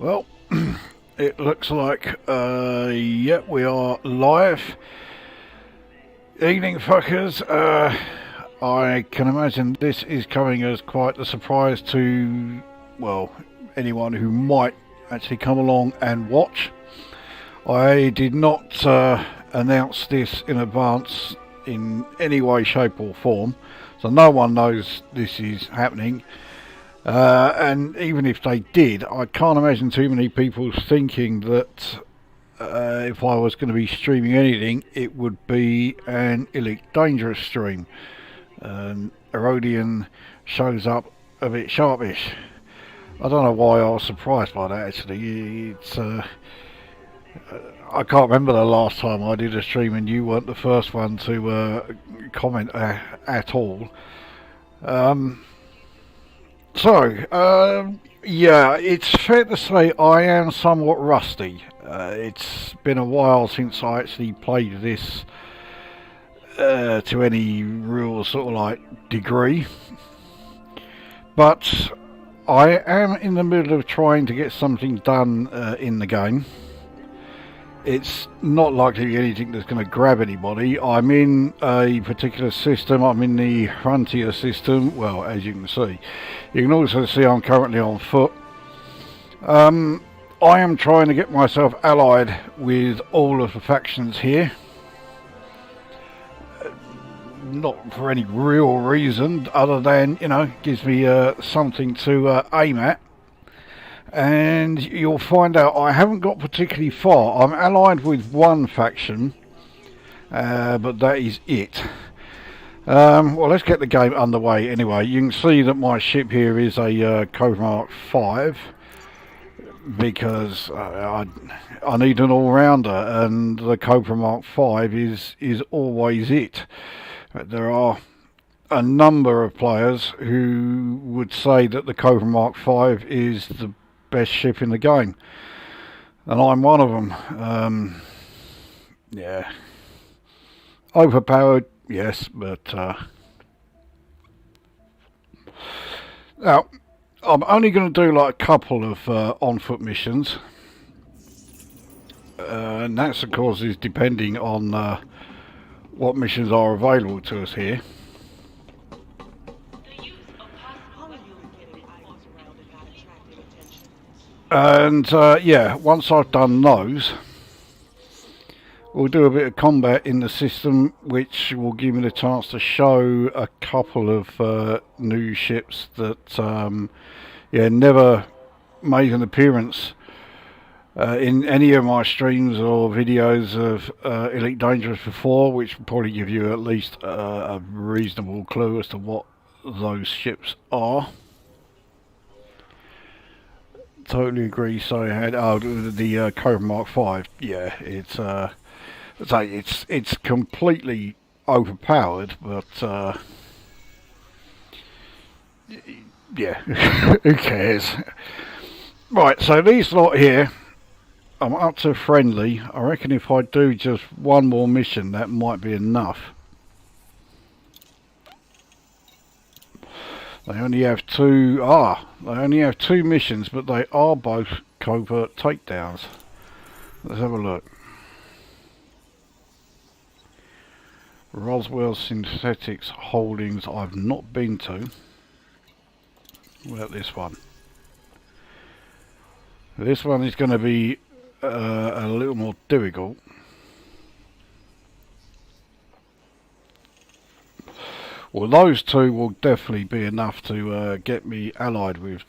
Well, it looks like, yeah, we are live. Evening, fuckers. I can imagine this is coming as quite a surprise to, well, anyone who might actually come along and watch. I did not announce this in advance in any way, shape or form, so no one knows this is happening. And even if they did, I can't imagine too many people thinking that if I was going to be streaming anything, it would be an Elite Dangerous stream. Hruntia shows up a bit sharpish. I don't know why I was surprised by that, actually. It's I can't remember the last time I did a stream and you weren't the first one to comment at all. Yeah, it's fair to say I am somewhat rusty. It's been a while since I actually played this to any real sort of like degree. But I am in the middle of trying to get something done in the game. It's not likely to be anything that's going to grab anybody. I'm in a particular system. I'm in the Hruntia system. Well, as you can see. You can also see I'm currently on foot. I am trying to get myself allied with all of the factions here. Not for any real reason other than, you know, gives me something to aim at. And you'll find out I haven't got particularly far. I'm allied with one faction, but that is it. Well, let's get the game underway anyway. You can see that my ship here is a Cobra Mark 5 because I need an all-rounder, and the Cobra Mark 5 is always it. There are a number of players who would say that the Cobra Mark 5 is the best ship in the game, and I'm one of them. Yeah, overpowered, yes, but now I'm only going to do like a couple of on-foot missions, and that's of course is depending on what missions are available to us here. And yeah, once I've done those, we'll do a bit of combat in the system, which will give me the chance to show a couple of new ships that yeah, never made an appearance in any of my streams or videos of Elite Dangerous before, which will probably give you at least a reasonable clue as to what those ships are. Totally agree. So I had the Cobra Mark 5. Yeah, it's completely overpowered, but yeah, who cares? Right, so these lot here, I'm up to friendly. I reckon if I do just one more mission, that might be enough. They only have two. They only have two missions, but they are both covert takedowns. Let's have a look. Roswell Synthetics Holdings. I've not been to. What about this one? This one is going to be a little more difficult. Well, those two will definitely be enough to get me allied with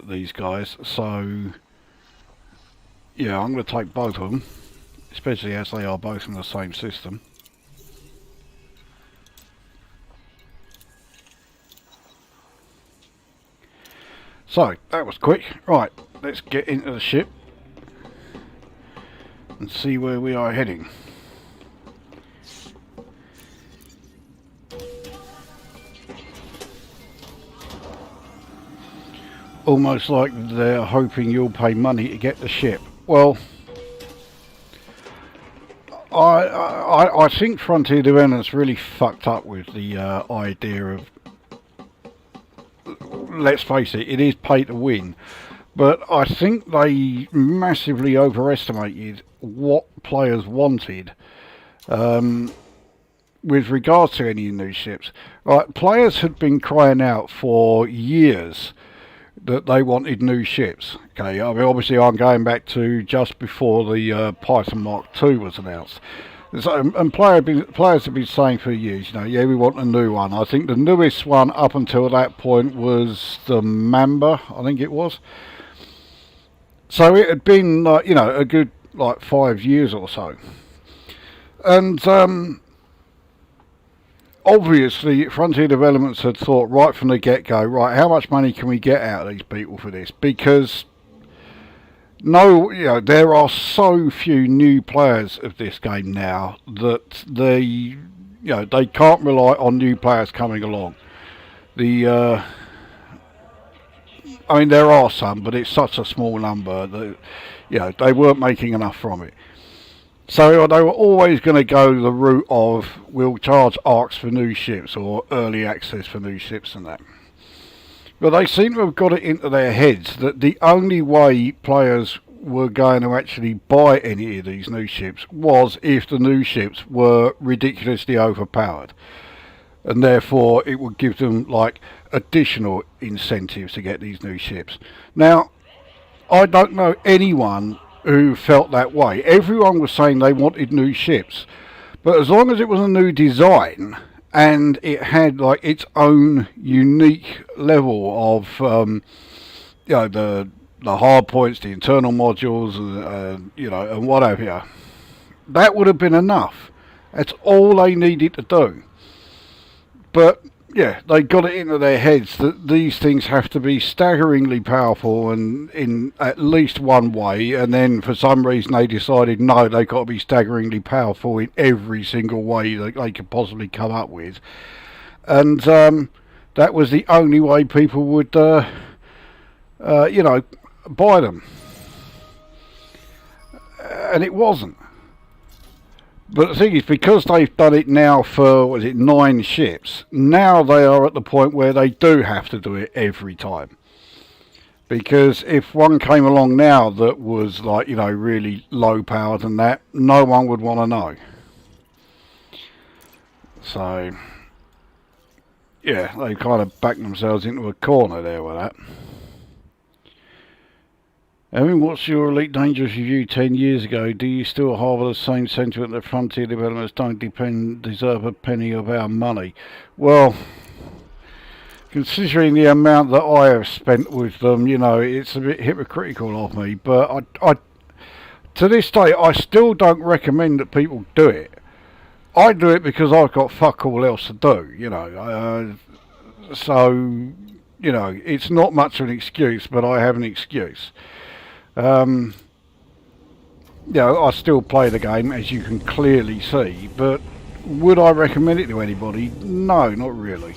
these guys. So, yeah, I'm going to take both of them, especially as they are both in the same system. So, that was quick. Right, let's get into the ship and see where we are heading. Almost like they're hoping you'll pay money to get the ship. Well, I think Frontier Development's really fucked up with the idea of, let's face it, it is pay to win, But I think they massively overestimated what players wanted with regards to any new ships. Right, players had been crying out for years that they wanted new ships. Okay, I mean, obviously I'm going back to just before the Python Mark II was announced. So, and players have been saying for years, you know, yeah, we want a new one. I think the newest one up until that point was the Mamba, I think it was. So it had been, like, you know, a good, like, 5 years or so. And obviously, Frontier Developments had thought right from the get-go, right, how much money can we get out of these people for this? Because no, you know, there are so few new players of this game now that they can't rely on new players coming along. I mean, there are some, but it's such a small number that, you know, they weren't making enough from it. So they were always going to go the route of, we'll charge ARCs for new ships or early access for new ships and that. But they seem to have got it into their heads that the only way players were going to actually buy any of these new ships was if the new ships were ridiculously overpowered. And therefore it would give them, like, additional incentives to get these new ships. Now, I don't know anyone who felt that way. Everyone was saying they wanted new ships. But as long as it was a new design and it had, like, its own unique level of the hard points, the internal modules, and whatever, that would have been enough. That's all they needed to do. But yeah, they got it into their heads that these things have to be staggeringly powerful and in at least one way, and then for some reason they decided no, they've got to be staggeringly powerful in every single way that they could possibly come up with. And that was the only way people would buy them. And it wasn't. But the thing is, because they've done it now for, 9 ships, now they are at the point where they do have to do it every time. Because if one came along now that was, like, really low powered and that, no one would want to know. So, yeah, they kind of backed themselves into a corner there with that. I mean, what's your Elite Dangerous review 10 years ago? Do you still harbour the same sentiment that Frontier Developments don't deserve a penny of our money? Well, considering the amount that I have spent with them, it's a bit hypocritical of me. But I to this day, I still don't recommend that people do it. I do it because I've got fuck all else to do, so, it's not much of an excuse, but I have an excuse. I still play the game, as you can clearly see, but would I recommend it to anybody? No, not really.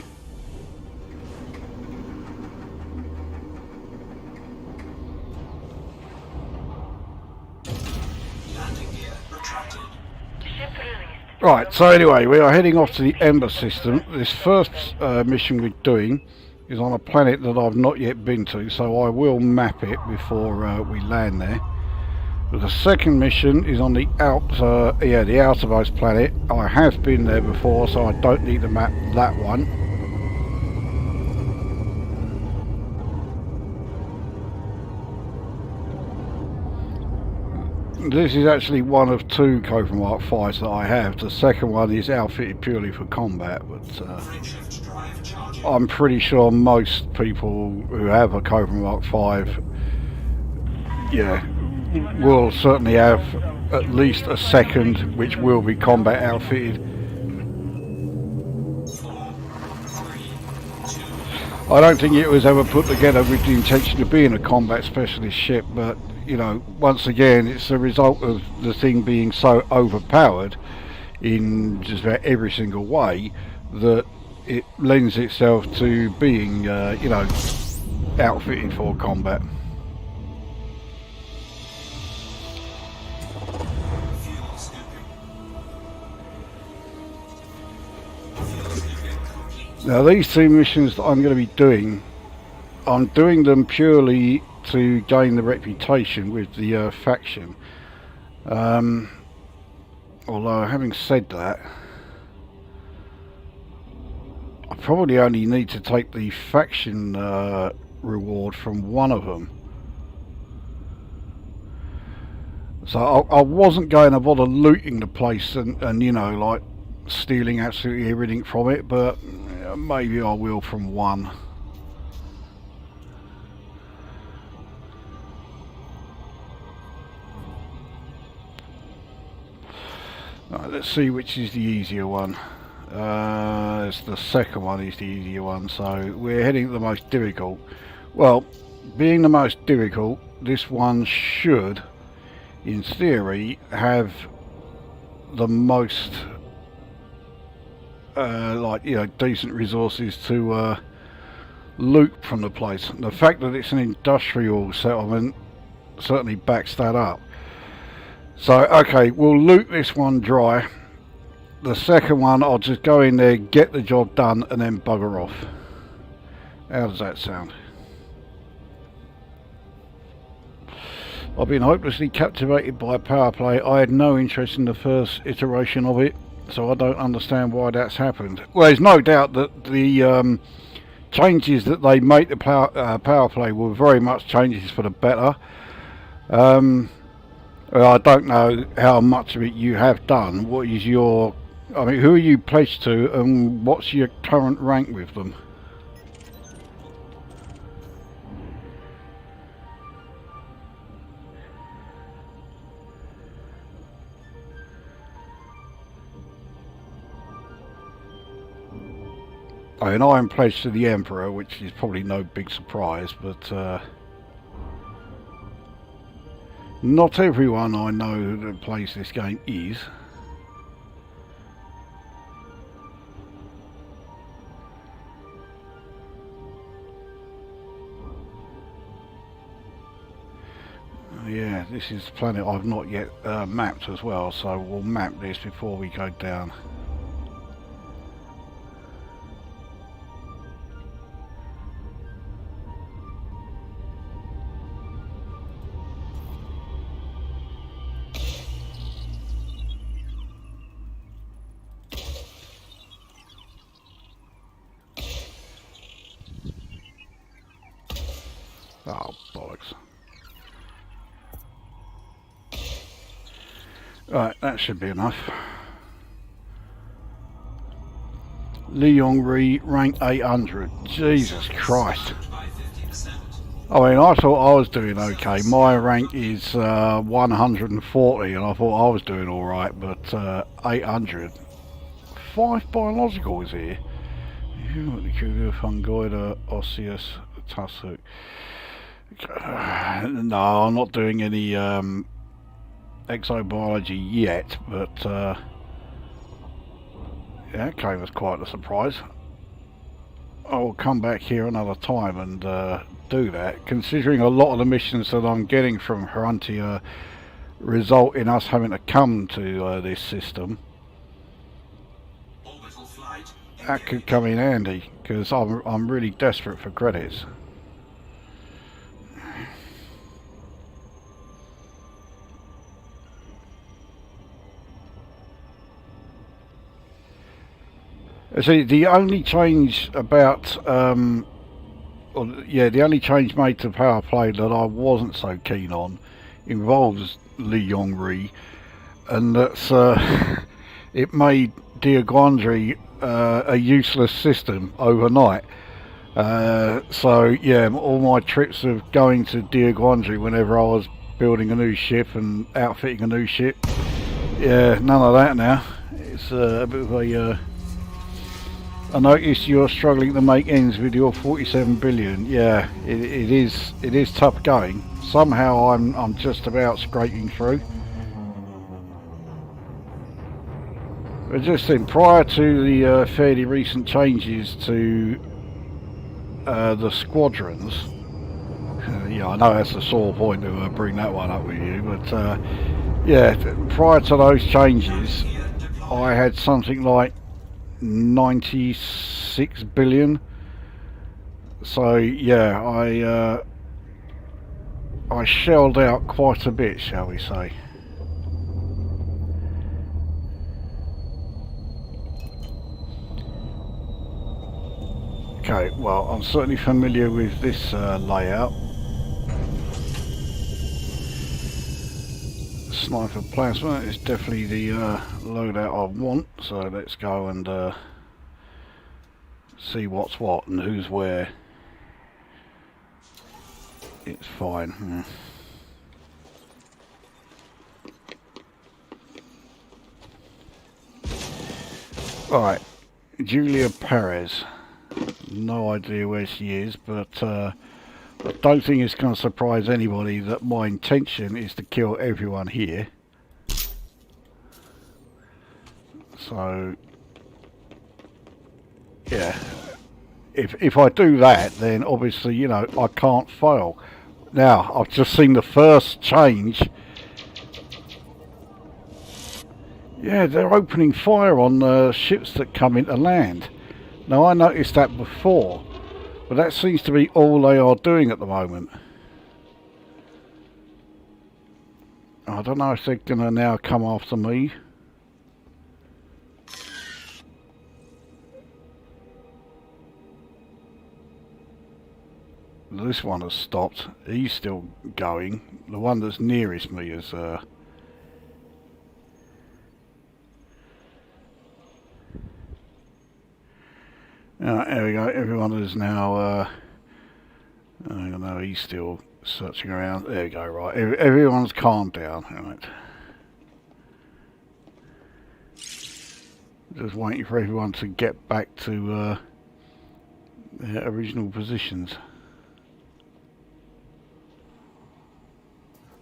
Right, so anyway, we are heading off to the Ember system. This first mission we're doing is on a planet that I've not yet been to, so I will map it before we land there. But the second mission is on the outermost planet. I have been there before, so I don't need to map that one. This is actually one of 2 Cobra Mark 5s that I have. The second one is outfitted purely for combat, but I'm pretty sure most people who have a Cobra Mark 5 will certainly have at least a second which will be combat outfitted. I don't think it was ever put together with the intention of being a combat specialist ship, but once again, it's a result of the thing being so overpowered in just about every single way that it lends itself to being, outfitted for combat. Now, these 2 missions that I'm going to be doing, I'm doing them purely to gain the reputation with the faction. Although having said that, I probably only need to take the faction reward from one of them. So I wasn't going to bother looting the place and you know, like stealing absolutely everything from it, but maybe I will from one. Right, let's see which is the easier one. It's the second one is the easier one, so we're heading to the most difficult. Well, being the most difficult, this one should, in theory, have the most like, you know, decent resources to loot from the place. The fact that it's an industrial settlement certainly backs that up. So okay, we'll loot this one dry. The second one, I'll just go in there, get the job done, and then bugger off. How does that sound? I've been hopelessly captivated by power play. I had no interest in the first iteration of it, so I don't understand why that's happened. Well, there's no doubt that the changes that they made to power play were very much changes for the better. Well, I don't know how much of it you have done. What is your... I mean, who are you pledged to, and what's your current rank with them? I mean, I am pledged to the Emperor, which is probably no big surprise, but not everyone I know that plays this game is. Yeah, this is the planet I've not yet mapped as well, so we'll map this before we go down. Oh, bollocks. Right, that should be enough. Leon rank 800. Jesus Christ. I mean, I thought I was doing okay. My rank is 140, and I thought I was doing alright, but 800. 5 biologicals here. The fungoid, osseous, tussock. No, I'm not doing any exobiology yet, but yeah, it came as quite a surprise. I'll come back here another time and do that, considering a lot of the missions that I'm getting from Hruntia result in us having to come to this system. That could come in handy, because I'm really desperate for credits. See, the only change about, the only change made to power play that I wasn't so keen on involves Leon, and that's it made Diaguandri a useless system overnight. So yeah, all my trips of going to Diaguandri whenever I was building a new ship and outfitting a new ship, yeah, none of that now. It's a bit of a I noticed you're struggling to make ends with your 47 billion. Yeah, it is tough going. Somehow I'm just about scraping through. But just then, prior to the fairly recent changes to the squadrons, yeah, I know that's a sore point to bring that one up with you, but yeah, prior to those changes, I had something like 96 billion. So yeah, I shelled out quite a bit, shall we say. Okay, well, I'm certainly familiar with this layout. Sniper plasma is definitely the loadout I want, so let's go and see what's what and who's where. It's fine. Alright, Julia Perez. No idea where she is, but I don't think it's going to surprise anybody that my intention is to kill everyone here. So, yeah, if I do that, then obviously, you know, I can't fail. Now, I've just seen the first change. Yeah, they're opening fire on ships that come into land. Now, I noticed that before, but that seems to be all they are doing at the moment. I don't know if they're going to now come after me. This one has stopped. He's still going. The one that's nearest me is... there we go. Everyone is now... I don't know, he's still searching around. There we go, right. Everyone's calmed down. Right. Just waiting for everyone to get back to their original positions.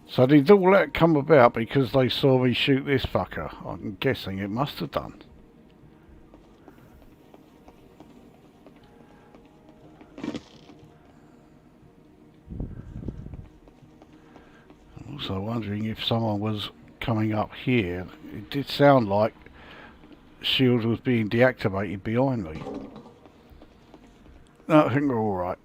So did all that come about because they saw me shoot this fucker? I'm guessing it must have done. I'm also wondering if someone was coming up here. It did sound like shield was being deactivated behind me. No, I think we're all right.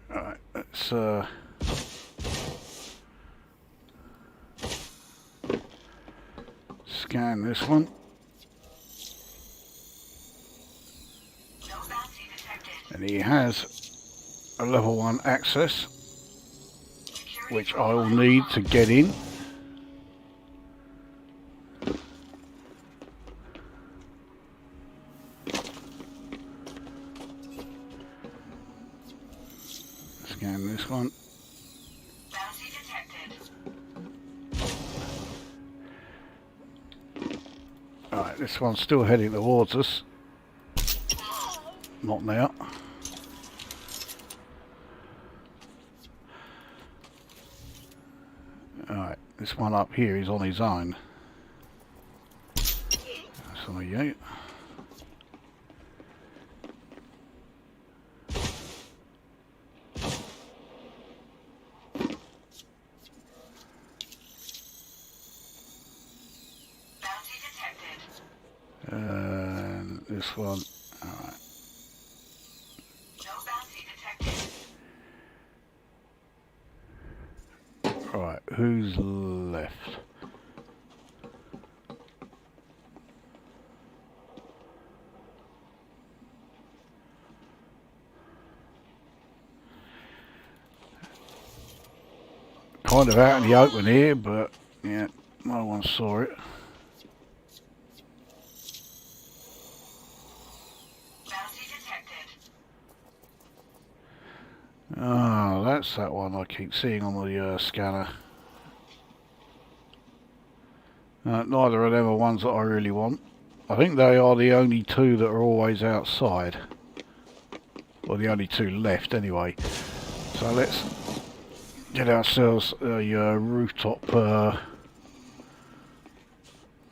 Alright, let's scan this one. And he has a level 1 access, which I will need to get in. Scan this one. Alright, this one's still heading towards us. Not now. Alright, this one up here is on his own. So yeah. And this one, alright. Right, who's left? Kind of out in the open here, but yeah, no one saw it. Oh, that's that one I keep seeing on the scanner. Neither of them are ones that I really want. I think they are the only two that are always outside. Well, the only two left anyway. So let's get ourselves a rooftop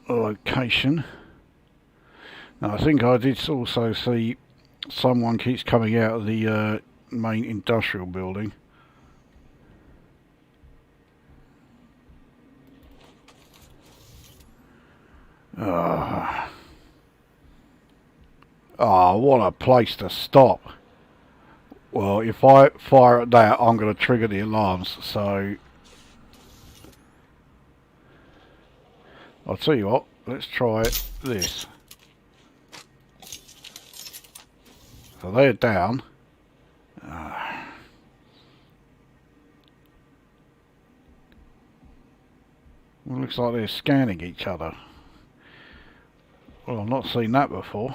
location. Now, I think I did also see someone keeps coming out of the main industrial building. Oh, what a place to stop. Well, if I fire at that, I'm going to trigger the alarms, so... I'll tell you what, let's try this. So they're down. Well, looks like they're scanning each other. Well, I've not seen that before.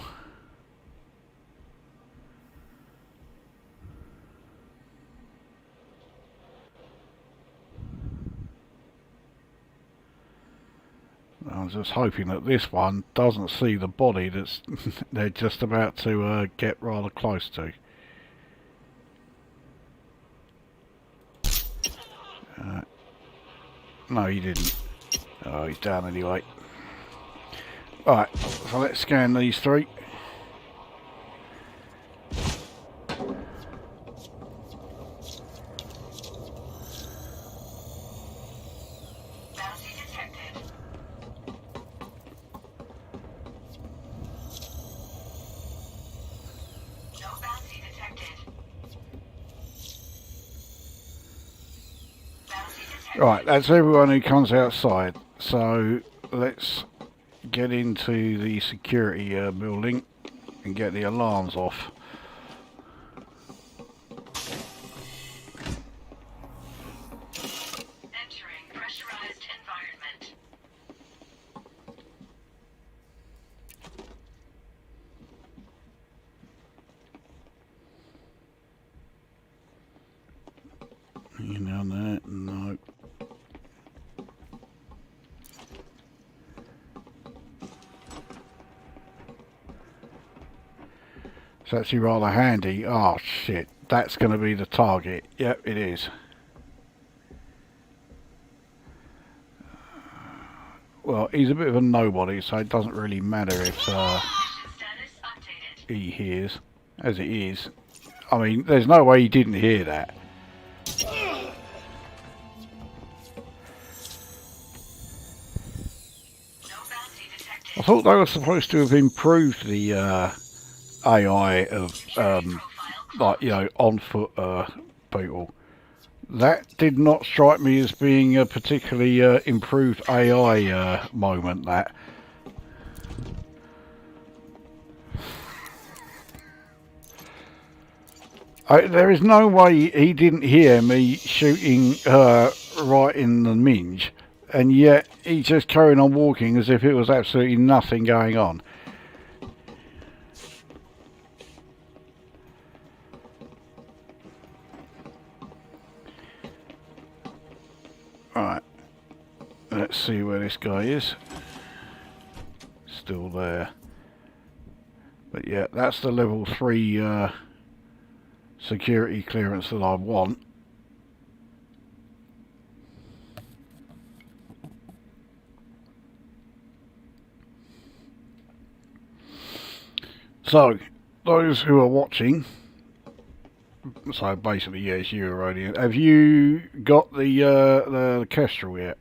I'm just hoping that this one doesn't see the body that's they're just about to get rather close to. No, he didn't. Oh, he's down anyway. Right, so let's scan these three. Right, that's everyone who comes outside. So let's get into the security building and get the alarms off. Entering pressurized environment. You know that? No. It's actually rather handy. Oh shit, that's going to be the target. Yep, it is. Well, he's a bit of a nobody, so it doesn't really matter if he hears, as it is. I mean, there's no way he didn't hear that. I thought they were supposed to have improved the AI of, like, you know, on foot people. That did not strike me as being a particularly improved AI moment, that. There is no way he didn't hear me shooting right in the minge, and yet he just carried on walking as if it was absolutely nothing going on. Right, let's see where this guy is. Still there. But yeah, that's the level 3 security clearance that I want. So, those who are watching, so basically, yes, you already. Have you got the Kestrel yet?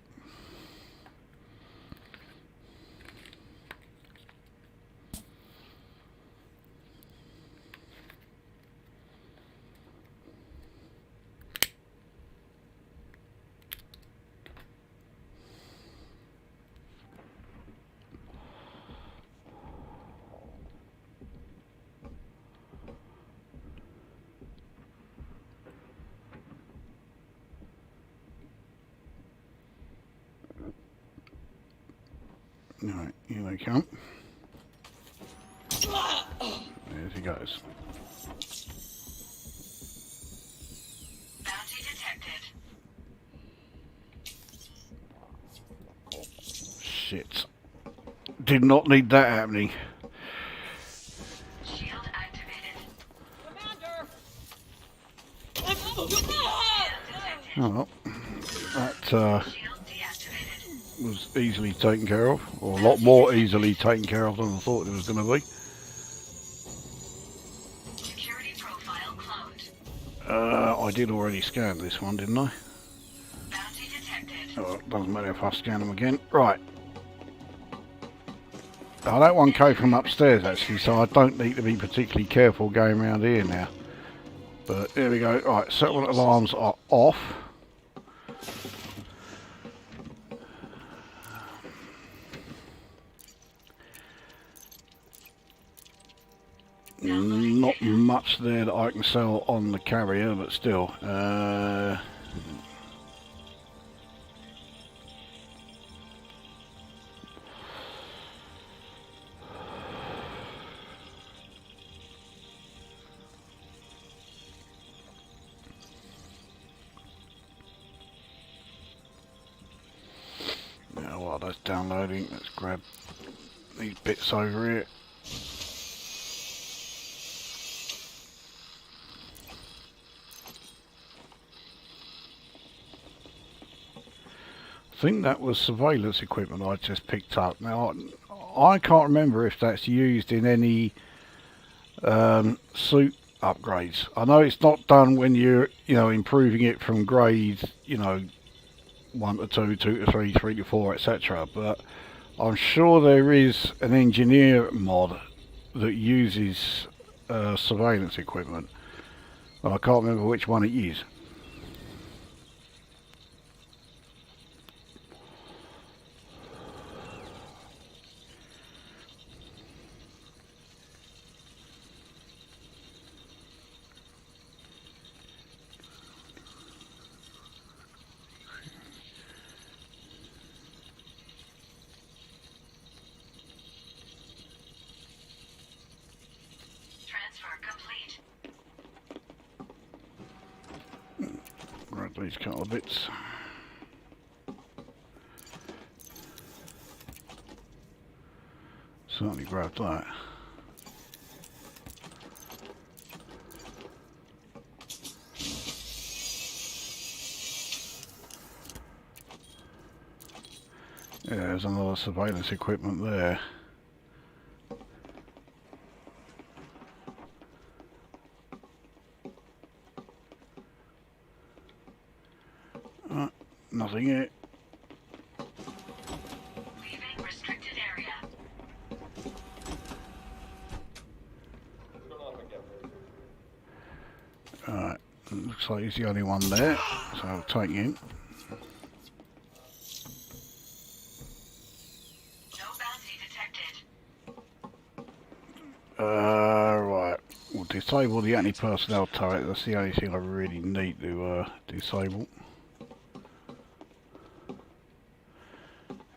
Alright, here they come. There he goes. Bounty detected. Shit. Did not need that happening. Shield activated. Oh well. That Shield deactivated. was easily taken care of, or a lot more easily taken care of than I thought it was going to be. Security profile cloned. I did already scan this one, didn't I? Bounty detected. Oh, it doesn't matter if I scan them again. Right. Oh, that one came from upstairs actually, so I don't need to be particularly careful going around here now. But there we go. Right, settlement alarms are off. Not much there that I can sell on the carrier, but still. Now, while that's downloading, let's grab these bits over here. I think that was surveillance equipment I just picked up. Now, I can't remember if that's used in any suit upgrades. I know it's not done when you're, improving it from grade, 1 to 2, 2 to 3, 3 to 4, etc. But I'm sure there is an engineer mod that uses surveillance equipment. But I can't remember which one it is. Grab these couple of bits. Certainly grab that. Yeah, there's another surveillance equipment there. Nothing here. Leaving restricted area. Alright, looks like he's the only one there, so I'll take him. No bounty detected. Right. We'll disable the anti-personnel turret. That's the only thing I really need to disable.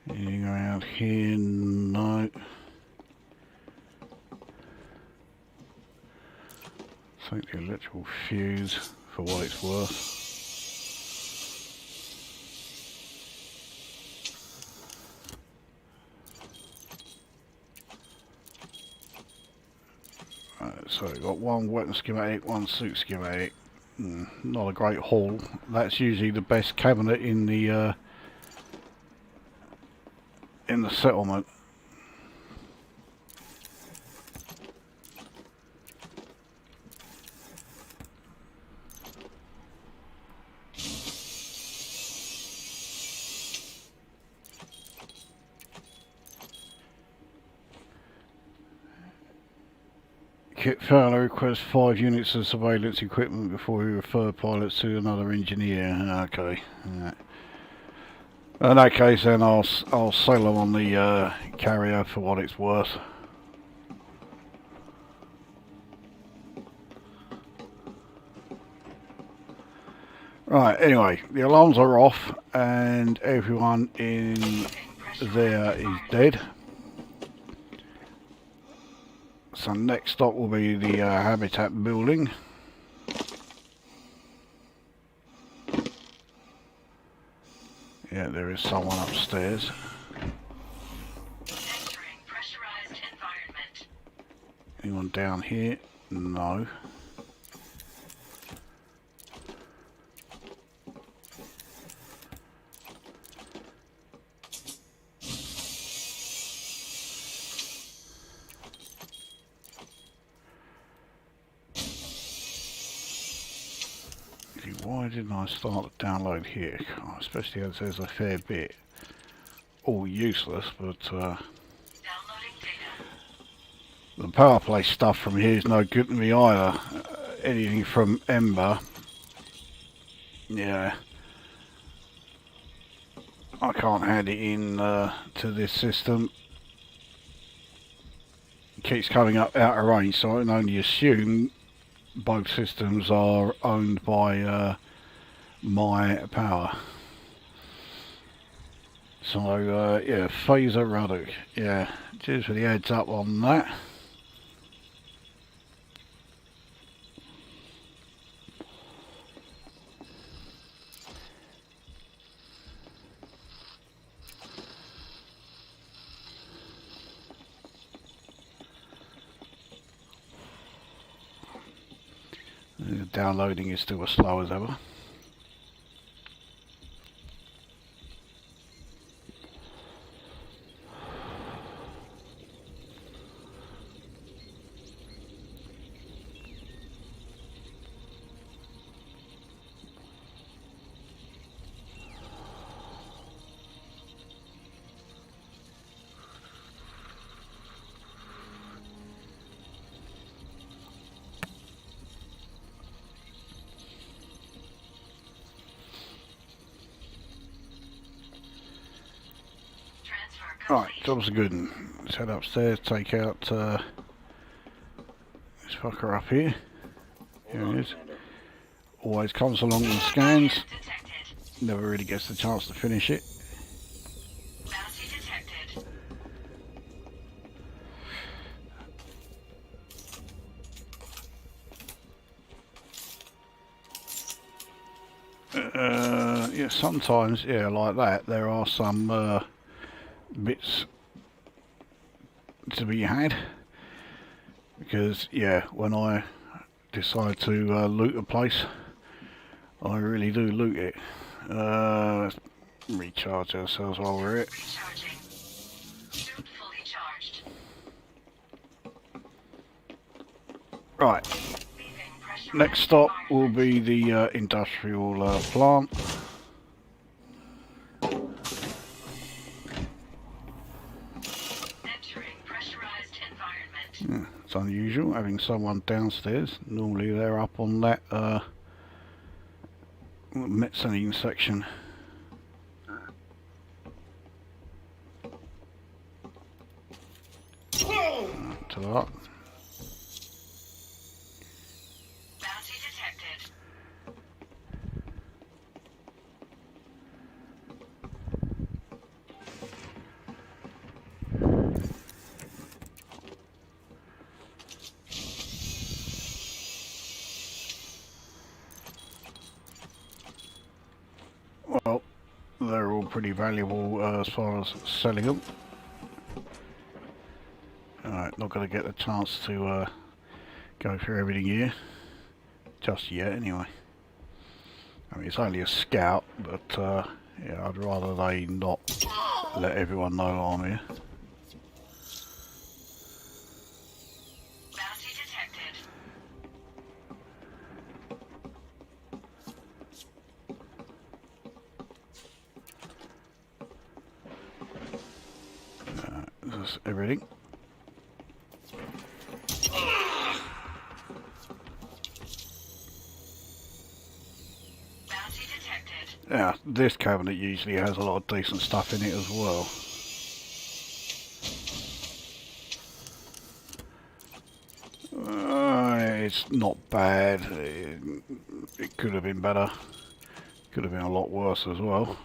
Anything around here? No. I think the electrical fuse, for what it's worth. Right, so we've got one weapon schematic, one suit schematic. Not a great haul. That's usually the best cabinet in the settlement. Kit Fowler requests 5 units of surveillance equipment before we refer pilots to another engineer. Okay. Right. In that case, then I'll sell them on the carrier for what it's worth. Right. Anyway, the alarms are off, and everyone in there is dead. So next stop will be the habitat building. Yeah, there is someone upstairs. Entering pressurized environment. Anyone down here? No. Why didn't I start the download here? Oh, especially as there's a fair bit. All useless, but Downloading data. The power place stuff from here is no good to me either. Anything from Ember, yeah, I can't hand it in to this system. It keeps coming up out of range, so I can only assume both systems are owned by my power. So yeah, phaser rudder, yeah, cheers for the heads up on that. Downloading is still as slow as ever. Right, job's a good one. Let's head upstairs, take out this fucker up here. Here it is. Always comes along and scans. Never really gets the chance to finish it. Bounty detected. Yeah, sometimes, yeah, like that, there are some bits to be had, because yeah, when I decide to loot a place, I really do loot it. Let's recharge ourselves while we're at it. Recharging. Suit fully charged. Right, Leaving pressurized next stop will environment. be the industrial plant. Entering pressurized environment. Yeah, it's unusual having someone downstairs. Normally they're up on that mezzanine section. To that. Bounty detected. Well, they're all pretty valuable as far as selling them. Alright, not going to get the chance to go through everything here just yet anyway. I mean, it's only a scout, but yeah, I'd rather they not let everyone know I'm here. Bounty detected. This is everything. Bounty detected. Yeah, this cabinet usually has a lot of decent stuff in it as well. It's not bad. It could have been better. Could have been a lot worse as well.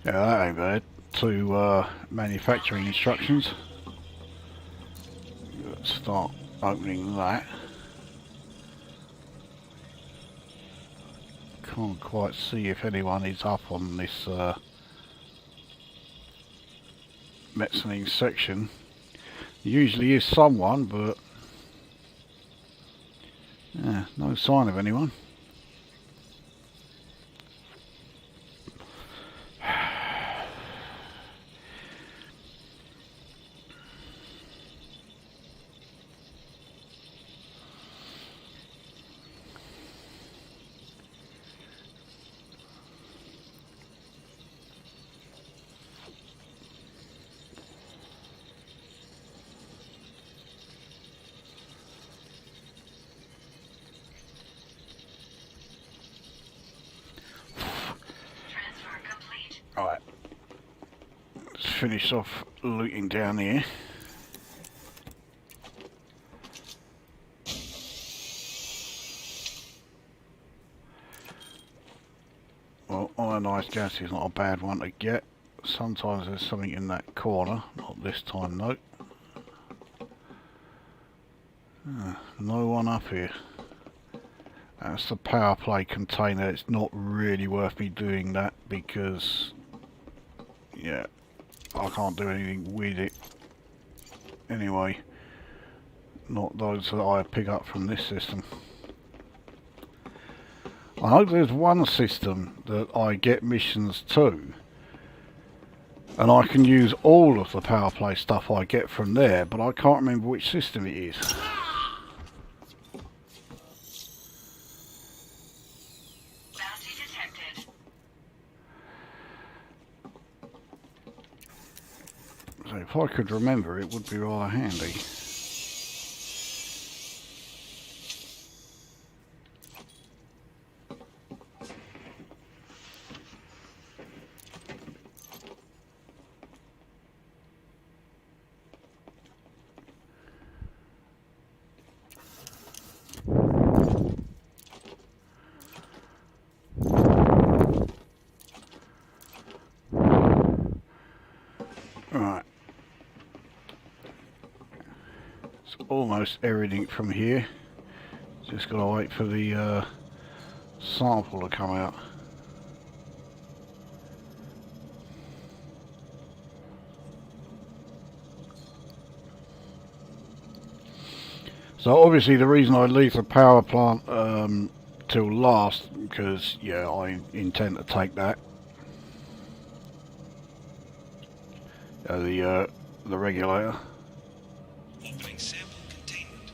Yeah, that ain't bad. Two manufacturing instructions. Let's start opening that. Can't quite see if anyone is up on this mezzanine section. Usually is someone, but yeah, no sign of anyone. finish off looting down here. Well, ionised gas is not a bad one to get. Sometimes there's something in that corner, not this time though. No one up here. That's the power play container. It's not really worth me doing that because, yeah, I can't do anything with it. Anyway, not those that I pick up from this system. I know there's one system that I get missions to, and I can use all of the power play stuff I get from there, but I can't remember which system it is. Bounty detected. So if I could remember, it would be rather handy. Right. It's almost everything from here. Just gotta wait for the sample to come out. So obviously the reason I leave the power plant till last, because yeah, I intend to take that. The regulator. Opening sample containment.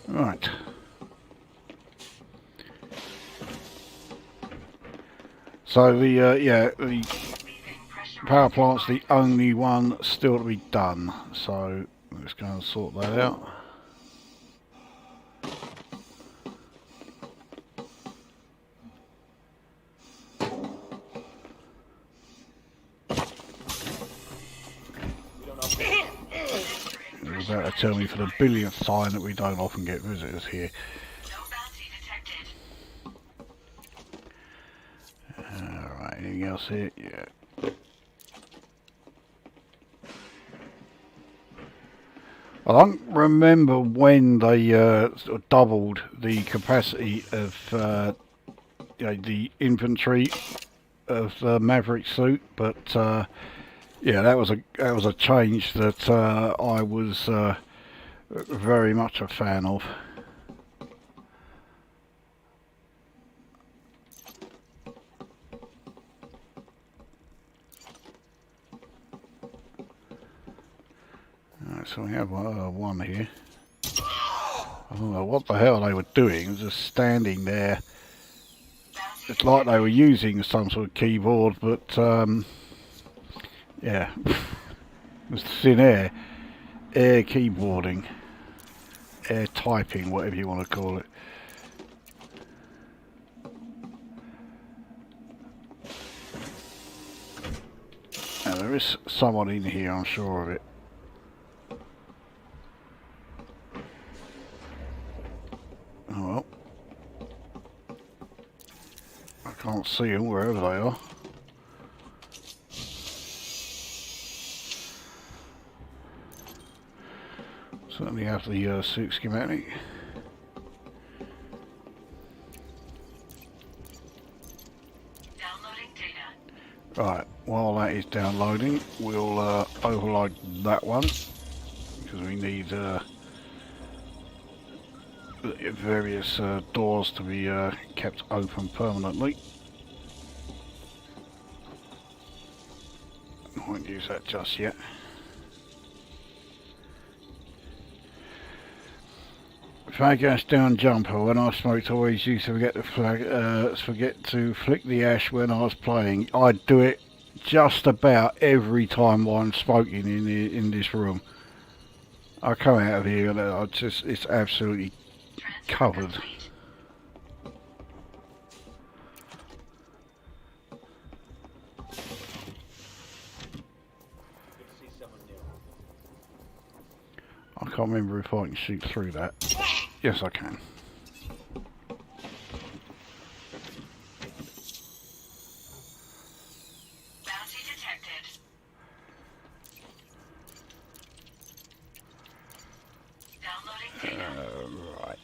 Right. So the the power plant's the only one still to be done. So let's go and sort that out. You're about to tell me for the billionth time that we don't often get visitors here. No bounty detected. Alright, anything else here? Yeah. I don't remember when they sort of doubled the capacity of the infantry of the Maverick suit, but yeah, that was a change that I was very much a fan of. Alright, so we have one here. I don't know what the hell they were doing, just standing there. It's like they were using some sort of keyboard, but yeah, it's thin air keyboarding, air typing, whatever you want to call it. Now there is someone in here, I'm sure of it. Oh well, I can't see them wherever they are. Certainly have the suit schematic. Downloading data. Right, while that is downloading, we'll overload that one because we need various doors to be kept open permanently. I won't use that just yet. Flag gas down jumper. When I smoked, I always used to forget to flick the ash when I was playing. I do it just about every time I'm smoking in this room. I come out of here and it's absolutely Transfer covered. complete. I can't remember if I can shoot through that. Yes, I can. Bounty detected. Downloading data. Right.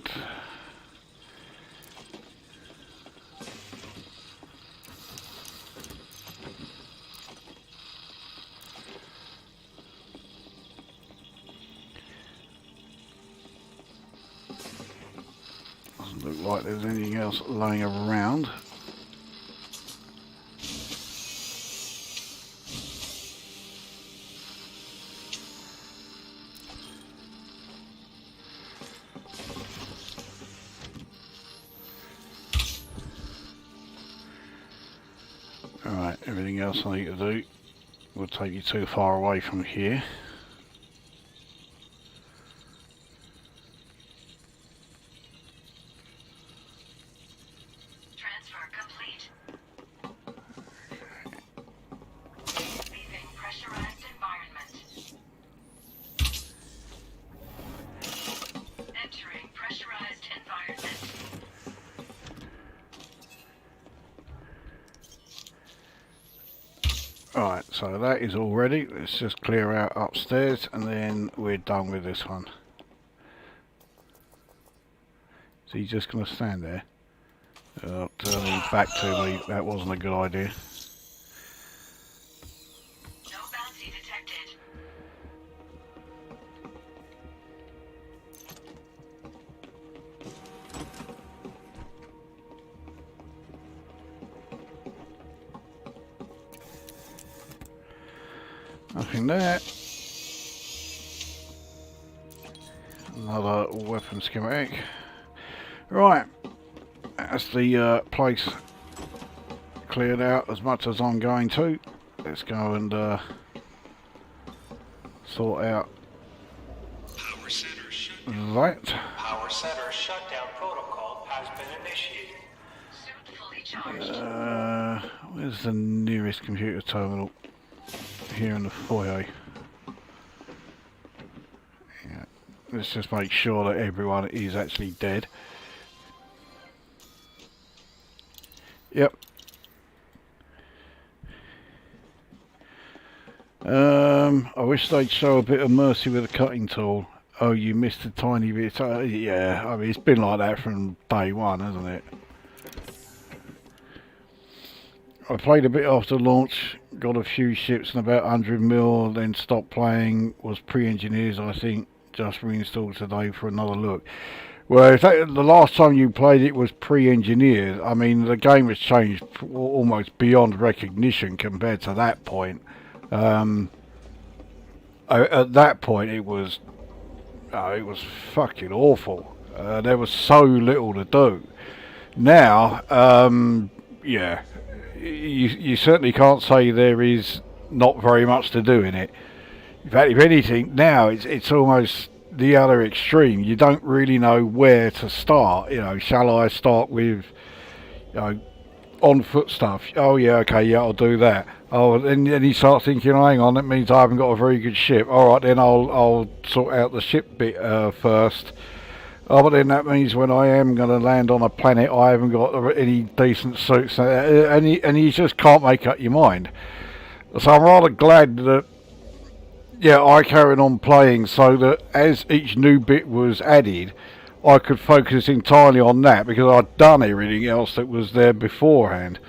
Doesn't look like there's anything else laying around. Alright, everything else I need to do will take you too far away from here. Transfer complete. Leaving pressurized environment. Entering pressurized environment. Alright, so that is all ready. Let's just clear out upstairs and then we're done with this one. So you're just going to stand there? Turning back to me, that wasn't a good idea. No bounty detected. Nothing there. Another weapon schematic. Right, that's the place cleared out as much as I'm going to. Let's go and sort out Power center shut. that. Power center shutdown protocol has been initiated. Suit fully charged. Where's the nearest computer terminal? Here in the foyer. Yeah. Let's just make sure that everyone is actually dead. Yep. I wish they'd show a bit of mercy with a cutting tool. Oh, you missed a tiny bit. Yeah, I mean, it's been like that from day one, hasn't it? I played a bit after launch, got a few ships and about 100 mil, then stopped playing, was pre-engineers, I think, just reinstalled today for another look. Well, if that, the last time you played it was pre-engineered, I mean, the game has changed almost beyond recognition compared to that point. At that point, it was fucking awful. There was so little to do. Now, yeah, you certainly can't say there is not very much to do in it. In fact, if anything, now it's almost the other extreme. You don't really know where to start. You know, shall I start with, you know, on foot stuff? Oh yeah, okay, yeah, I'll do that. Oh, and then you start thinking, oh, hang on, that means I haven't got a very good ship. All right, then I'll sort out the ship bit first. Oh, but then that means when I am going to land on a planet, I haven't got any decent suits, and you just can't make up your mind. So I'm rather glad that, yeah, I carried on playing so that as each new bit was added, I could focus entirely on that because I'd done everything else that was there beforehand.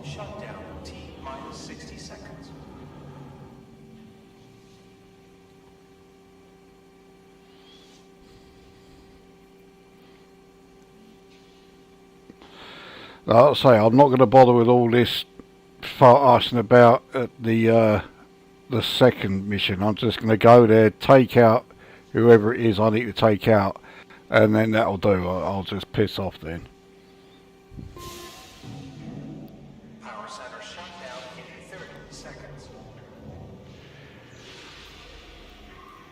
Shutdown T minus 60 seconds. Like I say, I'm not going to bother with all this fussing about at the second mission. I'm just going to go there, take out whoever it is I need to take out, and then that'll do. I'll just piss off then. Power center shutdown in 30 seconds.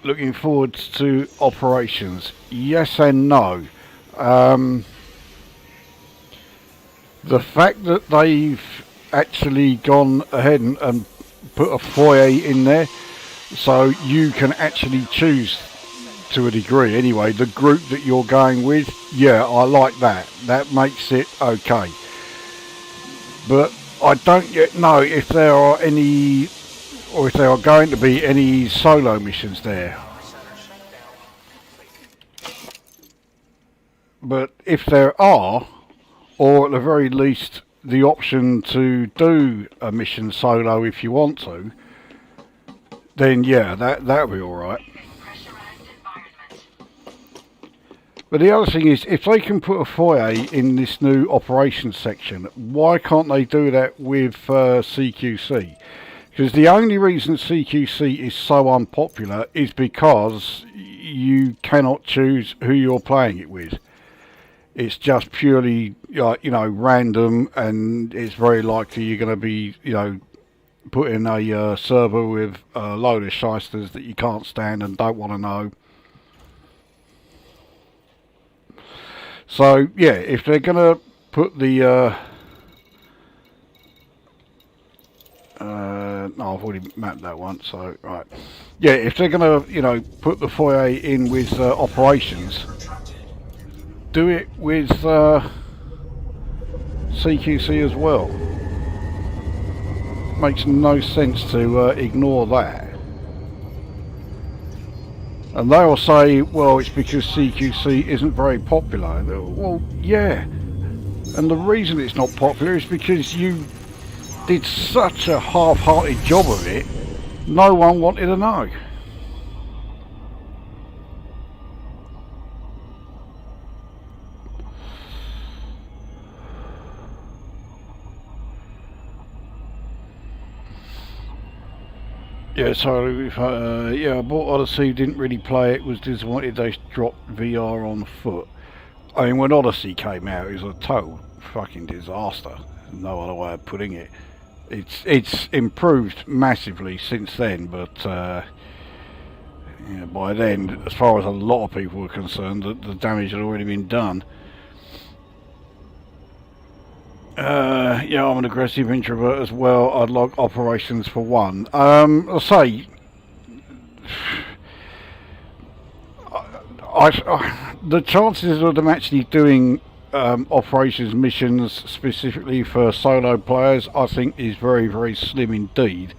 Looking forward to operations. Yes and no. The fact that they've actually gone ahead and put a foyer in there, so you can actually choose to a degree anyway the group that you're going with. Yeah, I like that. That makes it okay. But I don't yet know if there are any, or if there are going to be any solo missions there. But if there are, or at the very least the option to do a mission solo if you want to, then yeah, that'll be alright. Pressurized environment. But the other thing is, if they can put a foyer in this new operations section, why can't they do that with CQC? Because the only reason CQC is so unpopular is because you cannot choose who you're playing it with. It's just purely, random, and it's very likely you're going to be, put in a server with a load of shysters that you can't stand and don't want to know. So, yeah, if they're going to put the... no, I've already mapped that one, so, right. Yeah, if they're going to, put the foyer in with operations, do it with CQC as well. Makes no sense to ignore that. And they'll say, well, it's because CQC isn't very popular. Well, yeah. And the reason it's not popular is because you did such a half-hearted job of it, no one wanted to know. Yeah, so if I bought Odyssey, didn't really play it, was disappointed they dropped VR on foot. I mean, when Odyssey came out, it was a total fucking disaster. No other way of putting it. It's improved massively since then, but by then, as far as a lot of people were concerned, the damage had already been done. Yeah, I'm an aggressive introvert as well. I'd like operations for one. I'll say, the chances of them actually doing operations missions specifically for solo players, I think, is very, very slim indeed.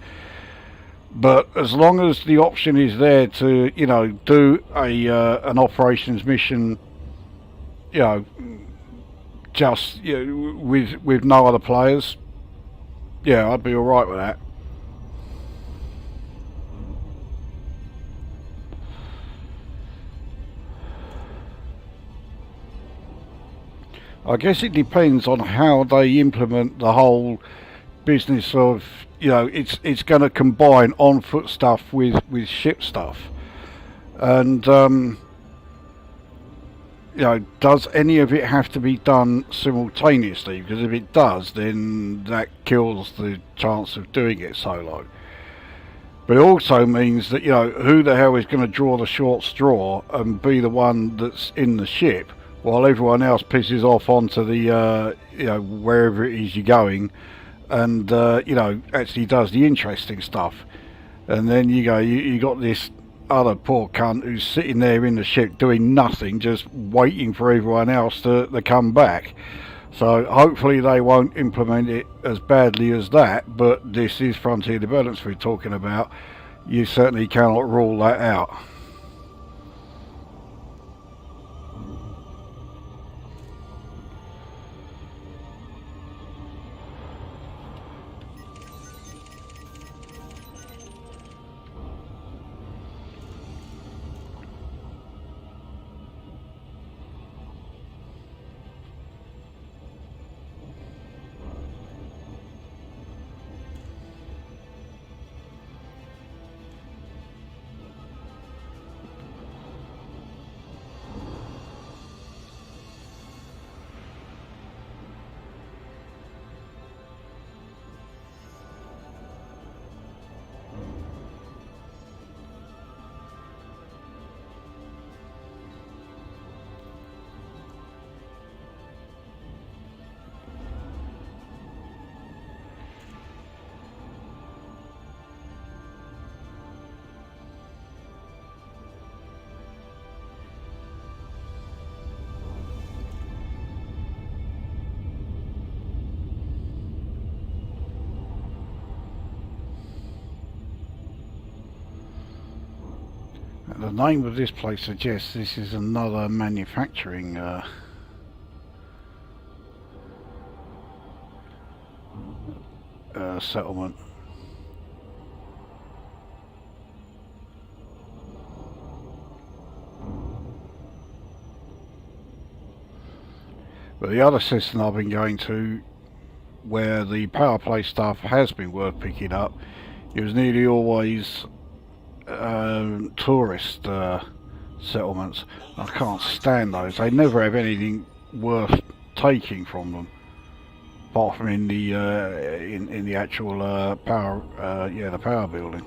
But as long as the option is there to, do an operations mission, just with no other players, yeah, I'd be all right with that. I guess it depends on how they implement the whole business of, it's going to combine on foot stuff with ship stuff, and does any of it have to be done simultaneously? Because if it does, then that kills the chance of doing it solo. But it also means that, who the hell is going to draw the short straw and be the one that's in the ship while everyone else pisses off onto the, wherever it is you're going, and, actually does the interesting stuff. And then you got this other poor cunt who's sitting there in the ship doing nothing, just waiting for everyone else to come back. So hopefully they won't implement it as badly as that, but this is Frontier Developments we're talking about. You certainly cannot rule that out. the name of this place suggests this is another manufacturing settlement. But the other system I've been going to, where the power play stuff has been worth picking up, it was nearly always tourist settlements. I can't stand those. They never have anything worth taking from them, apart from in the in the actual power the power building.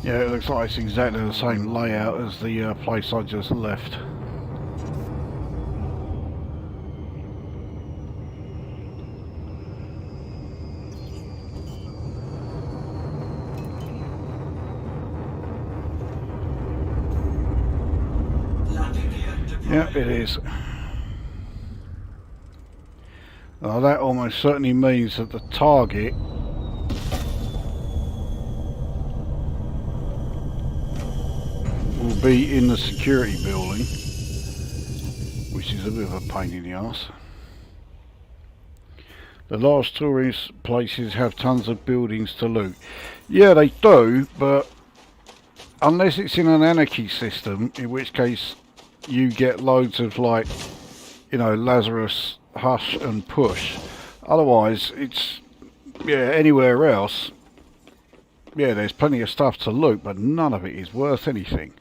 Yeah, it looks like it's exactly the same layout as the place I just left. Yeah, it is. Now that almost certainly means that the target will be in the security building, which is a bit of a pain in the arse. The large tourist places have tons of buildings to loot. Yeah, they do, but unless it's in an anarchy system, in which case you get loads of, like, you know, Lazarus, Hush and Push. Otherwise, it's, yeah, anywhere else, yeah, there's plenty of stuff to loot, but none of it is worth anything.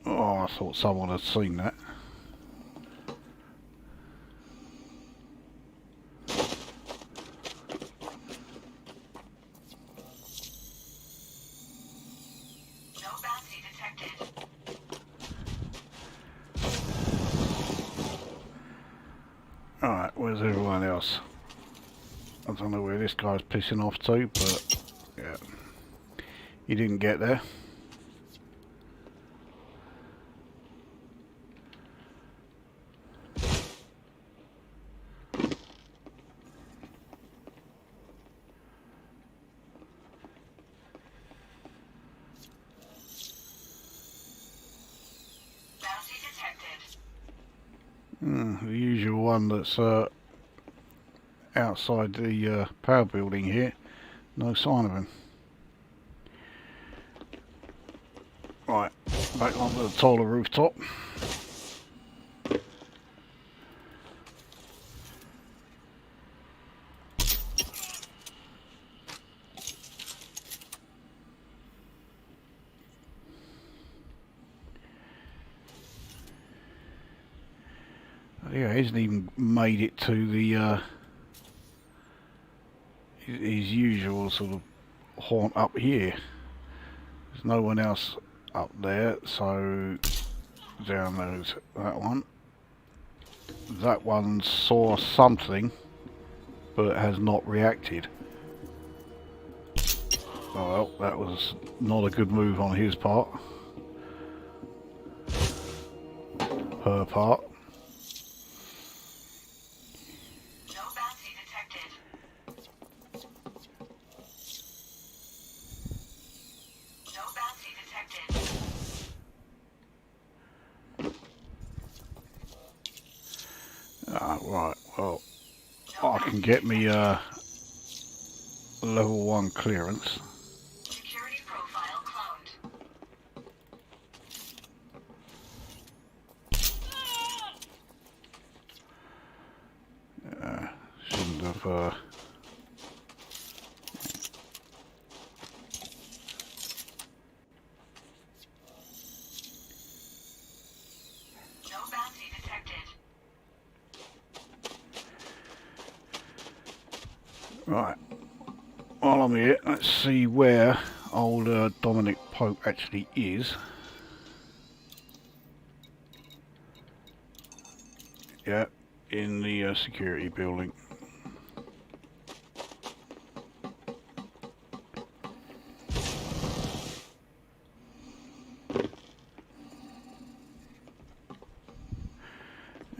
Oh, I thought someone had seen that. No bounty detected. Alright, where's everyone else? I don't know where this guy's pissing off to, but yeah, he didn't get there. Bounty detected. The usual one that's outside the power building here. No sign of him. Right, back onto the taller rooftop. Yeah, he hasn't even made it to the his usual sort of haunt up here. There's no one else up there, so down goes that one. That one saw something, but has not reacted. Oh well, that was not a good move on his part. Her part. No bounty detected. No bounty detected. Right, well, I can get me level 1 clearance. Security profile cloned. of No bounty detected. right. While I'm here, let's see where old Dominic Pope actually is. Yeah, in the security building.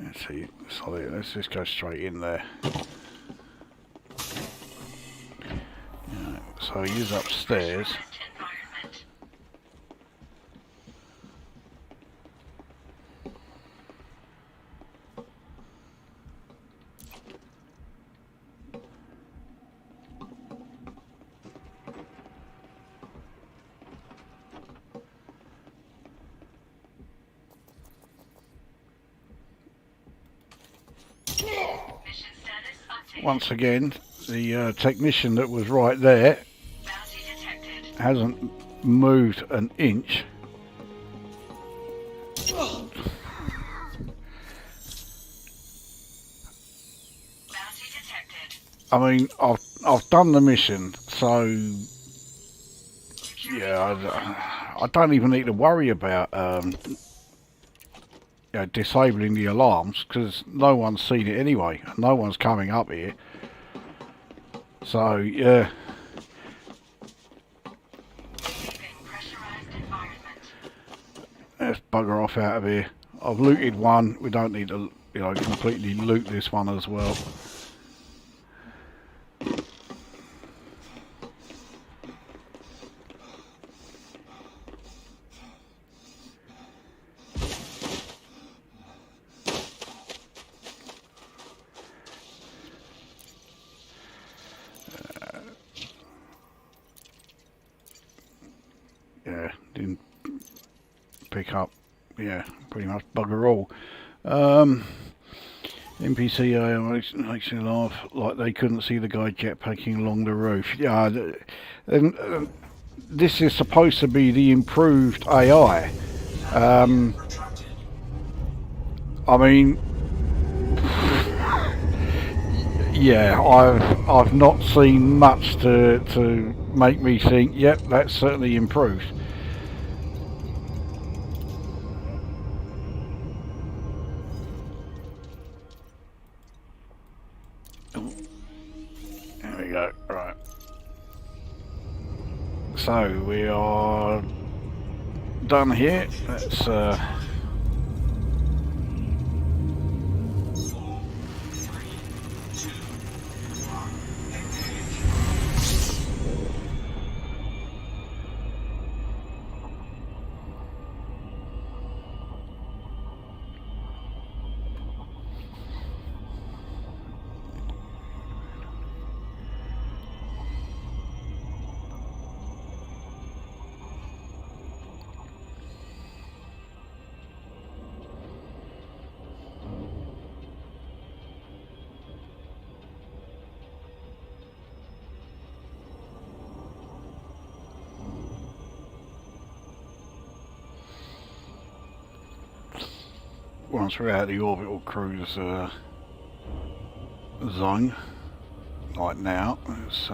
Let's see, so let's just go straight in there. Yeah, so he's upstairs. Environment. Mission status updated. Once again, the technician that was right there Bounty detected. hasn't moved an inch. Bounty detected. I mean, I've done the mission, so Security yeah, I don't even need to worry about you know, disabling the alarms, because no one's seen it anyway. No one's coming up here. So yeah, keeping pressurized environment. let's bugger off out of here. I've looted one. We don't need to, you know, completely loot this one as well. Yeah, didn't pick up. Yeah, pretty much bugger all. NPC makes me laugh like they couldn't see the guy jetpacking along the roof. Yeah, and this is supposed to be the improved AI. I mean, yeah, I've not seen much to make me think, yep, that's certainly improved. There we go, right. So we are done here. Let's once we're out of the orbital cruise zone, like now, let's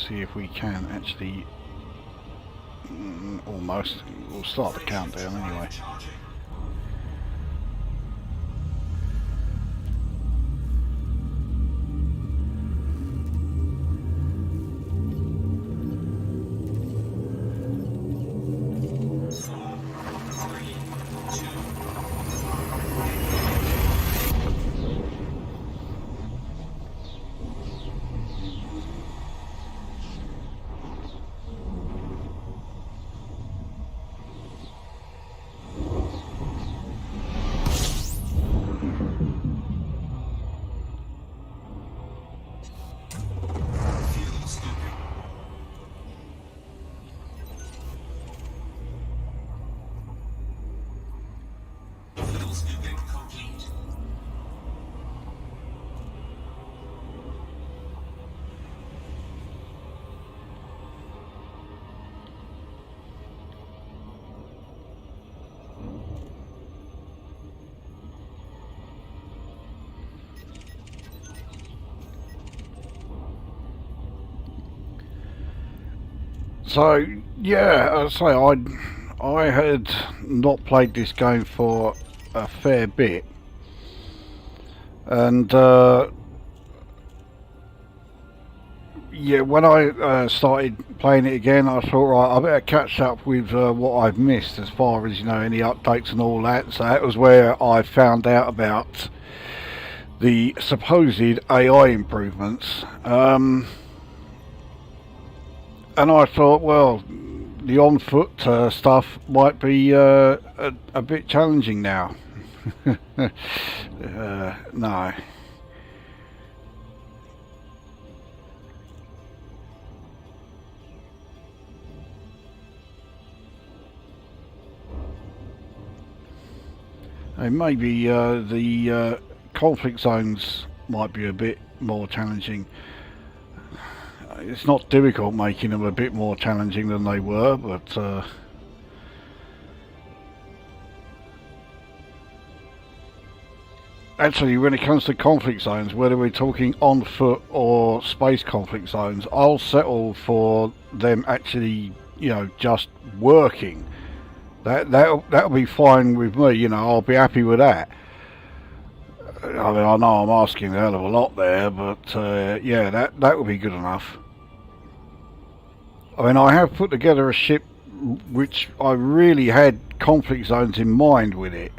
see if we can actually almost. We'll start the countdown anyway. So yeah, I say I had not played this game for a fair bit, and yeah, when I started playing it again, I thought, right, I better catch up with what I've missed as far as, you know, any updates and all that. So that was where I found out about the supposed AI improvements. And I thought, well, the on foot stuff might be a bit challenging now. No. And maybe the conflict zones might be a bit more challenging. It's not difficult making them a bit more challenging than they were, but actually, when it comes to conflict zones, whether we're talking on foot or space conflict zones, I'll settle for them actually, you know, just working. That'll be fine with me. You know, I'll be happy with that. I mean, I know I'm asking a hell of a lot there, but yeah, that would be good enough. I mean, I have put together a ship which I really had conflict zones in mind with it,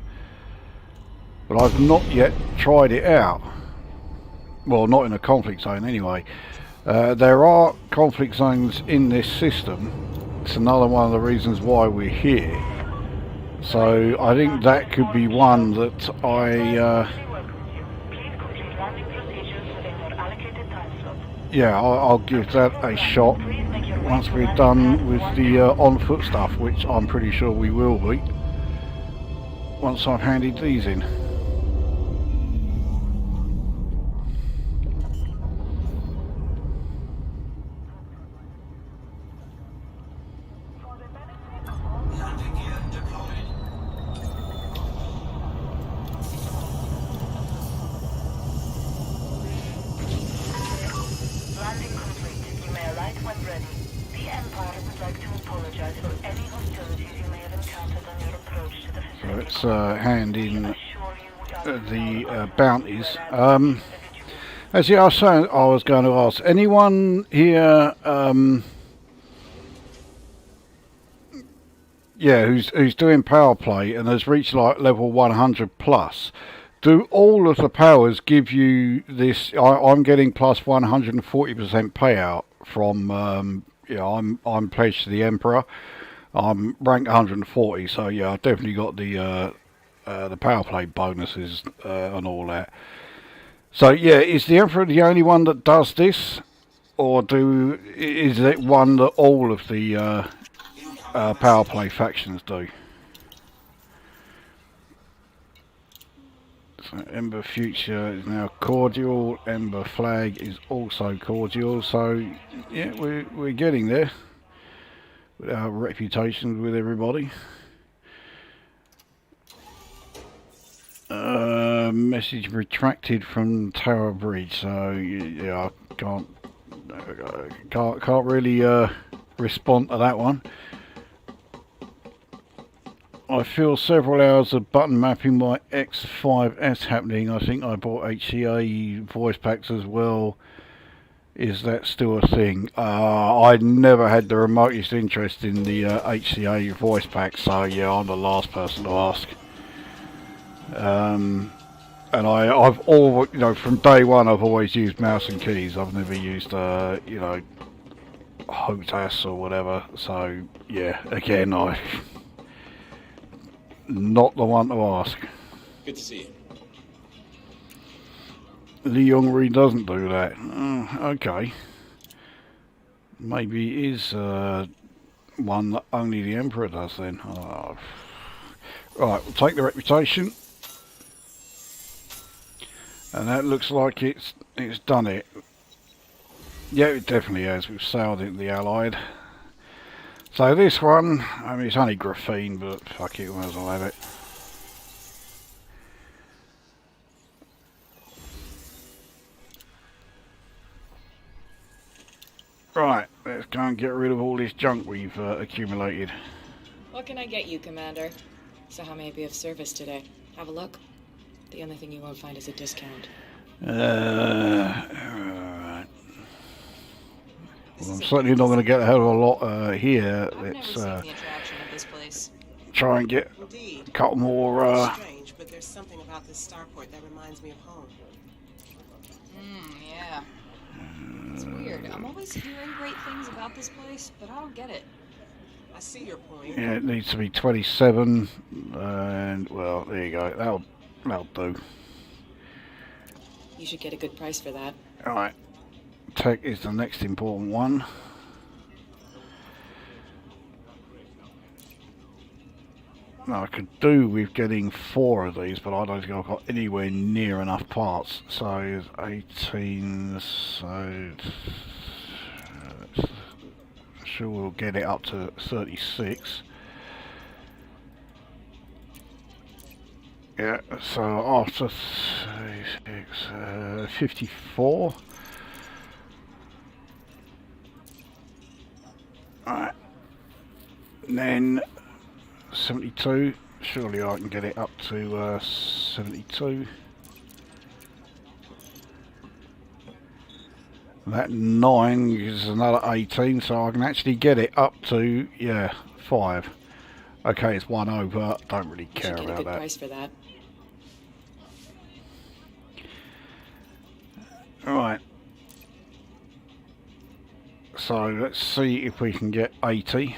but I've not yet tried it out. Well, not in a conflict zone anyway. There are conflict zones in this system. It's another one of the reasons why we're here. So I think that could be one that I'll give that a shot once we're done with the on-foot stuff, which I'm pretty sure we will be once I've handed these in. Let's hand in the bounties. Actually, I was saying, I was going to ask anyone here, who's doing power play and has reached like level 100 plus. Do all of the powers give you this? I'm getting plus 140% payout from. I'm pledged to the Emperor. I'm rank 140, so yeah, I've definitely got the power play bonuses and all that. So yeah, is the Emperor the only one that does this, or is it one that all of the power play factions do? So Ember Future is now cordial. Ember Flag is also cordial. So yeah, we're getting there. Our reputations with everybody. Message retracted from Tower Bridge. So yeah, I can't really respond to that one. I feel several hours of button mapping my X5S happening. I think I bought HCA voice packs as well. Is that still a thing? I never had the remotest interest in the HCA voice pack, so yeah, I'm the last person to ask. And I've always, from day one, I've always used mouse and keys. I've never used, HOTAS or whatever. So yeah, again, I not the one to ask. Good to see you. Li Yongri doesn't do that. Okay. Maybe it is one that only the Emperor does then. Oh. Right, we'll take the reputation. And that looks like it's done it. Yeah, it definitely has. We've sailed into the Allied. So this one, I mean, it's only graphene, but fuck it, might as well have it. Right, let's go and get rid of all this junk we've accumulated. What can I get you, Commander? So how may I be of service today? Have a look. The only thing you won't find is a discount. Alright. Well, I'm certainly not going to get a hell of a lot here. Let's seen the attraction of this place. try and get Indeed. a couple more. Strange, but there's something about this starport that reminds me of home. Yeah. It's weird. I'm always hearing great things about this place, but I don't get it. I see your point. Yeah, it needs to be 27, and well, there you go. That'll do. You should get a good price for that. All right, tech is the next important one. Now I could do with getting 4 of these, but I don't think I've got anywhere near enough parts. So 18, so sure we'll get it up to 36. Yeah, so after 36, 54. Alright, and then 72, surely I can get it up to 72. That 9 is another 18, so I can actually get it up to, yeah, 5. Okay, it's 1 over, don't really care You should get a about good that. price for that. Alright. So let's see if we can get 80.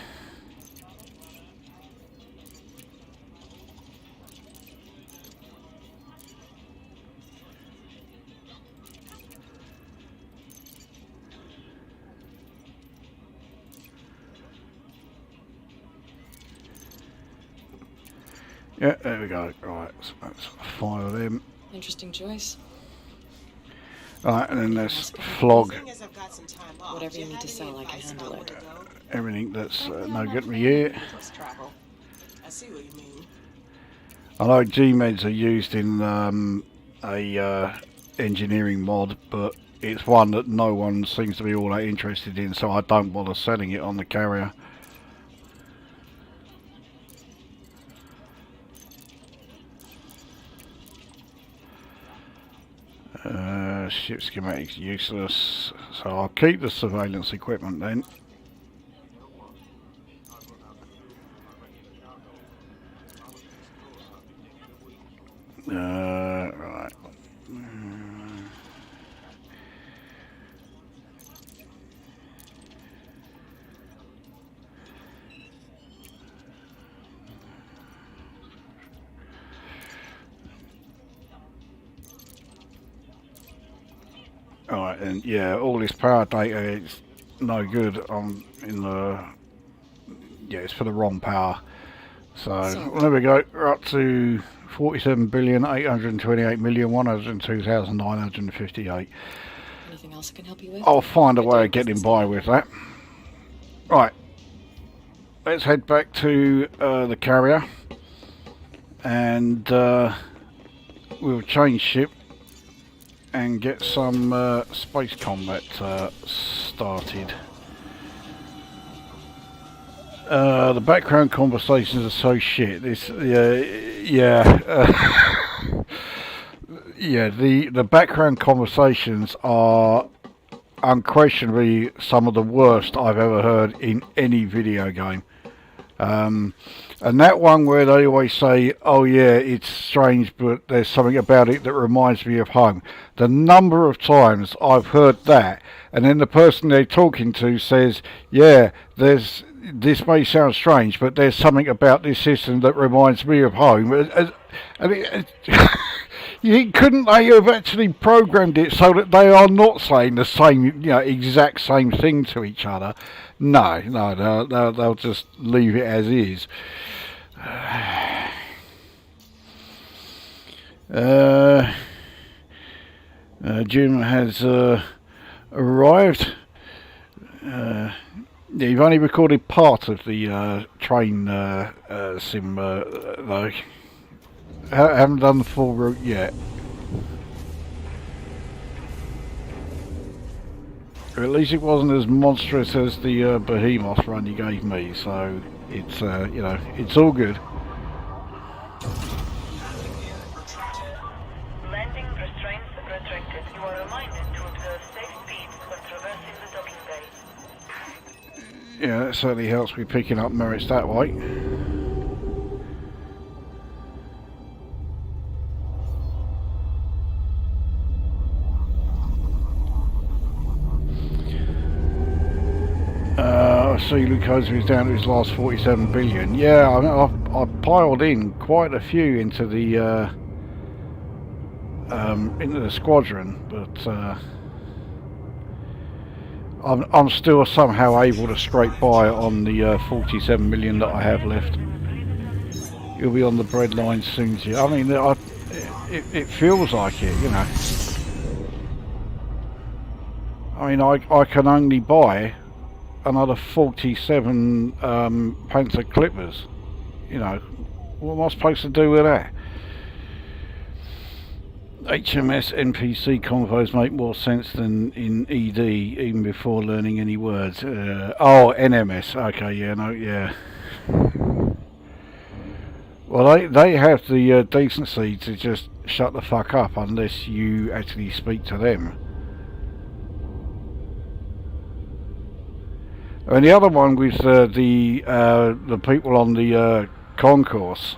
Yeah, there we go. Right, so that's 5 of them. Interesting choice. Right, and then let's flog Seeing as I've got some time off, Whatever do you need have to any sell, I can advice handle about it. where to go? everything that's no good for Nothing you. needless travel. I see what you mean. I know G-Meds are used in a engineering mod, but it's one that no one seems to be all that interested in, so I don't bother selling it on the carrier. Ship schematics useless, so I'll keep the surveillance equipment then. Right. Alright, and yeah, all this power data is no good on in the, yeah, it's for the wrong power. So well, there we go, we're up to 47,828,102,958. Anything else I can help you with? I'll find a Good way day, of getting business by man. with that. Right, let's head back to the carrier, and we'll change ship and get some space combat started. The background conversations are so shit. This, yeah, yeah. The background conversations are unquestionably some of the worst I've ever heard in any video game. And that one where they always say, oh yeah, it's strange, but there's something about it that reminds me of home. The number of times I've heard that, and then the person they're talking to says, yeah, this may sound strange, but there's something about this system that reminds me of home. And couldn't they have actually programmed it so that they are not saying the same, exact same thing to each other? No, they'll just leave it as is. Jim has arrived. Yeah, you've only recorded part of the train sim, though. Haven't done the full route yet. At least it wasn't as monstrous as the behemoth run you gave me, so it's, you know, it's all good. Landing restraints restricted. You are reminded to observe safe speeds when traversing the docking bay. Yeah, that certainly helps me picking up merits that way. I see Lukozer is down to his last 47 billion. Yeah, I mean, I piled in quite a few into the squadron, but I'm still somehow able to scrape by on the 47 million that I have left. You'll be on the breadline soon, Jim. I mean, it feels like it, you know. I mean, I can only buy another 47 Panther Clippers. You know, what am I supposed to do with that? HMS NPC convos make more sense than in ED, even before learning any words. Oh, NMS. Okay, yeah, no, yeah. Well, they have the decency to just shut the fuck up unless you actually speak to them. And the other one with the people on the concourse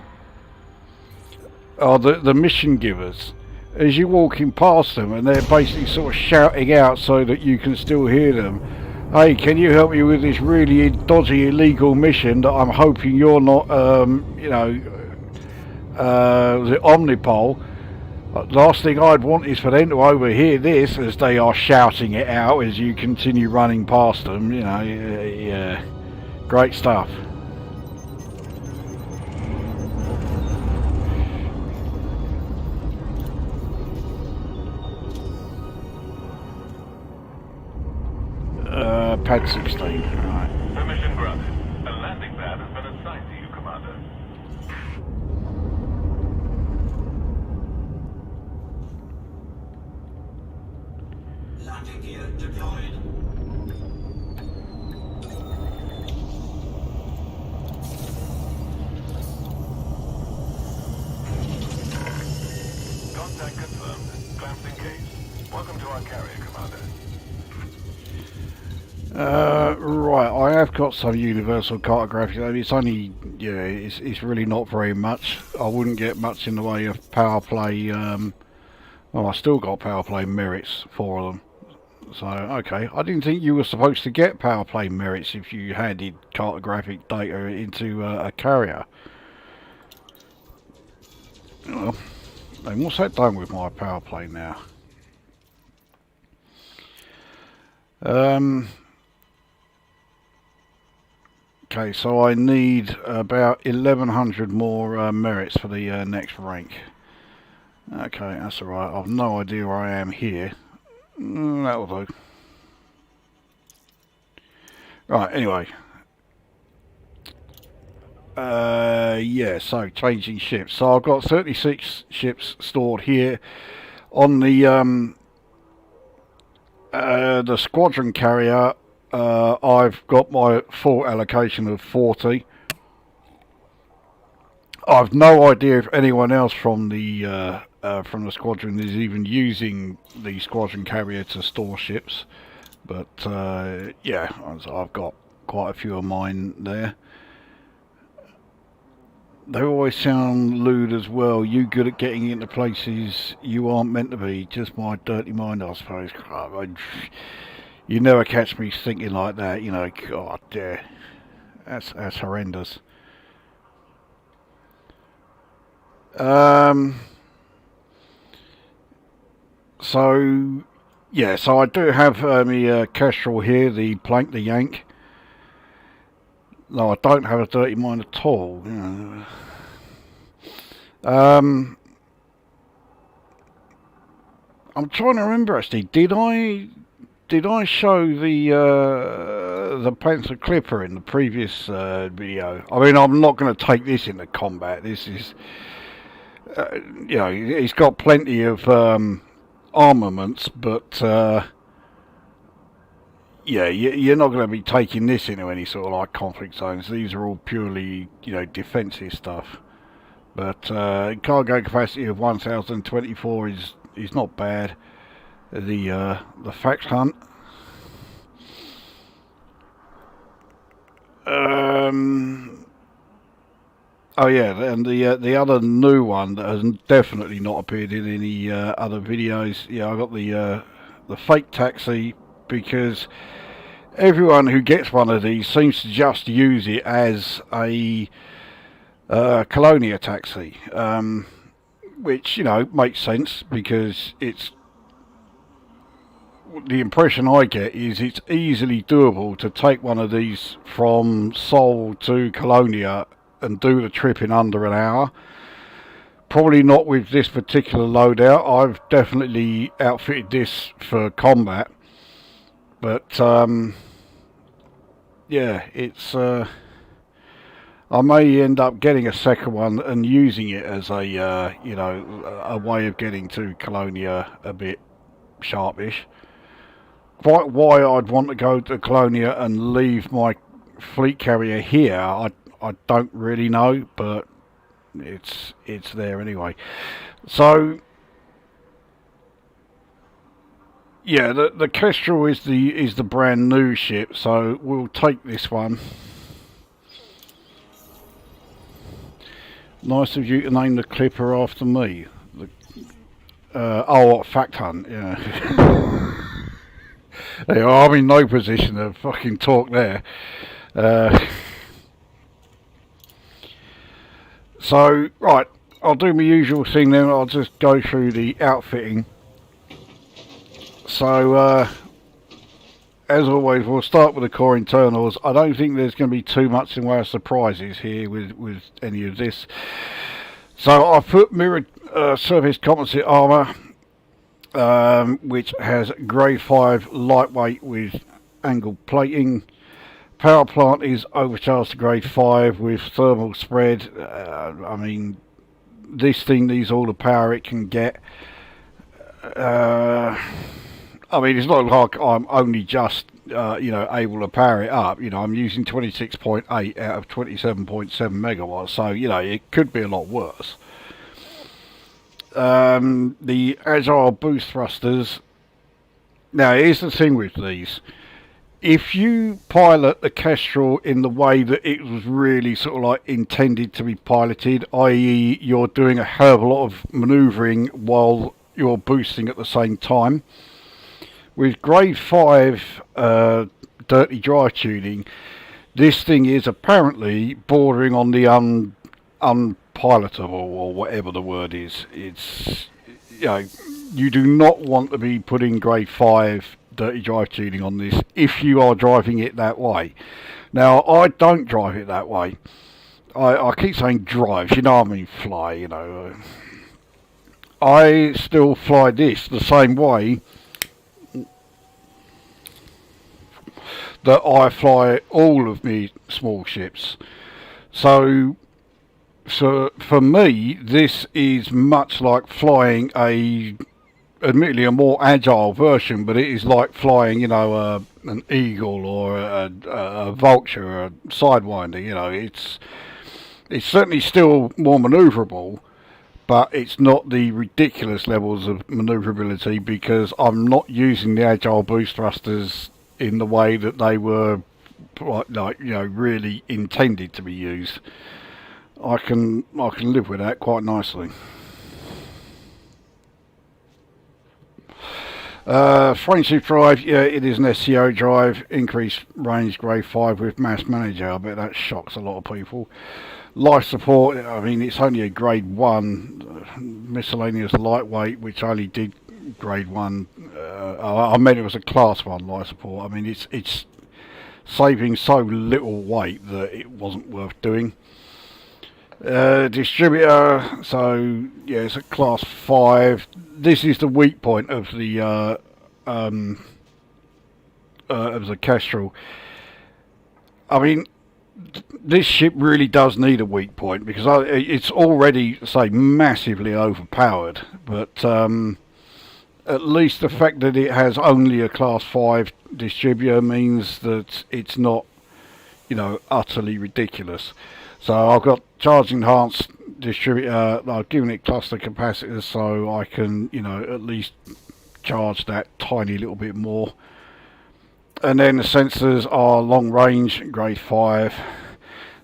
are the mission givers. As you're walking past them, and they're basically sort of shouting out so that you can still hear them. Hey, can you help me with this really dodgy illegal mission that I'm hoping you're not, you know, the Omnipole. Last thing I'd want is for them to overhear this as they are shouting it out as you continue running past them, you know, yeah, great stuff. Pad 16, right. Permission granted. A landing pad has been assigned to you, Commander. Landing gear deployed. Contact confirmed. Clamps engaged. Welcome to our carrier, Commander. Right, I have got some universal cartography. I mean, it's only, yeah, it's really not very much. I wouldn't get much in the way of power play. Well, I still got power play merits for them. So, okay. I didn't think you were supposed to get power play merits if you handed cartographic data into a carrier. Well, and what's that done with my power play now? Okay, so I need about 1100 more merits for the next rank. Okay, that's alright. I've no idea where I am here. That'll do. Right, anyway. Yeah, so changing ships. So I've got 36 ships stored here on the squadron carrier. I've got my full allocation of 40. I've no idea if anyone else from the squadron is even using the squadron carrier to store ships, but yeah, I've got quite a few of mine there. They always sound lewd as well. You good at getting into places you aren't meant to be. Just my dirty mind, I suppose. You never catch me thinking like that, you know. God, yeah, that's horrendous. So yeah, so I do have my Kestrel here, the Plank, the Yank. No, I don't have a dirty mind at all. You know. I'm trying to remember actually. Did I show the Panther Clipper in the previous video? I mean, I'm not going to take this into combat. This is, you know, he's got plenty of armaments, but yeah, you're not going to be taking this into any sort of like conflict zones. These are all purely, defensive stuff. But cargo capacity of 1,024 is not bad. The fact hunt. Oh yeah, and the other new one that has definitely not appeared in any other videos. Yeah, I got the fake taxi, because everyone who gets one of these seems to just use it as a Colonia taxi, which makes sense, because it's the impression I get is it's easily doable to take one of these from Seoul to Colonia and do the trip in under an hour. Probably not with this particular loadout. I've definitely outfitted this for combat, but yeah, it's I may end up getting a second one and using it as a a way of getting to Colonia a bit sharpish. Quite why I'd want to go to Colonia and leave my fleet carrier here, I don't really know, but it's there anyway. So yeah, the Kestrel is the brand new ship, so we'll take this one. Nice of you to name the Clipper after me. Fact hunt, yeah. I'm in no position to fucking talk there. So, right, I'll do my usual thing then. I'll just go through the outfitting. So, as always, we'll start with the core internals. I don't think there's going to be too much in way of surprises here with any of this. So I've put mirrored surface composite armour, which has grade 5 lightweight with angled plating. Power plant is overcharged to grade 5 with thermal spread. I mean, this thing needs all the power it can get. I mean, it's not like I'm only just, able to power it up. I'm using 26.8 out of 27.7 megawatts, so, it could be a lot worse. The agile boost thrusters. Now, here's the thing with these. If you pilot the Kestrel in the way that it was really sort of like intended to be piloted, i.e. you're doing a hell of a lot of manoeuvring while you're boosting at the same time, with grade 5 dirty drive tuning, this thing is apparently bordering on the unpilotable, or whatever the word is. It's, you do not want to be putting grade 5 dirty drive tuning on this if you are driving it that way. Now, I don't drive it that way. I keep saying drive, I mean fly, I still fly this the same way that I fly all of me small ships. So for me, this is much like flying admittedly a more agile version, but it is like flying, an eagle or a vulture or a sidewinder. It's certainly still more manoeuvrable, but it's not the ridiculous levels of manoeuvrability, because I'm not using the agile boost thrusters in the way that they were, really intended to be used. I can live with that quite nicely. Frameshift drive, yeah, it is an SCO drive, increased range grade 5 with mass manager. I bet that shocks a lot of people. Life support, I mean, it's only a grade 1 miscellaneous lightweight, which only did grade 1. I meant it was a class 1 life support. I mean, it's saving so little weight that it wasn't worth doing. Distributor, so yeah, it's a class 5. This is the weak point of the Kestrel. I mean, this ship really does need a weak point, because it's already, say, massively overpowered. But at least the fact that it has only a Class 5 distributor means that it's not, utterly ridiculous. So I've got charge enhanced distributor. I've given it cluster capacitors so I can, at least charge that tiny little bit more. And then the sensors are long range, grade 5.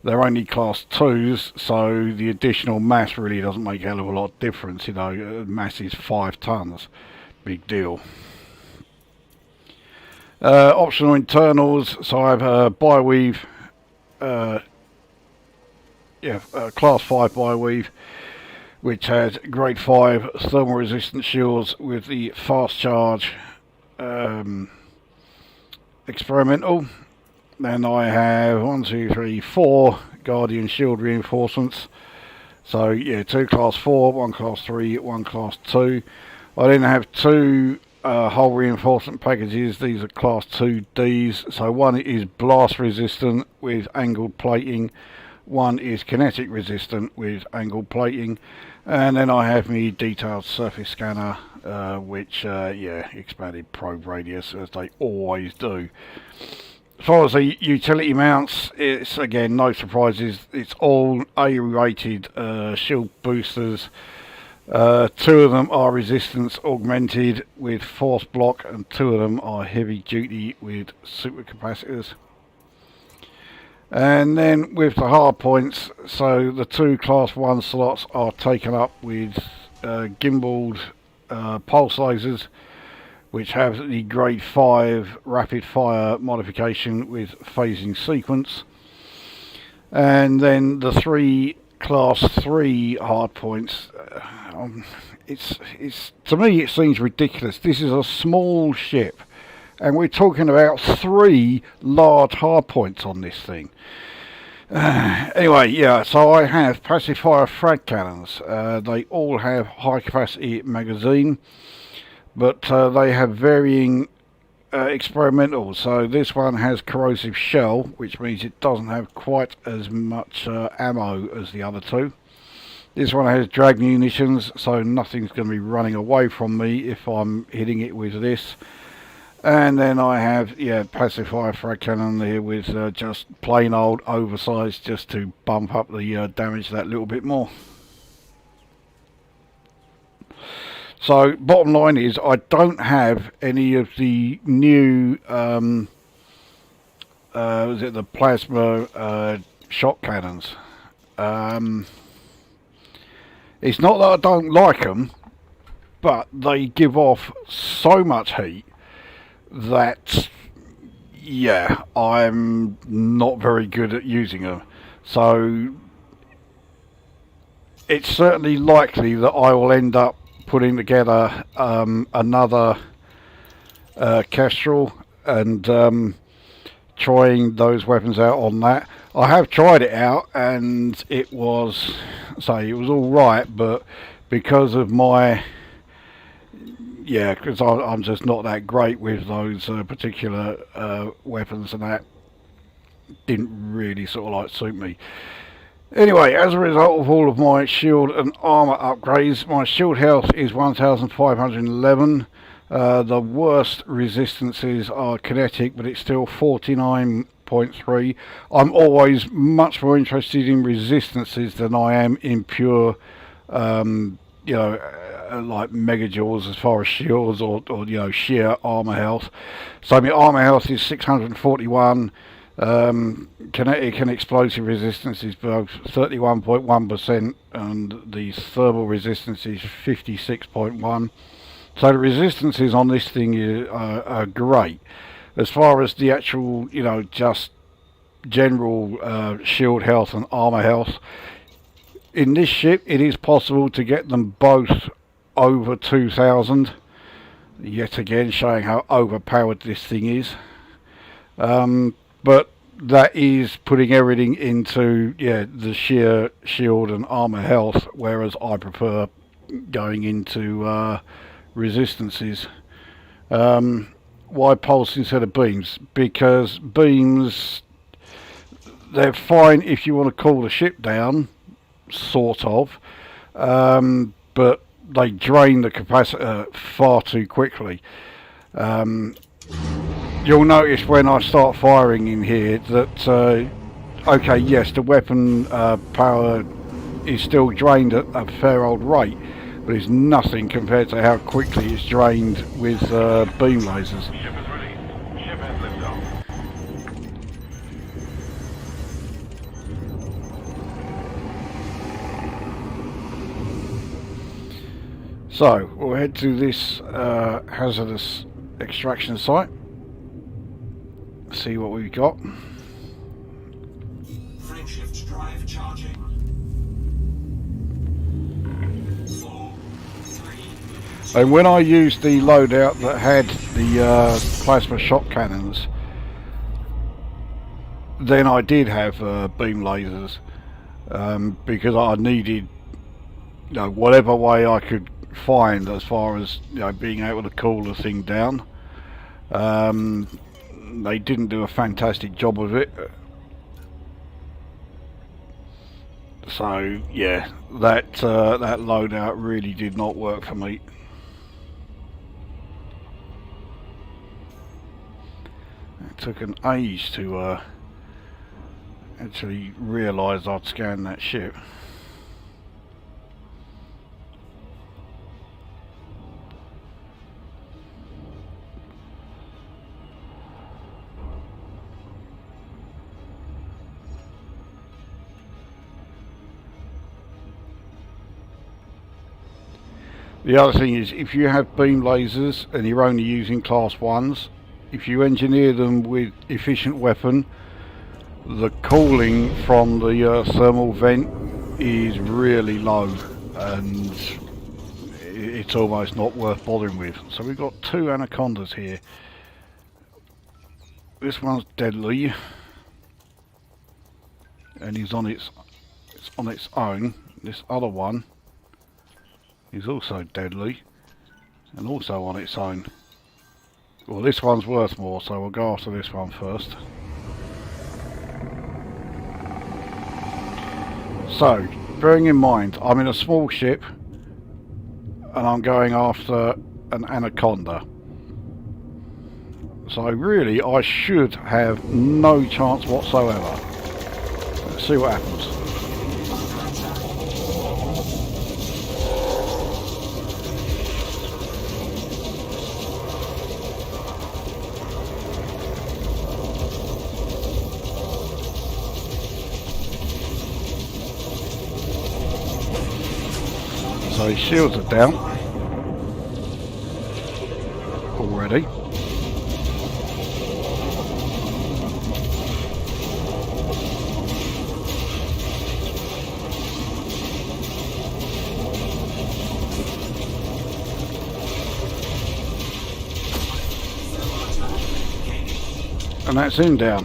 They're only class 2s, so the additional mass really doesn't make a hell of a lot of difference. Mass is 5 tons. Big deal. Optional internals, so I have a bi-weave, class 5 bi-weave, which has grade 5 thermal resistant shields with the fast charge experimental. Then I have 4 Guardian shield reinforcements. So yeah, 2 class 4, 1 class 3, 1 class 2. I then have 2 hull reinforcement packages. These are class 2Ds. So one is blast resistant with angled plating. One is kinetic resistant with angled plating. And then I have my detailed surface scanner, which expanded probe radius, as they always do. As far as the utility mounts, it's again no surprises. It's all A-rated shield boosters. 2 of them are resistance augmented with force block, and 2 of them are heavy duty with supercapacitors. And then with the hard points, so the 2 class 1 slots are taken up with gimbaled pulse lasers, which have the grade 5 rapid fire modification with phasing sequence. And then the 3 class 3 hard points, it's to me it seems ridiculous. This is a small ship and we're talking about 3 large hard points on this thing. Anyway, yeah, so I have pacifier frag cannons. They all have high capacity magazine, but they have varying experimentals. So this one has corrosive shell, which means it doesn't have quite as much ammo as the other 2. This one has drag munitions, so nothing's going to be running away from me if I'm hitting it with this. And then I have, pacifier frag cannon here with just plain old oversized, just to bump up the damage that little bit more. So bottom line is I don't have any of the new the plasma shot cannons. It's not that I don't like them, but they give off so much heat that I'm not very good at using them. So it's certainly likely that I will end up putting together another Kestrel and trying those weapons out on that. I have tried it out and it was all right, but because of my because I'm just not that great with those particular weapons, and that didn't really sort of like suit me. Anyway, as a result of all of my shield and armour upgrades, my shield health is 1511. The worst resistances are kinetic, but it's still 49.3. I'm always much more interested in resistances than I am in pure, like megajoules as far as shields or sheer armour health. So my armour health is 641. Kinetic and explosive resistance is both 31.1% and the thermal resistance is 56.1. So the resistances on this thing are great. As far as the actual, just general shield health and armour health, in this ship it is possible to get them both over 2000. Yet again showing how overpowered this thing is. But that is putting everything into the sheer shield and armour health, whereas I prefer going into resistances. Why pulse instead of beams? Because beams, they're fine if you want to cool the ship down, sort of, but they drain the capacitor far too quickly. You'll notice when I start firing in here that, okay, yes, the weapon power is still drained at a fair old rate, but it's nothing compared to how quickly it's drained with beam lasers. Ship is ready. Ship has liftoff. So, we'll head to this hazardous extraction site, see what we've got. Frameshift drive charging. 4, 3, And when I used the loadout that had the plasma shock cannons, then I did have beam lasers, because I needed, whatever way I could find as far as being able to cool the thing down. They didn't do a fantastic job of it, so yeah, that loadout really did not work for me. It took an age to actually realise I'd scanned that ship. The other thing is, if you have beam lasers and you're only using class 1s, if you engineer them with efficient weapon, the cooling from the thermal vent is really low and it's almost not worth bothering with. So we've got 2 anacondas here. This one's deadly and it's on its own. This other one is also deadly and also on its own. Well, this one's worth more, so we'll go after this one first. So, bearing in mind, I'm in a small ship and I'm going after an anaconda. So really, I should have no chance whatsoever. Let's see what happens. So his shields are down already. And that's him down.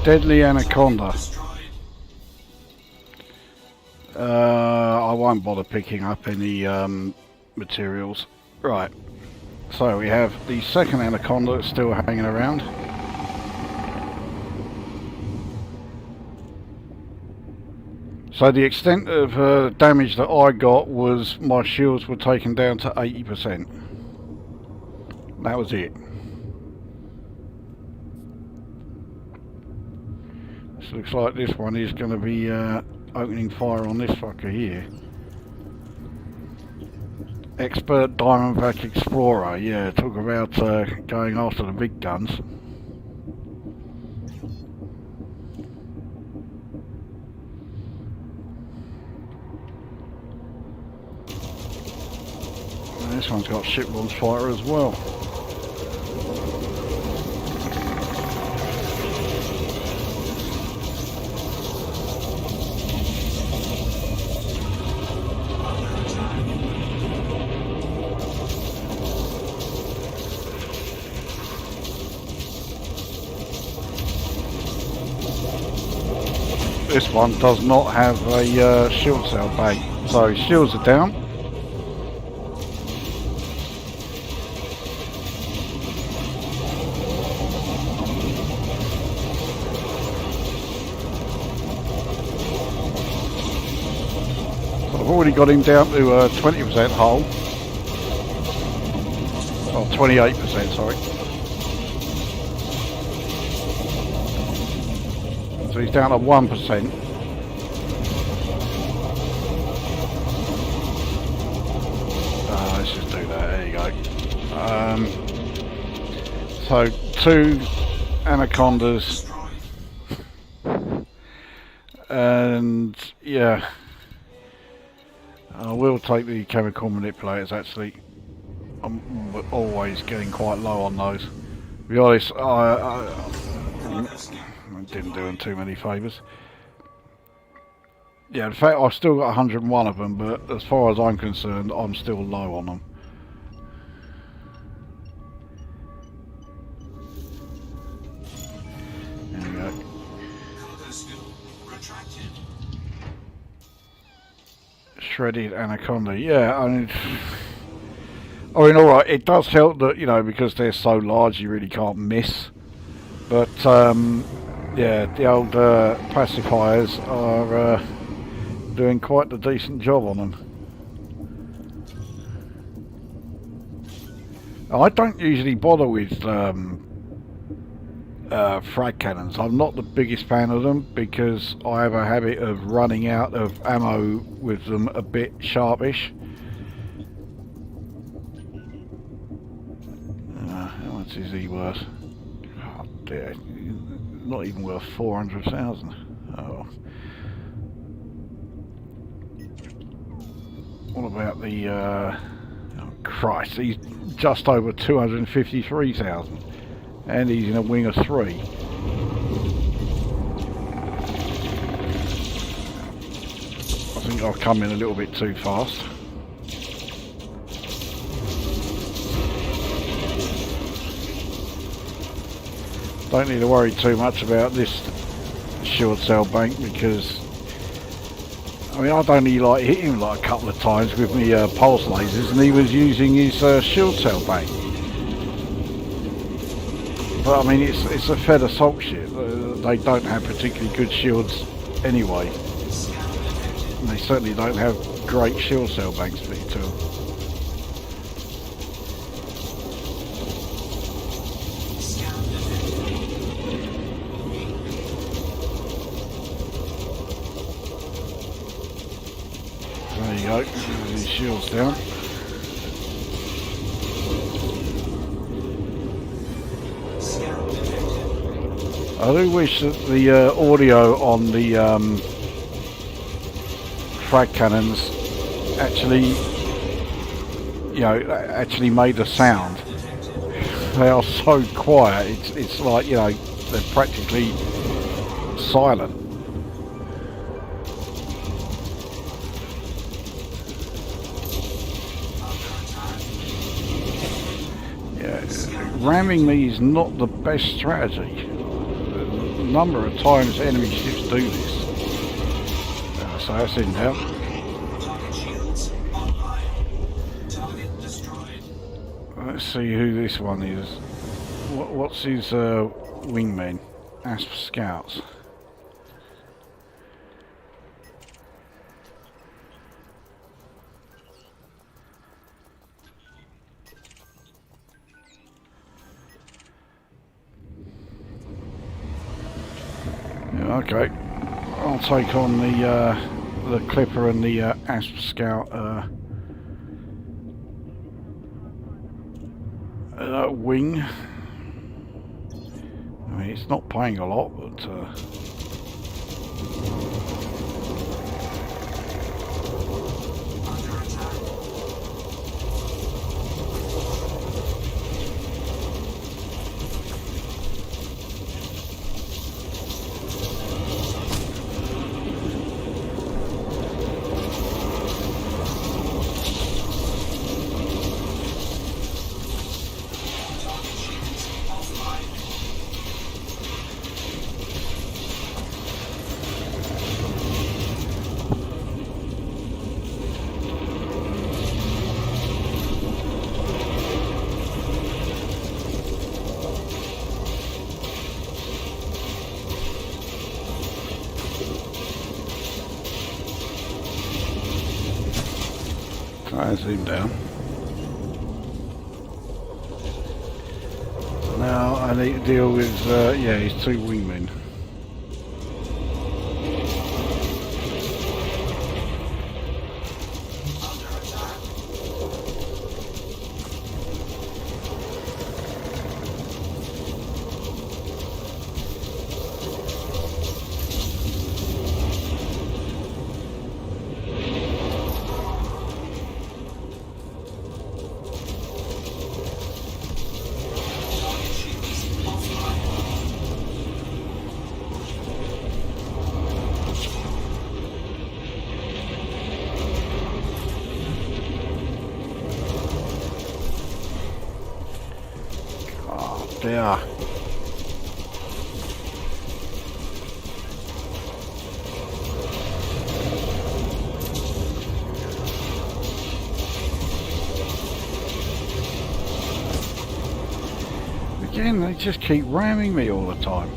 Deadly anaconda. I won't bother picking up any materials. Right, so we have the second anaconda that's still hanging around. So the extent of damage that I got was my shields were taken down to 80%. That was it. This looks like this one is going to be opening fire on this fucker here. Expert Diamondback Explorer, yeah, talk about going after the big guns. And this one's got ship launch fighter as well. This one does not have a shield cell bait, so shields are down. already got him down to 20% hull. Oh, 28%, sorry. So he's down to 1%. Let's just do that, there you go. So 2 Anacondas. And yeah, I will take the chemical manipulators actually. I'm always getting quite low on those. To be honest, I didn't do them too many favours. Yeah, in fact I've still got 101 of them, but as far as I'm concerned, I'm still low on them. There we go. Shredded Anaconda, yeah, I mean, alright, it does help that, you know, because they're so large you really can't miss. But, yeah, the old pacifiers are doing quite a decent job on them. I don't usually bother with frag cannons. I'm not the biggest fan of them because I have a habit of running out of ammo with them a bit sharpish. How much is he worth? Oh dear, not even worth 400,000. Oh. What about the oh Christ, he's just over 253,000. And he's in a wing of 3. I think I've come in a little bit too fast. Don't need to worry too much about this shield cell bank because I mean I'd only like hit him like a couple of times with me pulse lasers and he was using his shield cell bank. But I mean, it's a Fed assault ship. They don't have particularly good shields anyway. And they certainly don't have great shield cell banks to them. There you go. These shields down. I do wish that the audio on the frag cannons actually, you know, actually made a sound. They are so quiet. It's like, you know, they're practically silent. Yeah, ramming me is not the best strategy. Number of times enemy ships do this. So that's in now. Let's see who this one is. What's his wingman? Asp Scouts. Okay, I'll take on the Clipper and the Asp Scout wing. I mean, it's not paying a lot, but That's him down. Now I need to deal with, yeah, his two wingmen. Yeah. Again, they just keep ramming me all the time.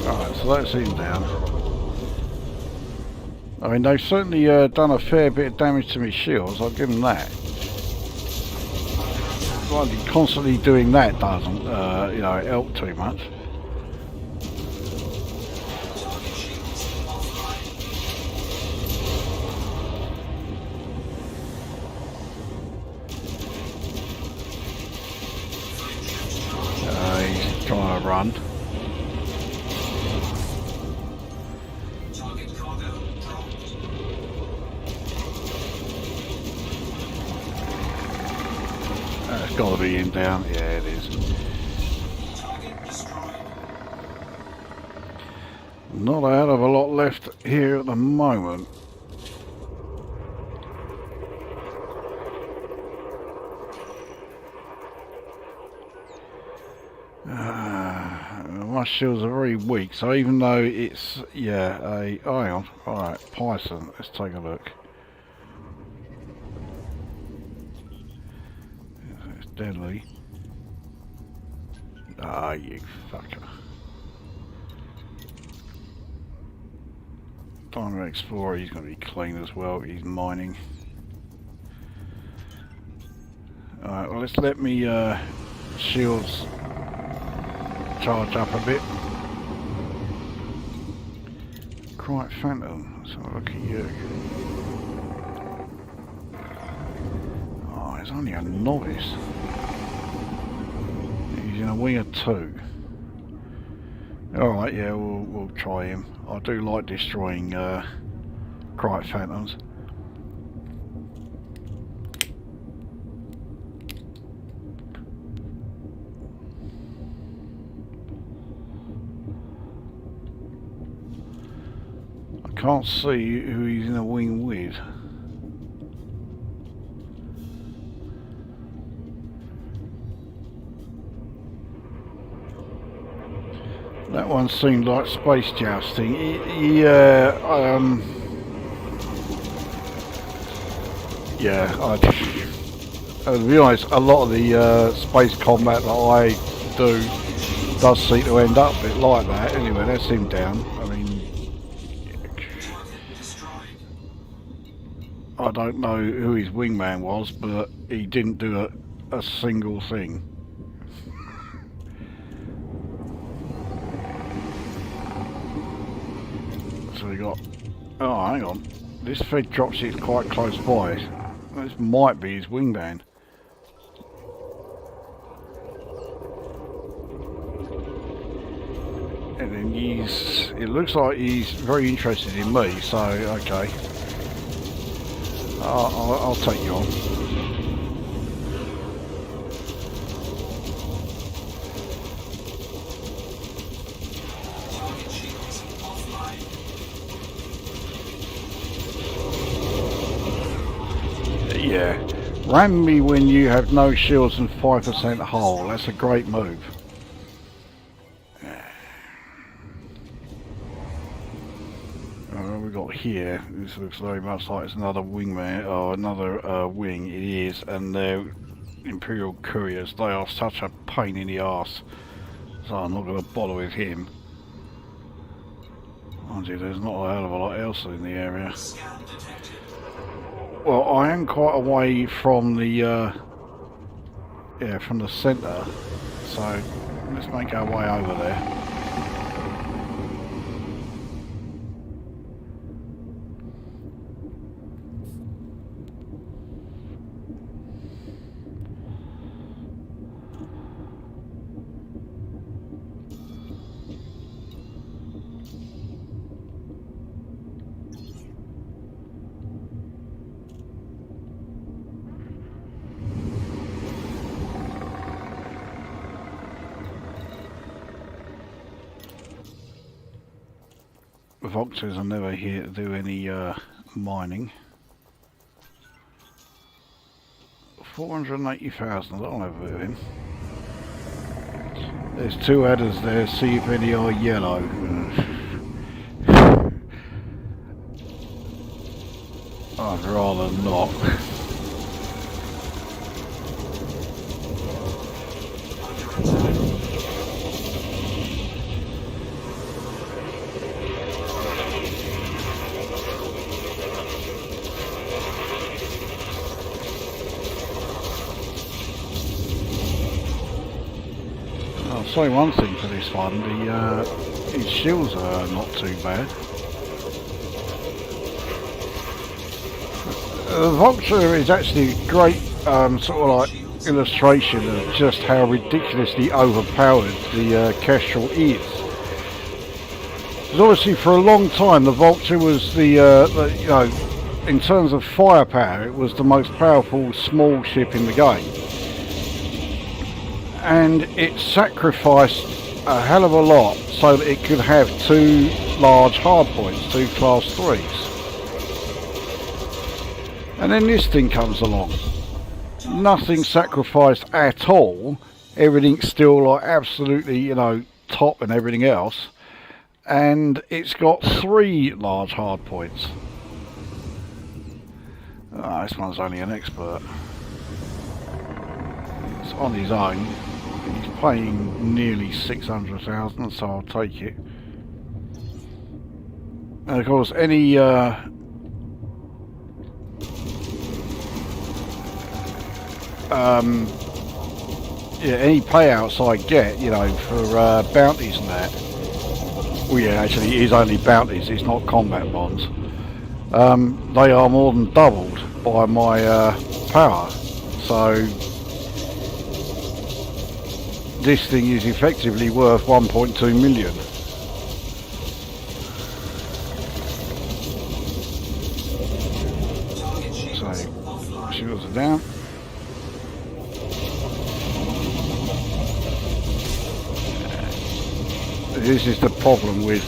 Alright, so that's him down. I mean, they've certainly done a fair bit of damage to my shields, I'll give them that. Well, constantly doing that doesn't, you know, help too much. He's trying to run. It's got to be him down. Yeah, it is. Not a hell of a lot left here at the moment. My shields are very weak, so even though it's, yeah, a, oh, hang on, alright, Python, let's take a look. It's deadly. Ah, you fucker. Diamond Explorer, he's going to be clean as well, he's mining. Alright, well, let's let me shields charge up a bit. Quite Phantom, let's have a look at you. Oh, he's only a novice. He's in a wing of 2. Alright, yeah, we'll try him. I do like destroying Crite Phantoms. Can't see who he's in a wing with. That one seemed like space jousting. Yeah, to be honest, a lot of the space combat that I do does seem to end up a bit like that. Anyway, that's him down. I mean, I don't know who his wingman was, but he didn't do a single thing. So we got, oh hang on, this Fed dropship's quite close by. This might be his wingman. And then it looks like he's very interested in me, so okay. I'll take you on. Yeah, ram me when you have no shields and 5% hull. That's a great move. We've got here, this looks very much like it's another wingman, or another wing. It is, and they're Imperial couriers. They are such a pain in the arse, so I'm not going to bother with him. Mind you, there's not a hell of a lot else in the area. Scan detected. Well, I am quite away from the from the centre, so let's make our way over there. Vultures are never here to do any mining. 480,000, I'll have a bit of him. There's 2 adders there, see if any are yellow. I'd rather not. I'll say one thing for this one, his shields are not too bad. The Vulture is actually a great sort of like illustration of just how ridiculously overpowered the Kestrel is. Because obviously for a long time the Vulture was the you know, in terms of firepower, it was the most powerful small ship in the game. And it sacrificed a hell of a lot so that it could have 2 large hardpoints, 2 class 3s. And then this thing comes along. Nothing sacrificed at all. Everything's still like absolutely, you know, top and everything else. And it's got 3 large hardpoints. Oh, this one's only an expert. It's on his own. He's paying nearly 600,000, so I'll take it. And of course, any any payouts I get, you know, for bounties and that. Well, yeah, actually, it is only bounties. It's not combat bonds. They are more than doubled by my power. So this thing is effectively worth 1.2 million. So shields are down. This is the problem with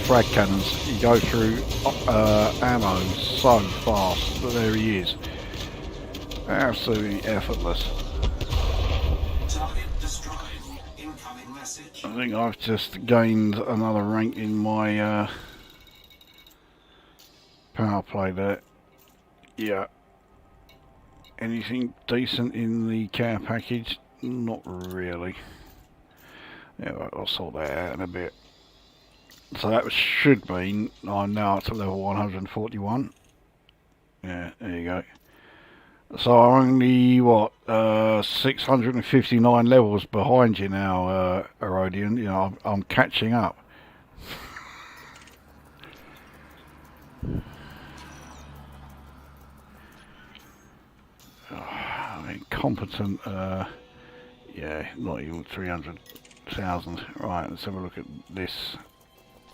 frag cannons. You go through ammo so fast, but there he is. Absolutely effortless. Target destroyed. Incoming message. I think I've just gained another rank in my power play there. Yeah. Anything decent in the care package? Not really. Yeah, right, I'll sort that out in a bit. So that should mean I'm now up to level 141. Yeah, there you go. So I'm only, what, 659 levels behind you now, Herodian. You know, I'm catching up. I mean, competent, yeah, not even 300,000. Right, let's have a look at this.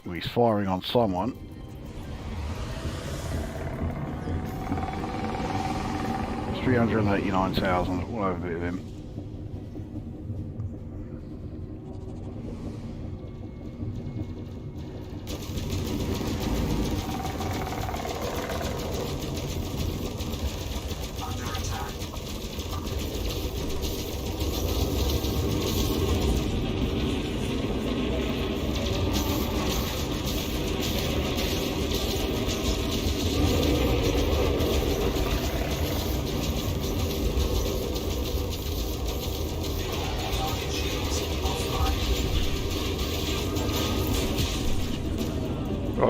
He's firing on someone. It's 389,000. We'll have a bit of him.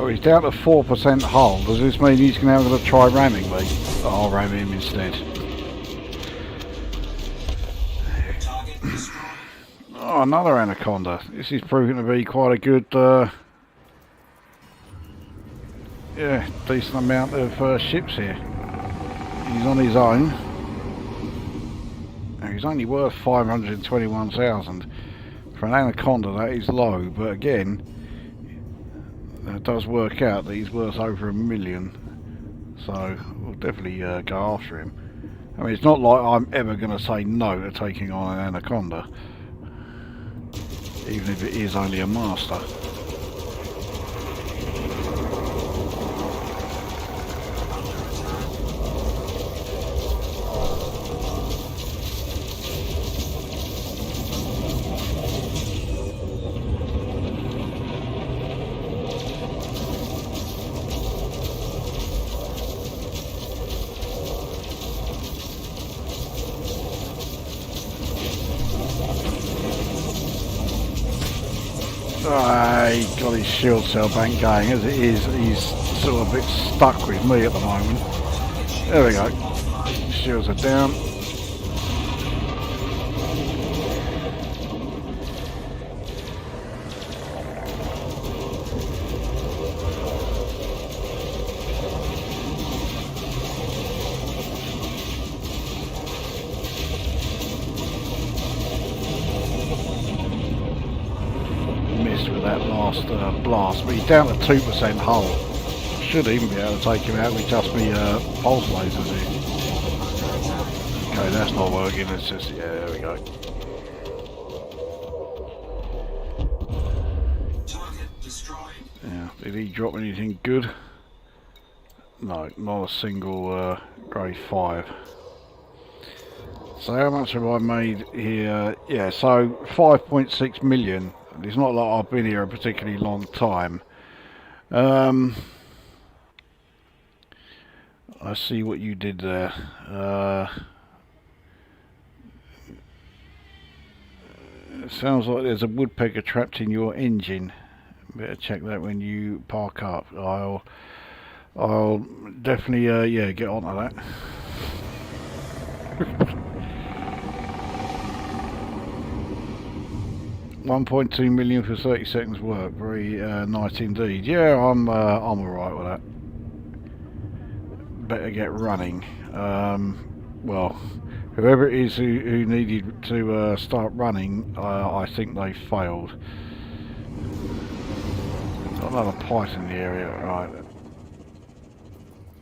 Oh, he's down to 4% hull. Does this mean he's now going to try ramming me? Oh, I'll ram him instead. Target destroyed. Oh, another anaconda. This is proving to be quite a good, yeah, decent amount of ships here. He's on his own. Now, he's only worth 521,000. For an anaconda, that is low, but again, it does work out that he's worth over $1 million. So we'll definitely go after him. I mean, it's not like I'm ever going to say no to taking on an anaconda, even if it is only a master. He got his shield cell bank going. As it is, he's sort of a bit stuck with me at the moment. There we go. Shields are down. With that last blast, but he's down to 2% hull. Should even be able to take him out with just me pulse lasers here. Okay, that's not working. It's just, yeah, there we go. Target destroyed. Yeah, did he drop anything good? No, not a single grade 5. So how much have I made here? Yeah, so 5.6 million. It's not like I've been here a particularly long time. I see what you did there. It sounds like there's a woodpecker trapped in your engine. Better check that when you park up. I'll definitely yeah, get onto that. 1.2 million for 30 seconds work. Very nice indeed. Yeah, I'm alright with that. Better get running. Well, whoever it is who needed to start running, I think they failed. Got another pipe in the area. Right.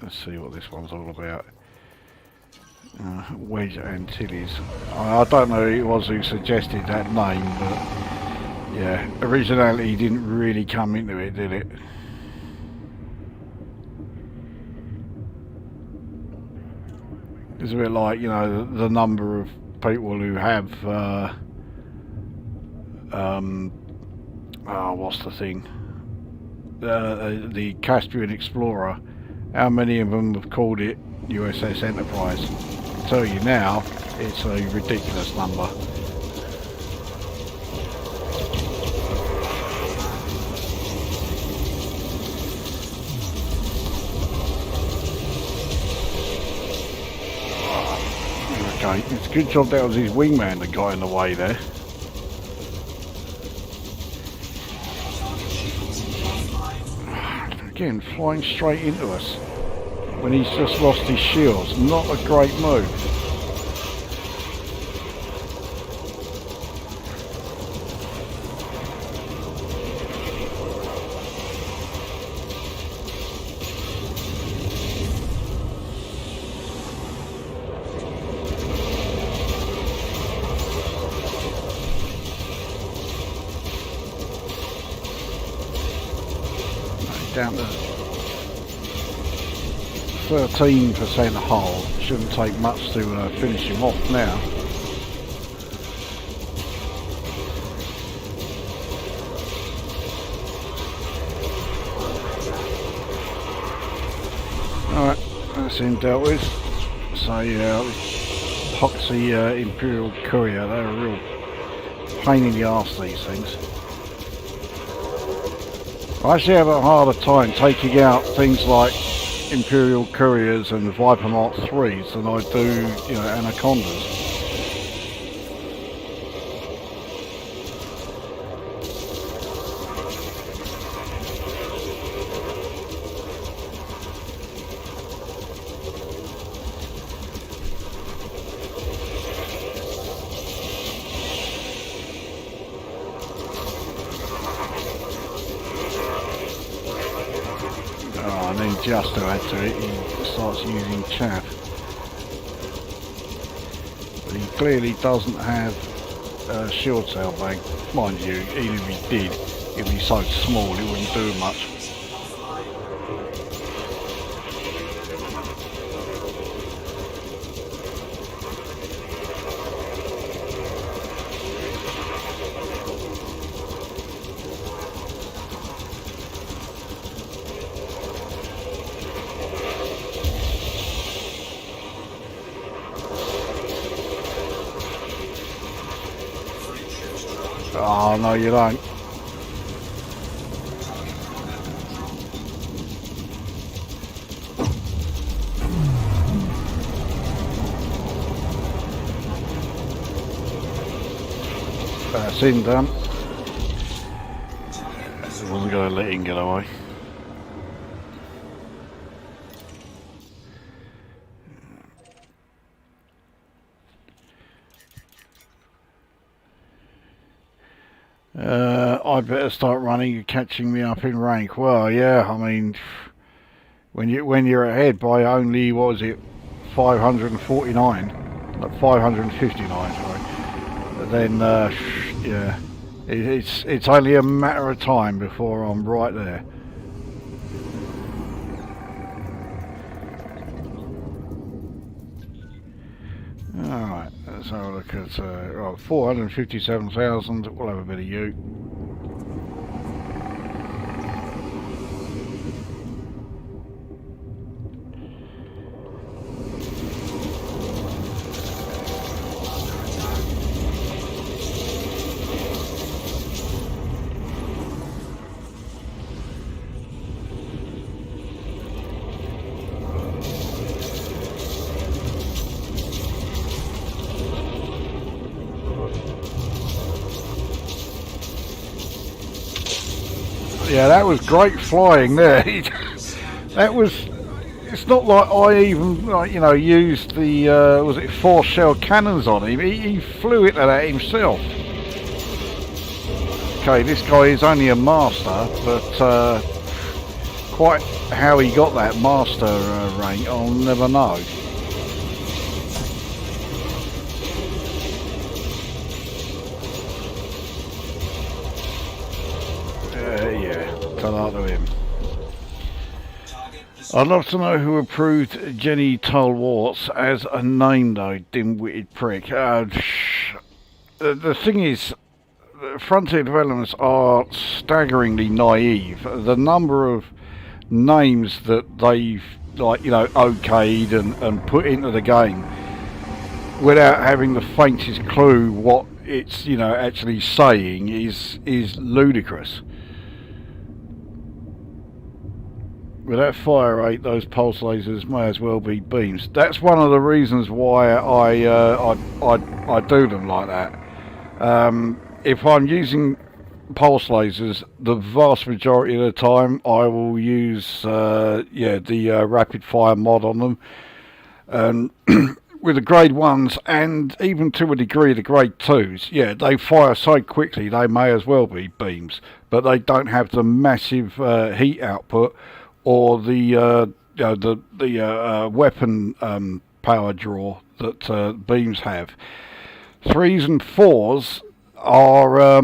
Let's see what this one's all about. Wedge Antilles. I don't know who it was who suggested that name, but yeah, originality didn't really come into it, did it? It's a bit like, you know, the number of people who have what's the thing? The Caspian Explorer. How many of them have called it USS Enterprise? I tell you now, it's a ridiculous number. Okay, it's a good job that was his wingman that got in the way there. Again, flying straight into us when he's just lost his shields. Not a great move. Down to 13% hull. Shouldn't take much to finish him off now. Alright, that's him dealt with. So yeah, Hoxie Imperial Courier, they're a real pain in the arse, these things. I actually have a harder time taking out things like Imperial Couriers and Viper Mark 3s than I do, you know, Anacondas. Oh, and then just to add to it, he starts using chaff. But he clearly doesn't have a shield cell bag. Mind you, even if he did, it'd be so small it wouldn't do much. Oh, no, you don't. That's in done. I wasn't going to let him get away. I better start running. You're catching me up in rank. Well, yeah. I mean, when you're ahead by only, what was it, 549, like 559. Sorry. Then yeah, it's only a matter of time before I'm right there. Alright, let's have a look at right, 457,000, we'll have a bit of you. Yeah, that was great flying there. That was. It's not like I even, like, you know, used the was it 4 shell cannons on him. He flew it at that himself. Okay, this guy is only a master, but quite how he got that master rank, I'll never know. To him. I'd love to know who approved Jenny Tolwarts as a name though, dim-witted prick. The thing is, Frontier developments are staggeringly naive. The number of names that they've, like, you know, okayed and put into the game without having the faintest clue what it's, you know, actually saying is ludicrous. With that fire rate, those pulse lasers may as well be beams. That's one of the reasons why I do them like that. If I'm using pulse lasers, the vast majority of the time I will use the rapid fire mod on them. And with the grade 1s and even to a degree the grade 2s, yeah, they fire so quickly they may as well be beams, but they don't have the massive heat output or the weapon power draw that beams have. 3s and 4s are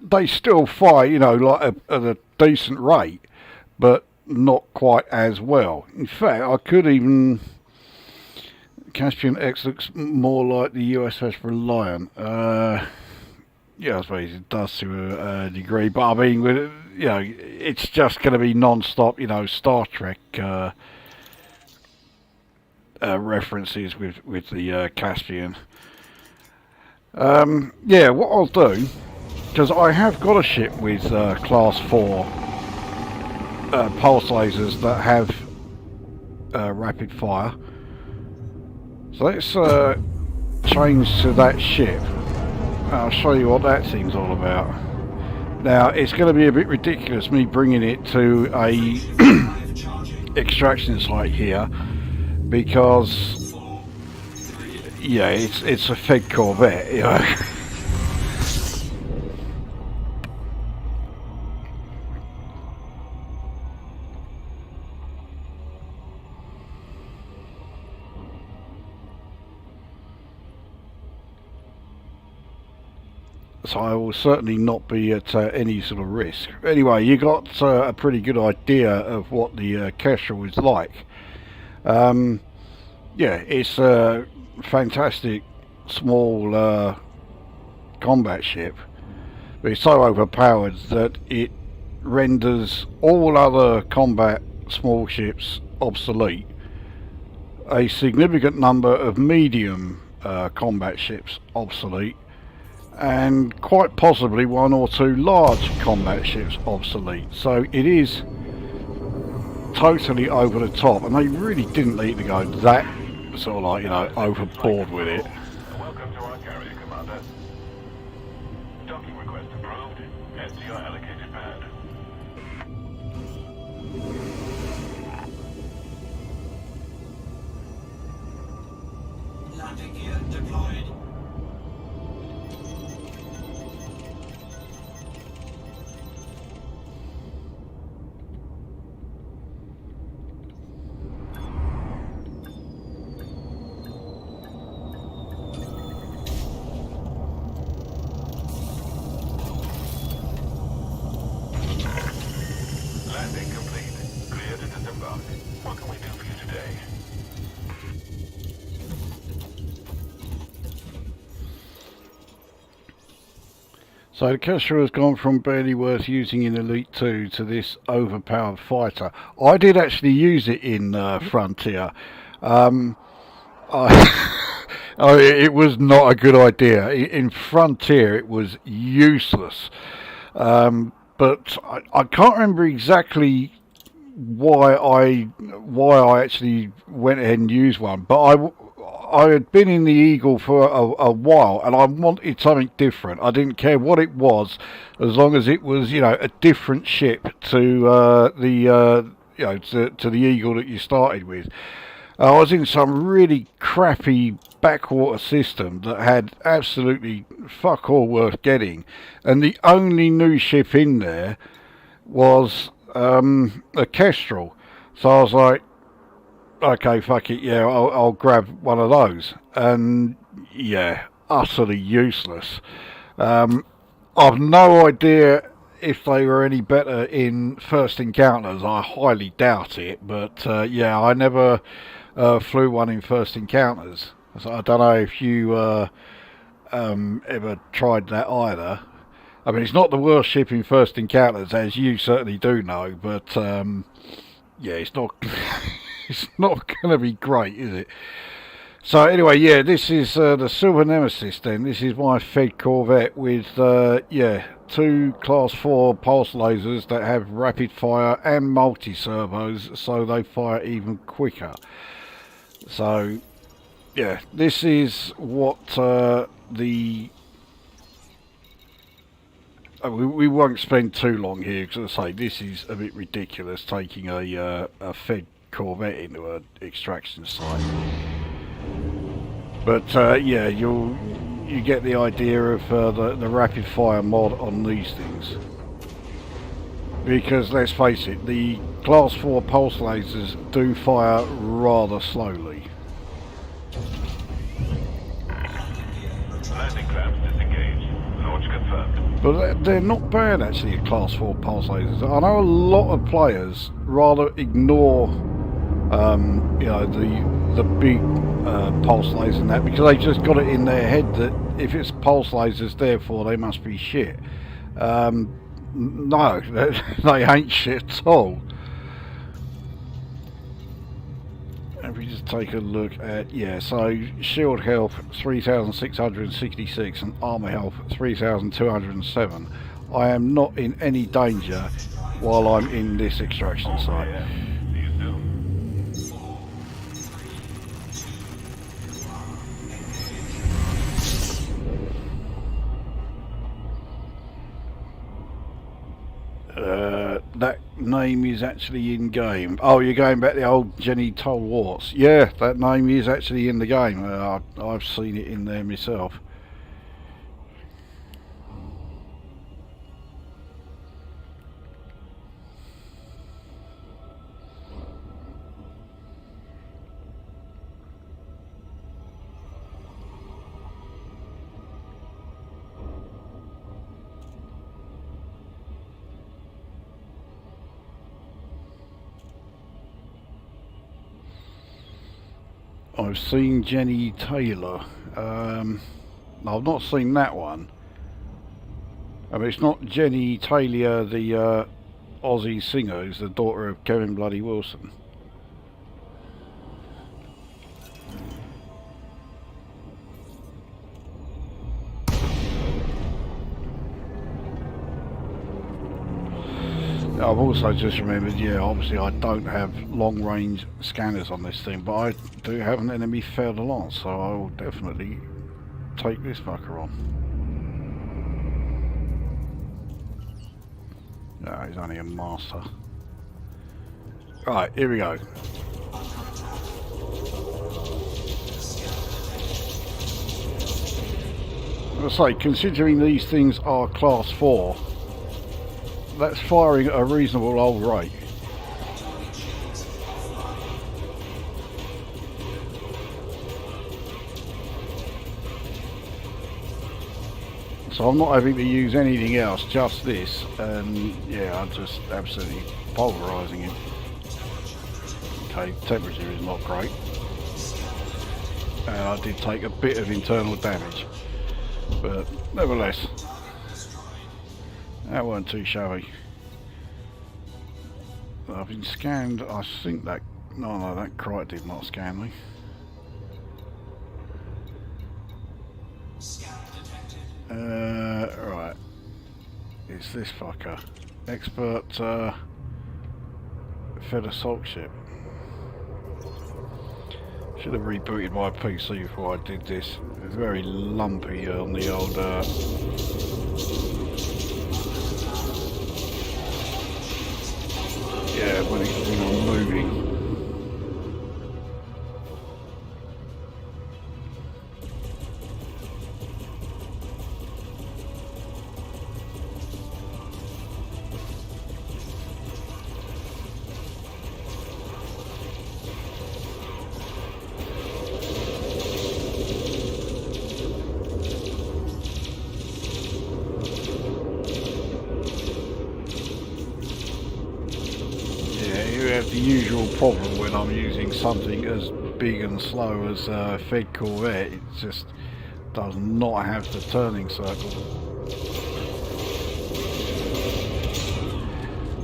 they still fire, you know, like at a decent rate, but not quite as well. In fact, I could even. Caspian X looks more like the USS Reliant. Yeah, I suppose it does to a degree, but I mean, with, you know, it's just going to be non-stop, you know, Star Trek references with the Caspian. Yeah, what I'll do, because I have got a ship with class 4 pulse lasers that have rapid fire. So let's change to that ship. I'll show you what that thing's all about. Now, it's going to be a bit ridiculous me bringing it to a extraction site here, because yeah, it's a Fed Corvette, you know. So I will certainly not be at any sort of risk. Anyway, you got a pretty good idea of what the Kestrel is like. Yeah, it's a fantastic small combat ship, but it's so overpowered that it renders all other combat small ships obsolete. A significant number of medium combat ships obsolete, and quite possibly one or two large combat ships obsolete. So it is totally over the top, and they really didn't need to go that sort of like, you know, overboard with it. Welcome to our carrier, Commander. Docking request approved. Head to your allocated pad. Landing gear deployed. Landing complete. Clear to disembark. What can we do for you today? So the Kestrel has gone from barely worth using in Elite 2 to this overpowered fighter. I did actually use it in Hruntia. It was not a good idea. In Hruntia it was useless. But I can't remember exactly why I actually went ahead and used one. But I had been in the Eagle for a while, and I wanted something different. I didn't care what it was, as long as it was, you know, a different ship to the Eagle that you started with. I was in some really crappy backwater system that had absolutely fuck all worth getting, and the only new ship in there was a Kestrel. So I was like, okay, fuck it, yeah, I'll grab one of those. And yeah, utterly useless. I've no idea if they were any better in First Encounters. I highly doubt it, but yeah, I never flew one in First Encounters. So I don't know if you ever tried that either. I mean, it's not the worst ship in First Encounters, as you certainly do know, but yeah, it's not it's not going to be great, is it? So anyway, yeah, this is the Silver Nemesis then. This is my Fed Corvette with, yeah, 2 Class 4 pulse lasers that have rapid fire and multi-servos, so they fire even quicker. So, yeah, this is what we won't spend too long here, because as I say, this is a bit ridiculous, taking a Fed Corvette into an extraction site. But yeah, you get the idea of the rapid fire mod on these things. Because let's face it, the Class 4 pulse lasers do fire rather slowly. Landing clamps disengaged. Launch confirmed. But they're not bad actually, Class 4 pulse lasers. I know a lot of players rather ignore you know, the big pulse lasers and that, because they just got it in their head that if it's pulse lasers, therefore they must be shit. No, they ain't shit at all. If we just take a look at, yeah, so shield health 3,666 and armor health 3,207. I am not in any danger while I'm in this extraction site. Yeah. See you soon. 4, 3, 2, 1, That name is actually in game. Oh, you're going back to the old Jenny Toll Warts. Yeah, that name is actually in the game. I've seen it in there myself. I've seen Jenny Taylor. No, I've not seen that one. I mean, it's not Jenny Taylor, the Aussie singer, who's the daughter of Kevin Bloody Wilson. I've also just remembered, yeah, obviously I don't have long range scanners on this thing, but I do have an enemy failed along, so I will definitely take this fucker on. No, he's only a master. Right, here we go. I say, considering these things are class 4, that's firing at a reasonable old rate. So I'm not having to use anything else, just this, and yeah, I'm just absolutely pulverising it. Okay, temperature is not great, and I did take a bit of internal damage, but nevertheless, that weren't too shabby. I've been scanned, I think that... No, that crate did not scan me. Right. It's this fucker. Expert Fed assault ship. Should have rebooted my PC before I did this. It's very lumpy on the old... yeah, when I'm moving. The usual problem when I'm using something as big and slow as Fed Corvette, it just does not have the turning circle.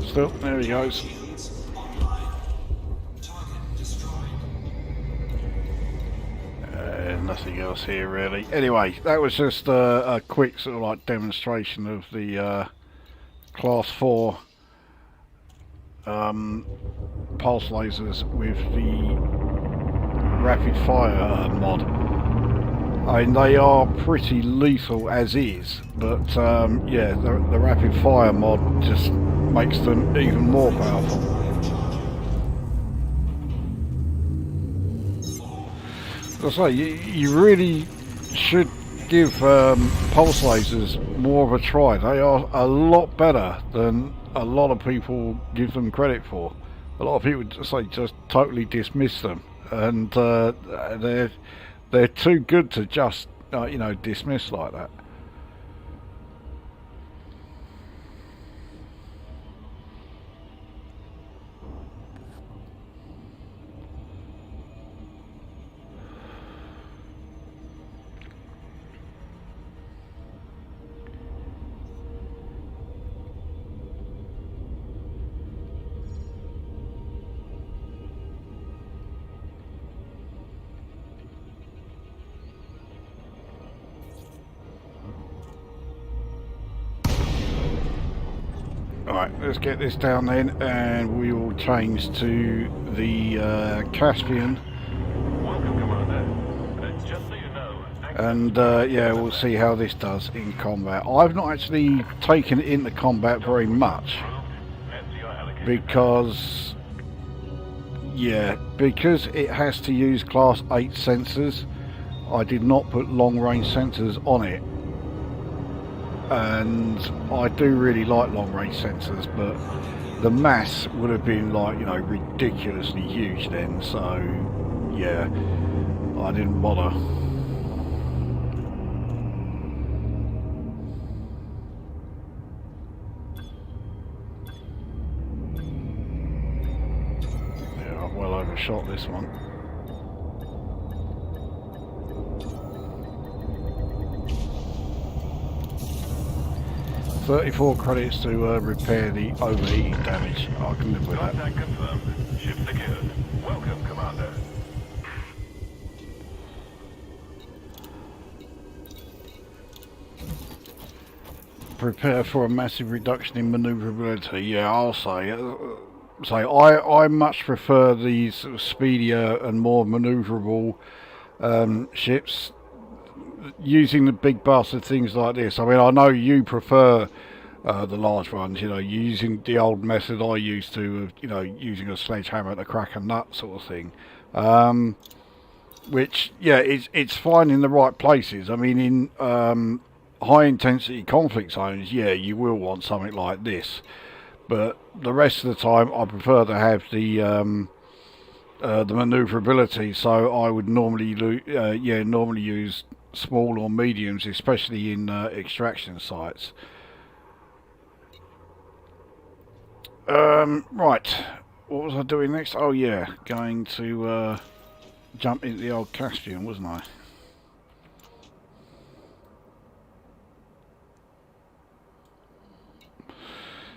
Still, there he goes. Nothing else here really. Anyway, that was just a quick sort of like demonstration of the Class 4 pulse lasers with the rapid fire mod. I mean, they are pretty lethal as is, but yeah, the rapid fire mod just makes them even more powerful. As I say, you really should give pulse lasers more of a try. They are a lot better than a lot of people give them credit for. A lot of people just totally dismiss them, and they're too good to just you know, dismiss like that. Right, let's get this down then, and we will change to the Caspian. Welcome, Commander. Just so you know, And yeah, we'll see how this does in combat. I've not actually taken it into combat very much because, yeah, because it has to use Class 8 sensors. I did not put long range sensors on it, and I do really like long range sensors, but the mass would have been like, you know, ridiculously huge then, so yeah, I didn't bother. Well overshot this one. $34 credits to repair the overheating damage. I can live with that. contact confirmed. Ship secured. Welcome, Commander. Prepare for a massive reduction in manoeuvrability. Yeah, I'll say. I much prefer these sort of speedier and more manoeuvrable ships, using the big bastard things like this. I mean, I know you prefer the large ones, you know, using the old method I used to, you know, using a sledgehammer to crack a nut sort of thing. Which, yeah, it's fine in the right places. I mean, in high intensity conflict zones, yeah, you will want something like this. But the rest of the time, I prefer to have the manoeuvrability. So I would normally, normally use small or mediums, especially in extraction sites. Right, what was I doing next? Oh yeah, going to jump into the old Caspian, wasn't I?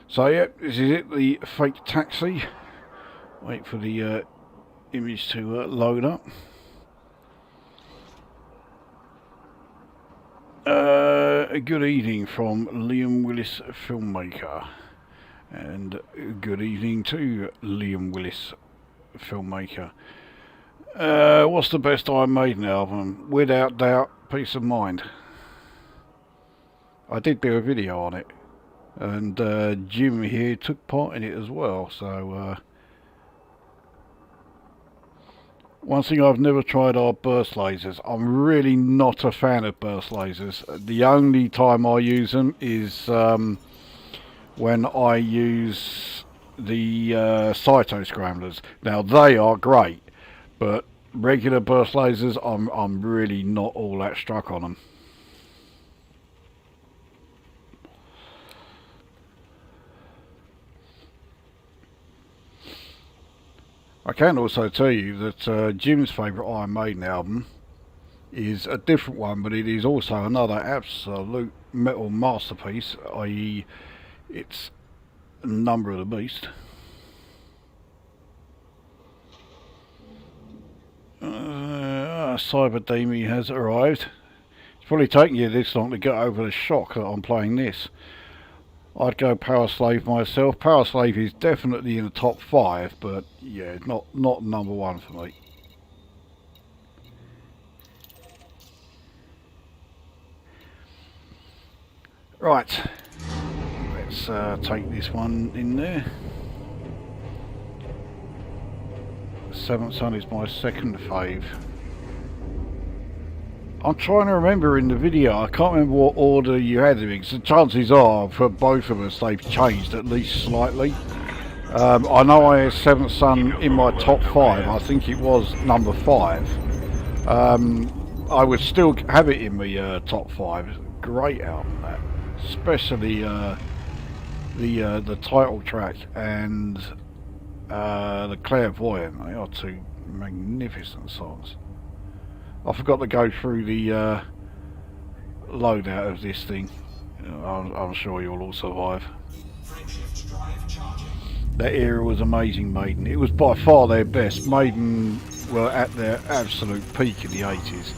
So yeah, this is it, the fake taxi. Wait for the image to load up. A good evening from Liam Willis, filmmaker, and good evening to Liam Willis, filmmaker. What's the best Iron Maiden album? Without doubt, Peace of Mind. I did do a video on it, and Jim here took part in it as well, so one thing I've never tried are burst lasers. I'm really not a fan of burst lasers. The only time I use them is when I use the cyto scramblers. Now they are great, but regular burst lasers, I'm really not all that struck on them. I can also tell you that Jim's favourite Iron Maiden album is a different one, but it is also another absolute metal masterpiece, i.e. it's Number of the Beast. Cyberdemie has arrived. It's probably taken you this long to get over the shock that I'm playing this. I'd go Power Slave myself. Power Slave is definitely in the top 5, but yeah, not number 1 for me. Right, let's take this one in there. Seventh Son is my second fave. I'm trying to remember in the video, I can't remember what order you had them in, so chances are for both of us they've changed at least slightly. I know I had Seventh Son in my top 5, I think it was number 5. I would still have it in my top 5. Great album, that. Especially the title track and the Clairvoyant. They are two magnificent songs. I forgot to go through the loadout of this thing. I'm sure you'll all survive. That era was amazing, Maiden. It was by far their best. Maiden were at their absolute peak in the 80s.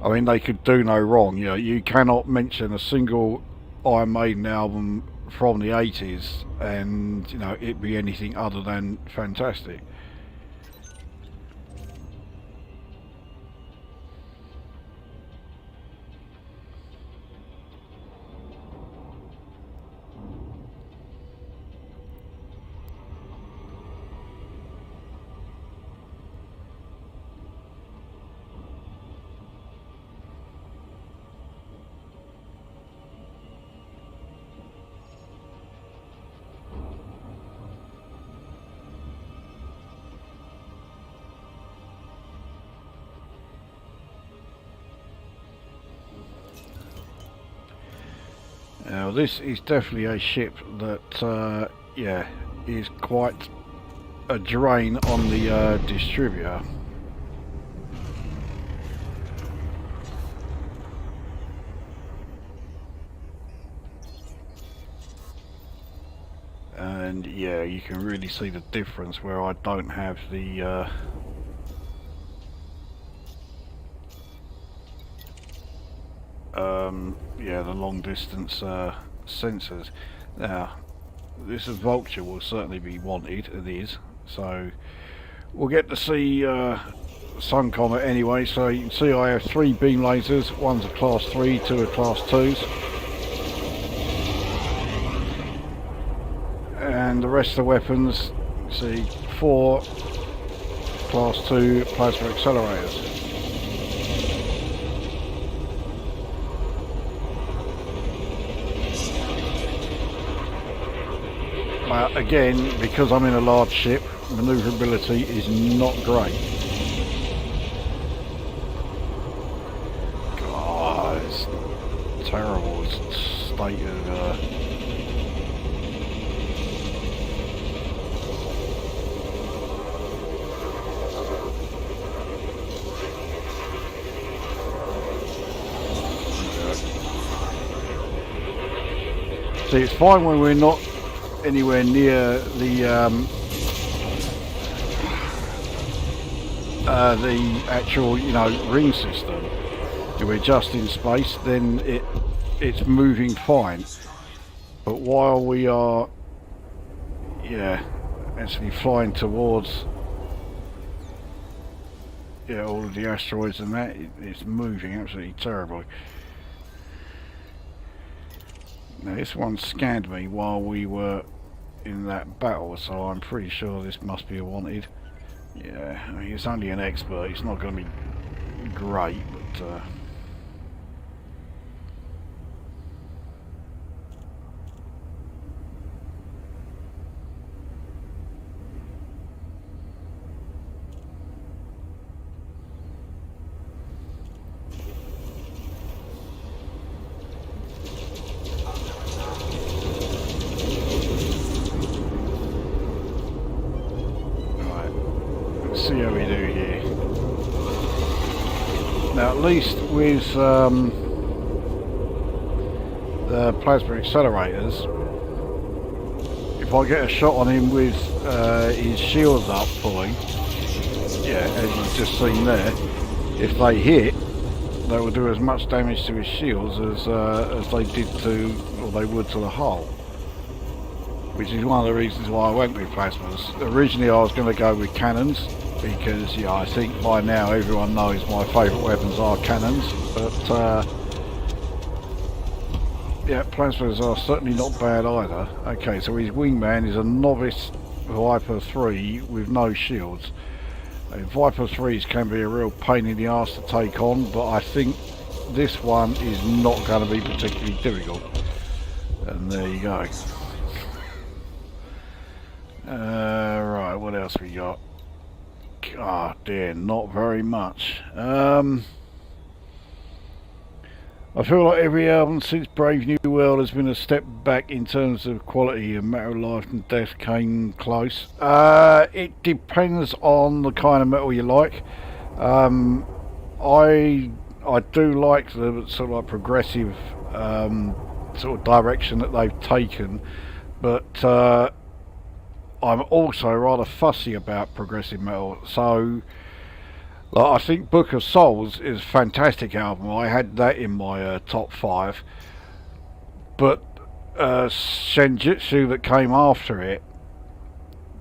I mean, they could do no wrong. You know, you cannot mention a single Iron Maiden album from the 80s and, you know, it be anything other than fantastic. Now this is definitely a ship that, yeah, is quite a drain on the distributor. And yeah, you can really see the difference where I don't have the yeah, the long distance sensors. Now this Vulture will certainly be wanted, it is, so we'll get to see Sun Comet anyway. So you can see I have 3 beam lasers, one's a class 3, 2 are class 2s, and the rest of the weapons, you see 4 class 2 plasma accelerators. Again, because I'm in a large ship, manoeuvrability is not great. God, it's terrible state of see, it's fine when we're not anywhere near the actual, you know, ring system. If we're just in space, then it's moving fine. But while we are, yeah, actually flying towards, yeah, all of the asteroids and that, it's moving absolutely terribly. Now this one scanned me while we were in that battle, so I'm pretty sure this must be a wanted. Yeah, I mean, it's only an expert, it's not going to be great, but see how we do here. Now at least with the plasma accelerators, if I get a shot on him with his shields up fully, yeah, as you've just seen there, if they hit, they will do as much damage to his shields as they did to, or they would to the hull. Which is one of the reasons why I went with plasmas. Originally I was going to go with cannons, because yeah, I think by now everyone knows my favourite weapons are cannons, but yeah, plasmas are certainly not bad either. Okay, so his wingman is a novice Viper 3 with no shields. Viper 3s can be a real pain in the arse to take on, but I think this one is not going to be particularly difficult. And there you go. Right, what else we got? God dear, not very much. I feel like every album since Brave New World has been a step back in terms of quality, and Metal Life and Death came close. It depends on the kind of metal you like. I do like the sort of like progressive sort of direction that they've taken, but I'm also rather fussy about progressive metal, so Like, I think Book of Souls is a fantastic album. I had that in my top 5. But Senjutsu that came after it,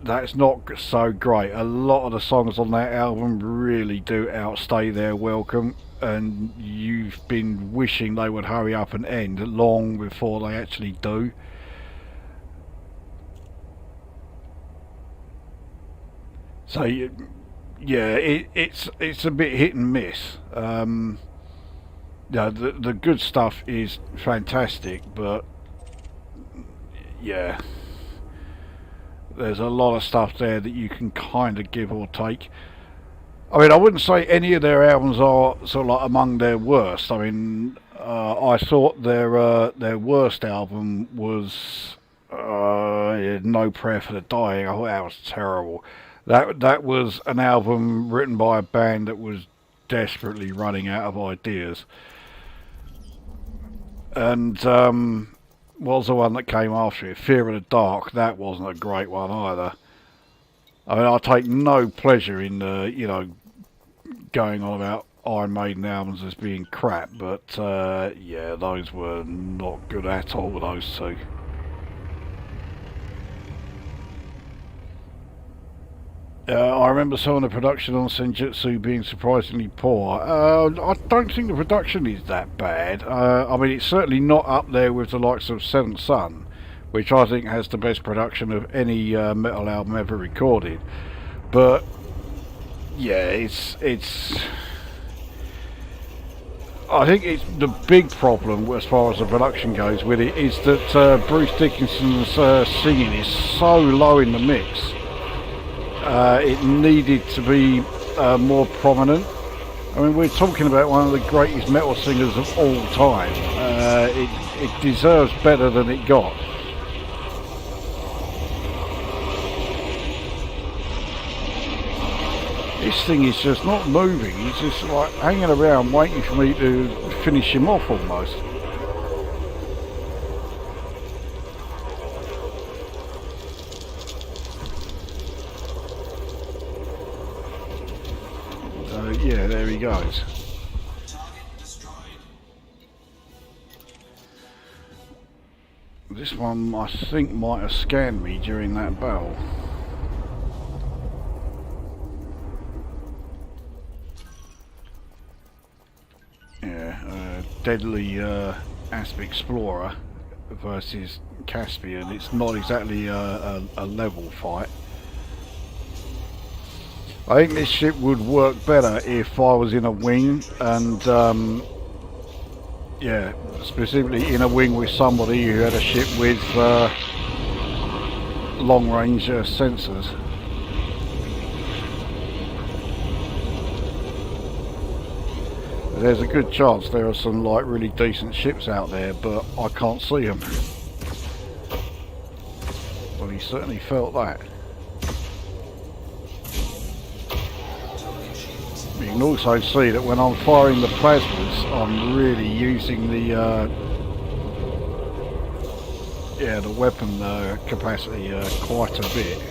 that's not so great. A lot of the songs on that album really do outstay their welcome, and you've been wishing they would hurry up and end long before they actually do. So yeah, it's a bit hit and miss. Yeah, the good stuff is fantastic, but yeah, there's a lot of stuff there that you can kind of give or take. I mean, I wouldn't say any of their albums are sort of like among their worst. I mean, I thought their worst album was No Prayer for the Dying. I thought that was terrible. That was an album written by a band that was desperately running out of ideas. And what was the one that came after it? Fear of the Dark. That wasn't a great one either. I mean, I take no pleasure in going on about Iron Maiden albums as being crap, but yeah, those were not good at all, those two. I remember some of the production on Senjutsu being surprisingly poor. I don't think the production is that bad. I mean, it's certainly not up there with the likes of Seventh Son, which I think has the best production of any metal album ever recorded. But yeah, it's. I think it's the big problem as far as the production goes with it is that Bruce Dickinson's singing is so low in the mix. It needed to be more prominent. I mean, we're talking about one of the greatest metal singers of all time. It deserves better than it got. This thing is just not moving. He's just like hanging around waiting for me to finish him off almost. Yeah, there he goes. This one I think might have scanned me during that battle. Yeah, Deadly Asp Explorer versus Caspian. It's not exactly a level fight. I think this ship would work better if I was in a wing, and yeah, specifically in a wing with somebody who had a ship with long-range sensors. There's a good chance there are some like really decent ships out there, but I can't see them. Well, he certainly felt that. You can also see that when I'm firing the plasmas, I'm really using the the weapon capacity quite a bit.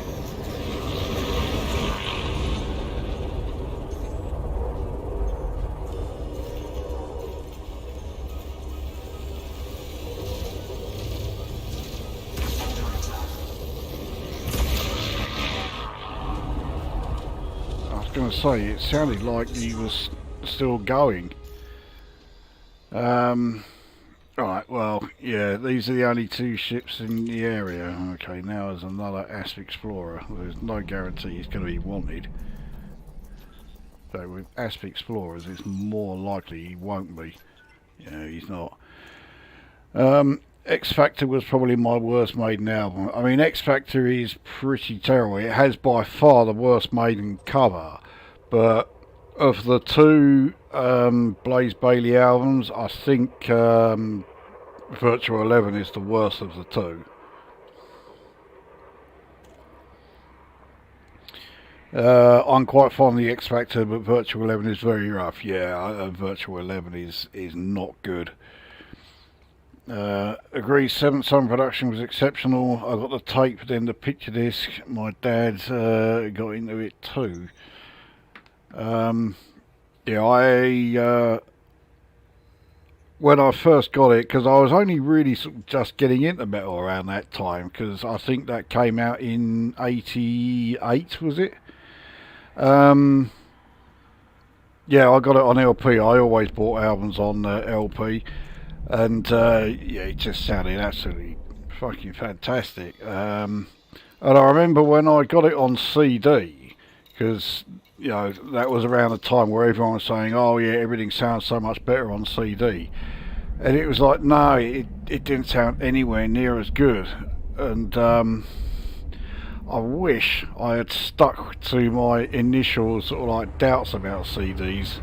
Going to say, it sounded like he was still going. Right, well, yeah, these are the only two ships in the area. Okay, now there's another Asp Explorer. There's no guarantee he's going to be wanted. So with Asp Explorers, it's more likely he won't be. Yeah, he's not. X Factor was probably my worst Maiden album. I mean, X Factor is pretty terrible. It has by far the worst Maiden cover. But of the two Blaze Bayley albums, I think Virtual 11 is the worst of the two. I'm quite fond of the X Factor, but Virtual 11 is very rough. Yeah, Virtual 11 is not good. Agree, Seventh Son production was exceptional. I got the tape, then the picture disc. My dad got into it too. Yeah, when I first got it, because I was only really sort of just getting into metal around that time, because I think that came out in '88, was it? Yeah, I got it on LP. I always bought albums on LP, and yeah, it just sounded absolutely fucking fantastic. And I remember when I got it on CD, because you know that was around the time where everyone was saying, "Oh yeah, everything sounds so much better on CD," and it was like, no, it didn't sound anywhere near as good, and I wish I had stuck to my initial sort of like doubts about CDs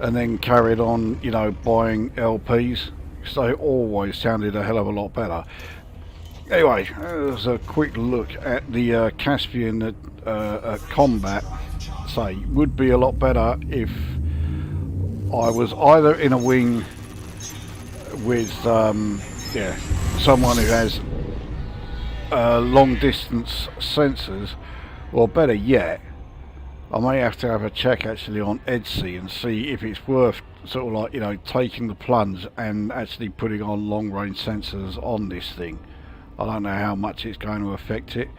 and then carried on, you know, buying LPs, because they always sounded a hell of a lot better. Anyway, there's a quick look at the Caspian combat. Say, would be a lot better if I was either in a wing with yeah, someone who has long distance sensors, or better yet, I may have to have a check actually on Etsy and see if it's worth sort of like, you know, taking the plunge and actually putting on long range sensors on this thing. I don't know how much it's going to affect it,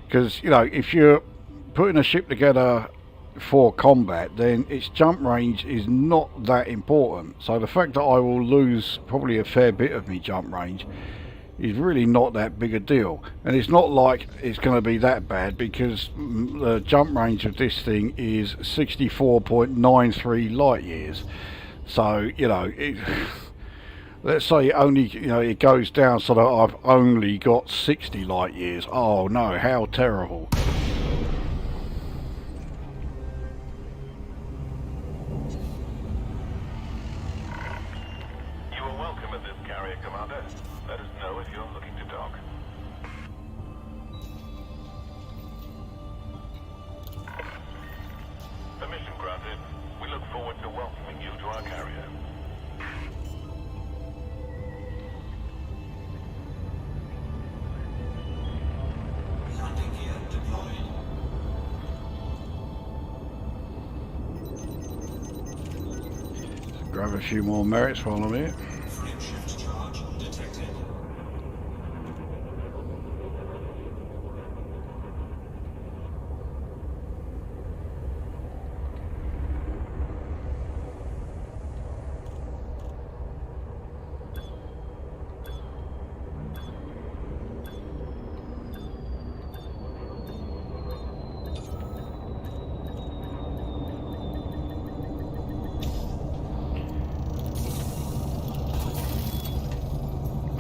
because you know, if you're putting a ship together for combat, then its jump range is not that important. So the fact that I will lose probably a fair bit of my jump range is really not that big a deal, and it's not like it's going to be that bad, because the jump range of this thing is 64.93 light years. So you know, let's say it only, you know, it goes down so that I've only got 60 light years. Oh no, how terrible. You are welcome at this carrier, Commander. Let us know if you're looking to dock. Permission granted. We look forward to welcoming you to our carrier. Landing gear deployed. Grab a few more merits while I'm here. Frame shift charge detected.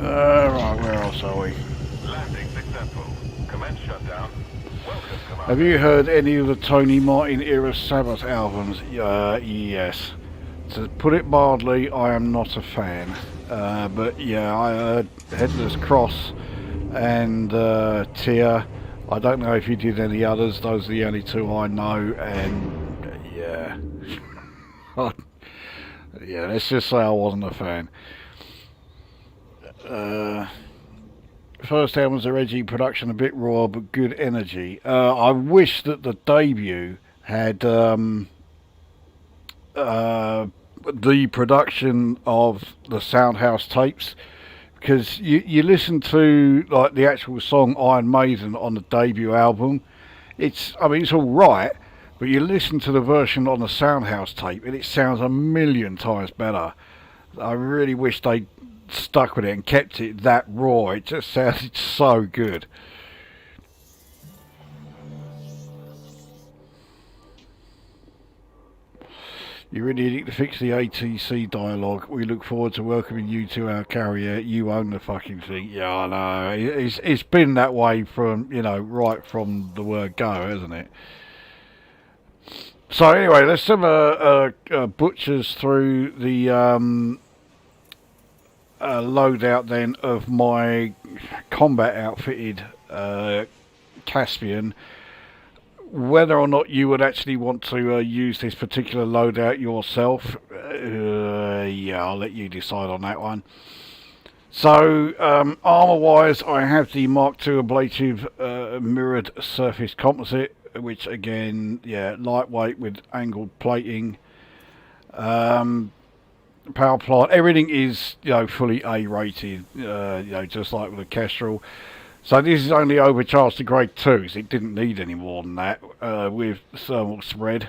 Right, where else are we? Landing successful. Commence shutdown. Welcome, Commander. Have you heard any of the Tony Martin era Sabbath albums? Yes. To put it mildly, I am not a fan. But yeah, I heard Headless Cross and Tear. I don't know if you did any others. Those are the only two I know. And yeah, yeah. Let's just say I wasn't a fan. First albums are edgy, production a bit raw, but good energy. I wish that the debut had the production of the Soundhouse tapes, because you listen to like the actual song Iron Maiden on the debut album. I mean it's all right, but you listen to the version on the Soundhouse tape and it sounds a million times better. I really wish they stuck with it and kept it that raw. It just sounded so good. You really need to fix the ATC dialogue. We look forward to welcoming you to our carrier. You own the fucking thing. Yeah, I know. It's been that way from, you know, right from the word go, hasn't it? So anyway, let's have a butchers through the loadout then of my combat outfitted Caspian. Whether or not you would actually want to use this particular loadout yourself, yeah, I'll let you decide on that one. So, armour wise, I have the Mark II ablative mirrored surface composite which again, yeah, lightweight with angled plating. Power plant, everything is, you know, fully A rated, you know, just like with the Kestrel. So this is only overcharged to grade 2, so it didn't need any more than that with thermal spread.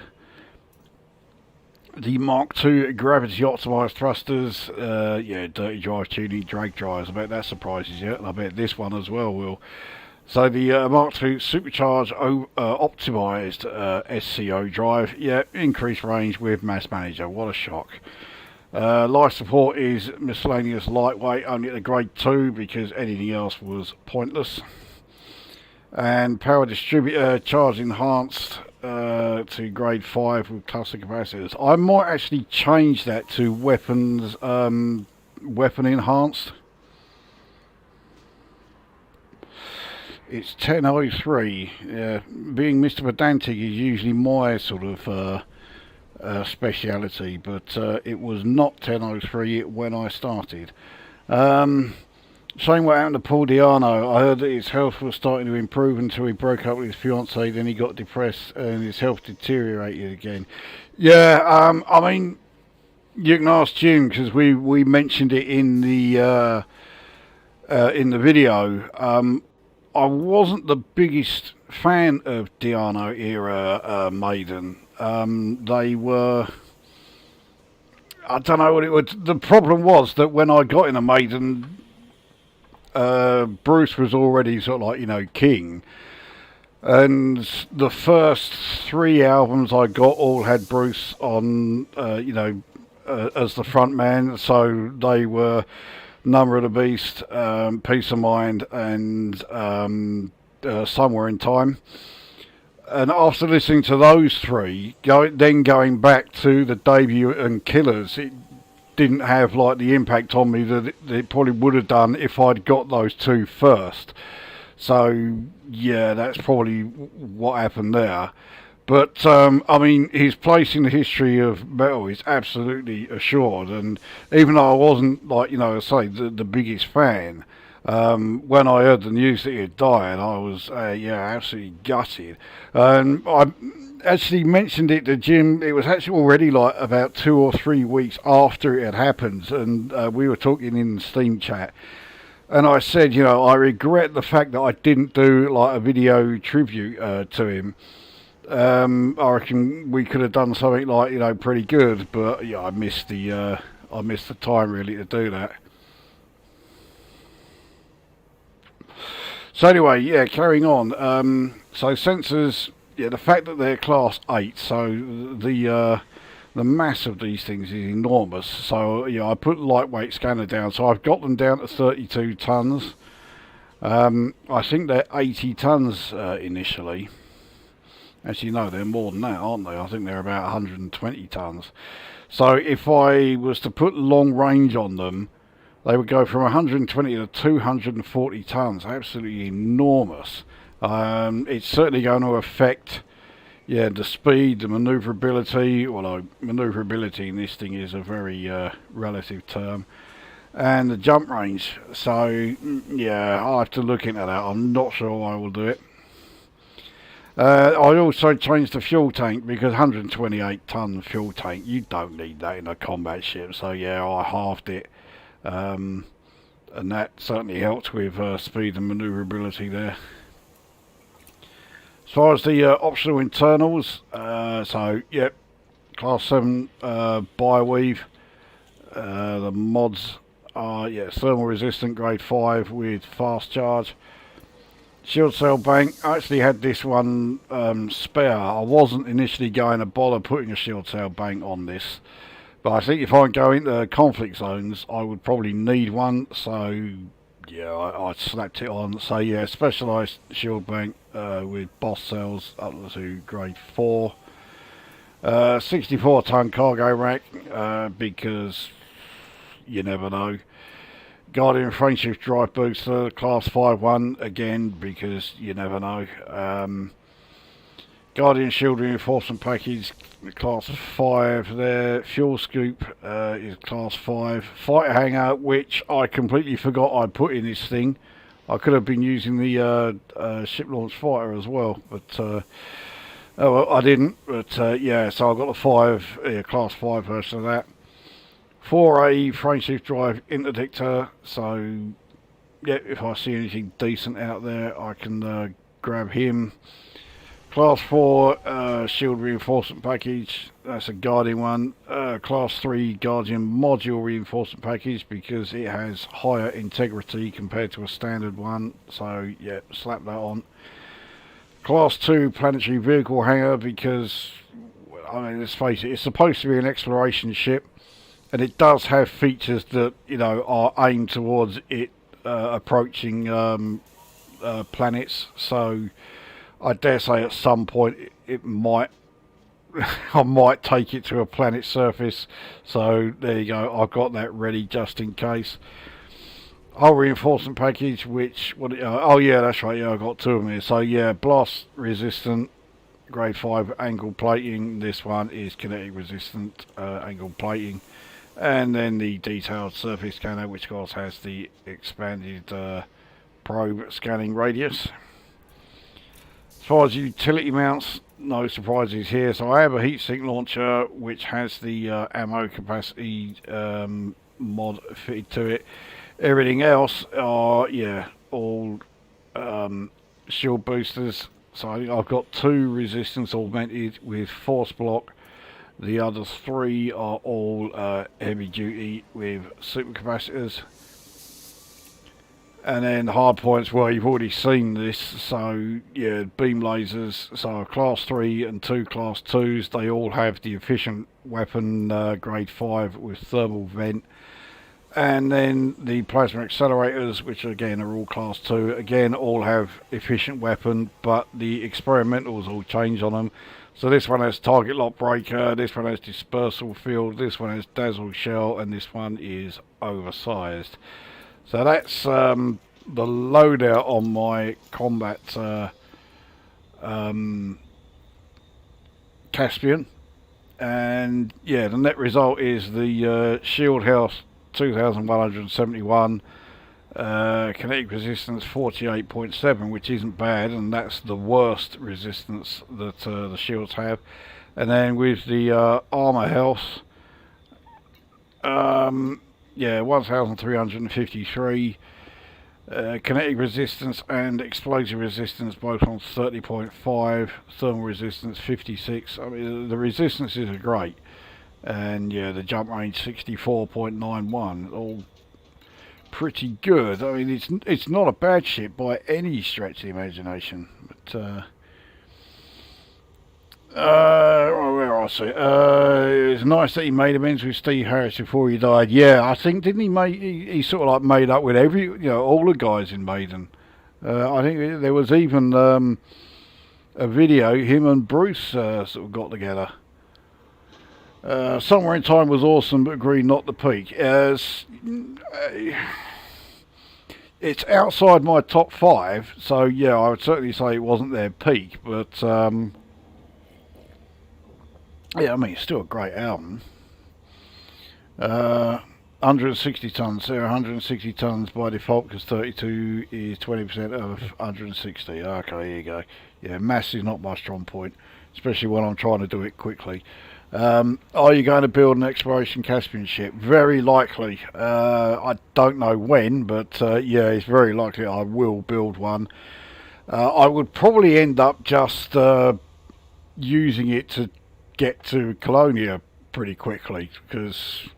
The Mark II gravity optimised thrusters, yeah, dirty drive tuning, drag drives. I bet that surprises you, and I bet this one as well will. So the Mark II supercharged optimised SCO drive, yeah, increased range with mass manager. What a shock. Life support is miscellaneous lightweight, only at the grade 2 because anything else was pointless. And power distributor charge enhanced to grade 5 with cluster capacitors. I might actually change that to weapons weapon enhanced. It's 1003. Being Mr. Pedantic is usually my sort of speciality, but it was not 1003 when I started. Saying what happened to Paul Diano, I heard that his health was starting to improve until he broke up with his fiancée, then he got depressed and his health deteriorated again. Yeah, I mean, you can ask Jim because we mentioned it in the video. I wasn't the biggest fan of Diano era Maiden. They were, I don't know what it was. The problem was that when I got in a Maiden, Bruce was already sort of like, you know, king. And the first 3 albums I got all had Bruce on, you know, as the front man. So they were Number of the Beast, Peace of Mind, and Somewhere in Time. And after listening to those 3, then going back to the debut and Killers, it didn't have like the impact on me that it probably would have done if I'd got those 2 first. So yeah, that's probably what happened there. But I mean, his place in the history of metal is absolutely assured. And even though I wasn't, like, you know, I say the biggest fan, when I heard the news that he had died, I was yeah, absolutely gutted. And I actually mentioned it to Jim. It was actually already like about 2 or 3 weeks after it had happened, and we were talking in the Steam chat. And I said, you know, I regret the fact that I didn't do like a video tribute to him. I reckon we could have done something like, you know, pretty good, but yeah, I missed the time really to do that. So anyway, yeah, carrying on. So sensors, yeah, the fact that they're class 8, so the mass of these things is enormous. So yeah, I put lightweight scanner down, so I've got them down to 32 tons. I think they're 80 tons initially. Actually, no, they're more than that, aren't they? I think they're about 120 tons. So if I was to put long range on them, they would go from 120 to 240 tons. Absolutely enormous. It's certainly going to affect, yeah, the speed, the manoeuvrability. Although manoeuvrability in this thing is a very relative term, and the jump range. So yeah, I'll have to look into that. I'm not sure I will do it. I also changed the fuel tank because 128 ton fuel tank, you don't need that in a combat ship. So yeah, I halved it, and that certainly helped with speed and manoeuvrability there. As far as the optional internals, so yep, class 7 bi-weave. The mods are, yeah, thermal resistant grade 5 with fast charge. Shield cell bank, I actually had this one spare. I wasn't initially going to bother putting a shield cell bank on this, but I think if I go into conflict zones I would probably need one, so yeah, I slapped it on. So yeah, specialised shield bank with boss cells up to grade 4. 64 ton cargo rack because you never know. Guardian frameshift drive booster, class 5-1, again, because you never know. Guardian shield reinforcement package, class 5 there. Fuel scoop is class 5. Fighter hangar, which I completely forgot I'd put in this thing. I could have been using the ship launch fighter as well, but Oh, well, I didn't, but yeah, so I've got the class 5 version of that. 4A frameshift drive interdictor, so yeah, if I see anything decent out there, I can grab him. Class 4 shield reinforcement package, that's a Guardian one. Class 3 Guardian module reinforcement package because it has higher integrity compared to a standard one, so yeah, slap that on. Class 2 planetary vehicle hangar because, I mean, let's face it, it's supposed to be an exploration ship, and it does have features that, you know, are aimed towards it approaching planets, so I dare say at some point it might I might take it to a planet surface, so there you go, I've got that ready just in case. Hull reinforcement package, which oh yeah, that's right, yeah, I got 2 of them here. So yeah, blast resistant grade 5 angle plating. This one is kinetic resistant angle plating, and then the detailed surface scanner, which of course has the expanded probe scanning radius. As far as utility mounts, no surprises here. So I have a heatsink launcher which has the ammo capacity mod fitted to it. Everything else are, yeah, all shield boosters. So I think I've got 2 resistance augmented with force block. The other 3 are all heavy duty with supercapacitors. And then hard points, well, you've already seen this. So yeah, beam lasers. So class 3 and 2 class 2s, they all have the efficient weapon grade 5 with thermal vent. And then the plasma accelerators, which again are all class 2, again all have efficient weapon, but the experimentals all change on them. So this one has target lock breaker, this one has dispersal field, this one has dazzle shell, and this one is oversized. So that's the loadout on my combat Caspian. And yeah, the net result is the shield health 2171, kinetic resistance 48.7, which isn't bad, and that's the worst resistance that the shields have. And then with the armor health, yeah, 1353, kinetic resistance and explosive resistance both on 30.5, thermal resistance 56. I mean, the resistances are great. And yeah, the jump range 64.91, all pretty good. I mean, it's not a bad ship by any stretch of the imagination. But where I see it's nice that he made amends with Steve Harris before he died. Yeah, I think didn't he make he sort of like made up with all the guys in Maiden. I think there was even a video him and Bruce sort of got together. Somewhere in Time was awesome, but agreed not the peak. It's outside my top 5, so yeah, I would certainly say it wasn't their peak, but yeah, I mean, it's still a great album. 160 tons, there are 160 tons by default because 32 is 20% of 160. Okay, here you go. Yeah, mass is not my strong point, especially when I'm trying to do it quickly. Are you going to build an exploration Caspian ship? Very likely. I don't know when, but yeah, it's very likely I will build one. I would probably end up just using it to get to Colonia pretty quickly, because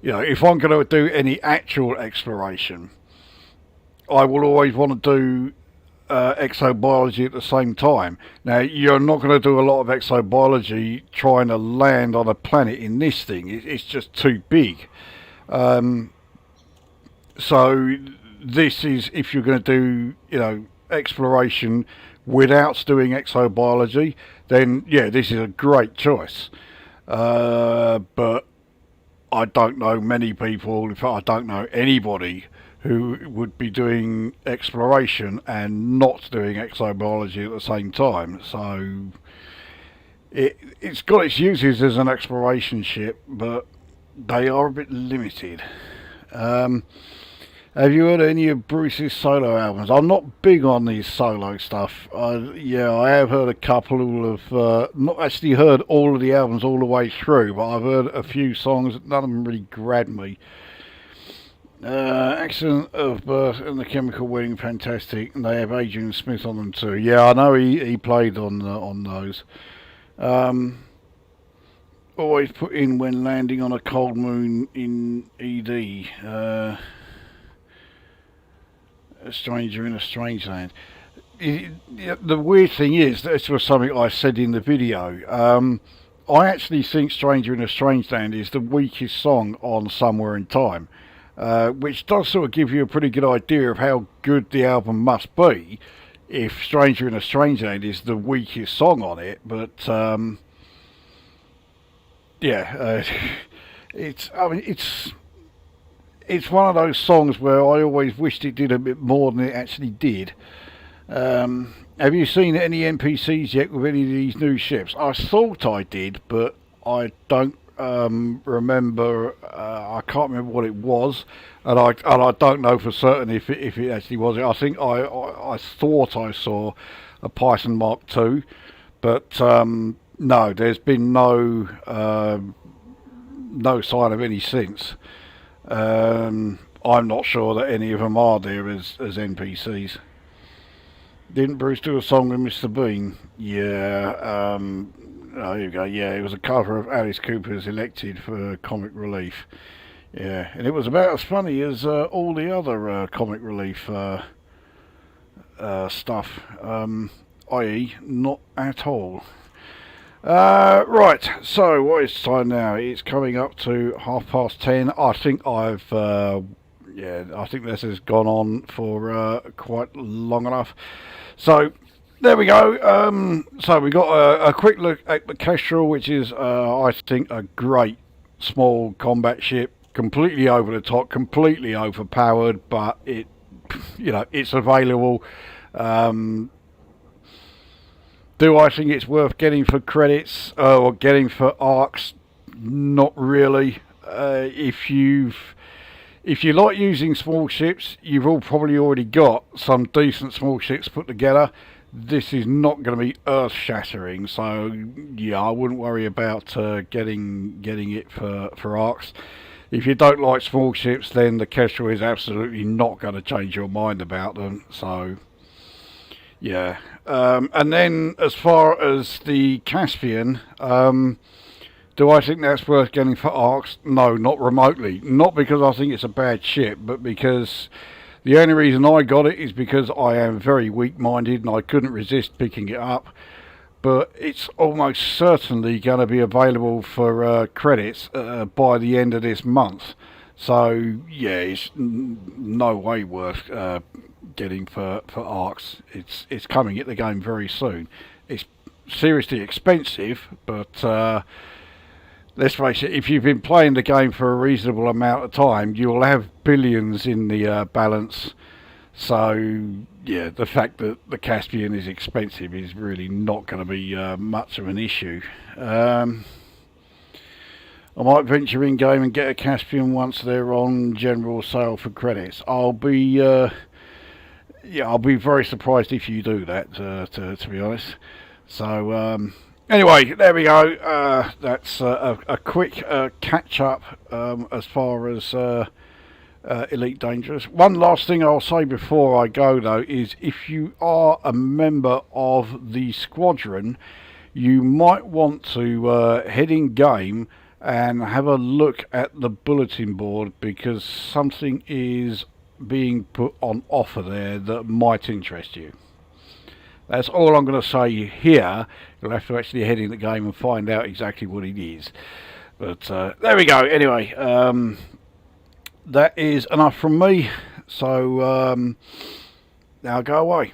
you know, if I'm going to do any actual exploration, I will always want to do exobiology at the same time. Now, you're not going to do a lot of exobiology trying to land on a planet in this thing. It's just too big. So this is, if you're going to do, you know, exploration without doing exobiology, then yeah, this is a great choice. But I don't know many people, in fact I don't know anybody who would be doing exploration and not doing exobiology at the same time. So it's got its uses as an exploration ship, but they are a bit limited. Have you heard any of Bruce's solo albums? I'm not big on these solo stuff. Yeah, I have heard a couple of, not actually heard all of the albums all the way through, but I've heard a few songs. None of them really grabbed me. Accident of Birth and The Chemical Wedding, fantastic. And they have Adrian Smith on them too. Yeah, I know he played on those. Always put in when landing on a cold moon in ED. A stranger in a strange land. The weird thing is, this was something I said in the video. I actually think Stranger in a Strange Land is the weakest song on Somewhere in Time, which does sort of give you a pretty good idea of how good the album must be if Stranger in a Strange Land is the weakest song on it. But yeah, it's one of those songs where I always wished it did a bit more than it actually did. Have you seen any NPCs yet with any of these new ships? I thought I did, but I don't remember. I can't remember what it was, and I don't know for certain if it actually was. I think I thought I saw a Python Mark II, but no, there's been no sign of any since. I'm not sure that any of them are there as NPCs. Didn't Bruce do a song with Mr. Bean? Yeah, oh, here you go. Yeah, it was a cover of Alice Cooper's Elected for Comic Relief. Yeah, and it was about as funny as all the other Comic Relief stuff, i.e. not at all. Right, so what is the time now? It's coming up to 10:30. I think I think this has gone on for quite long enough. So there we go. So we got a quick look at the Kestrel, which is I think a great small combat ship, completely over the top, completely overpowered, but it's available. Do I think it's worth getting for credits or getting for arcs? Not really. If you like using small ships, you've all probably already got some decent small ships put together. This is not going to be earth-shattering, so yeah, I wouldn't worry about getting it for arcs. If you don't like small ships, then the Kestrel is absolutely not going to change your mind about them. So yeah. And then as far as the Caspian, do I think that's worth getting for arcs? No, not remotely. Not because I think it's a bad ship, but because the only reason I got it is because I am very weak-minded and I couldn't resist picking it up. But it's almost certainly going to be available for credits by the end of this month. So yeah, it's no way worth getting for arcs. It's coming at the game very soon. It's seriously expensive, but let's face it, if you've been playing the game for a reasonable amount of time, you'll have billions in the balance. So yeah, the fact that the Caspian is expensive is really not going to be much of an issue. I might venture in game and get a Caspian once they're on general sale for credits. I'll be very surprised if you do that, to be honest. So anyway, there we go. That's a quick catch up as far as Elite Dangerous. One last thing I'll say before I go though is if you are a member of the squadron, you might want to head in game and have a look at the bulletin board, because something is being put on offer there that might interest you. That's all I'm going to say here. You'll have to actually head in the game and find out exactly what it is. But there we go. Anyway, that is enough from me. So now go away.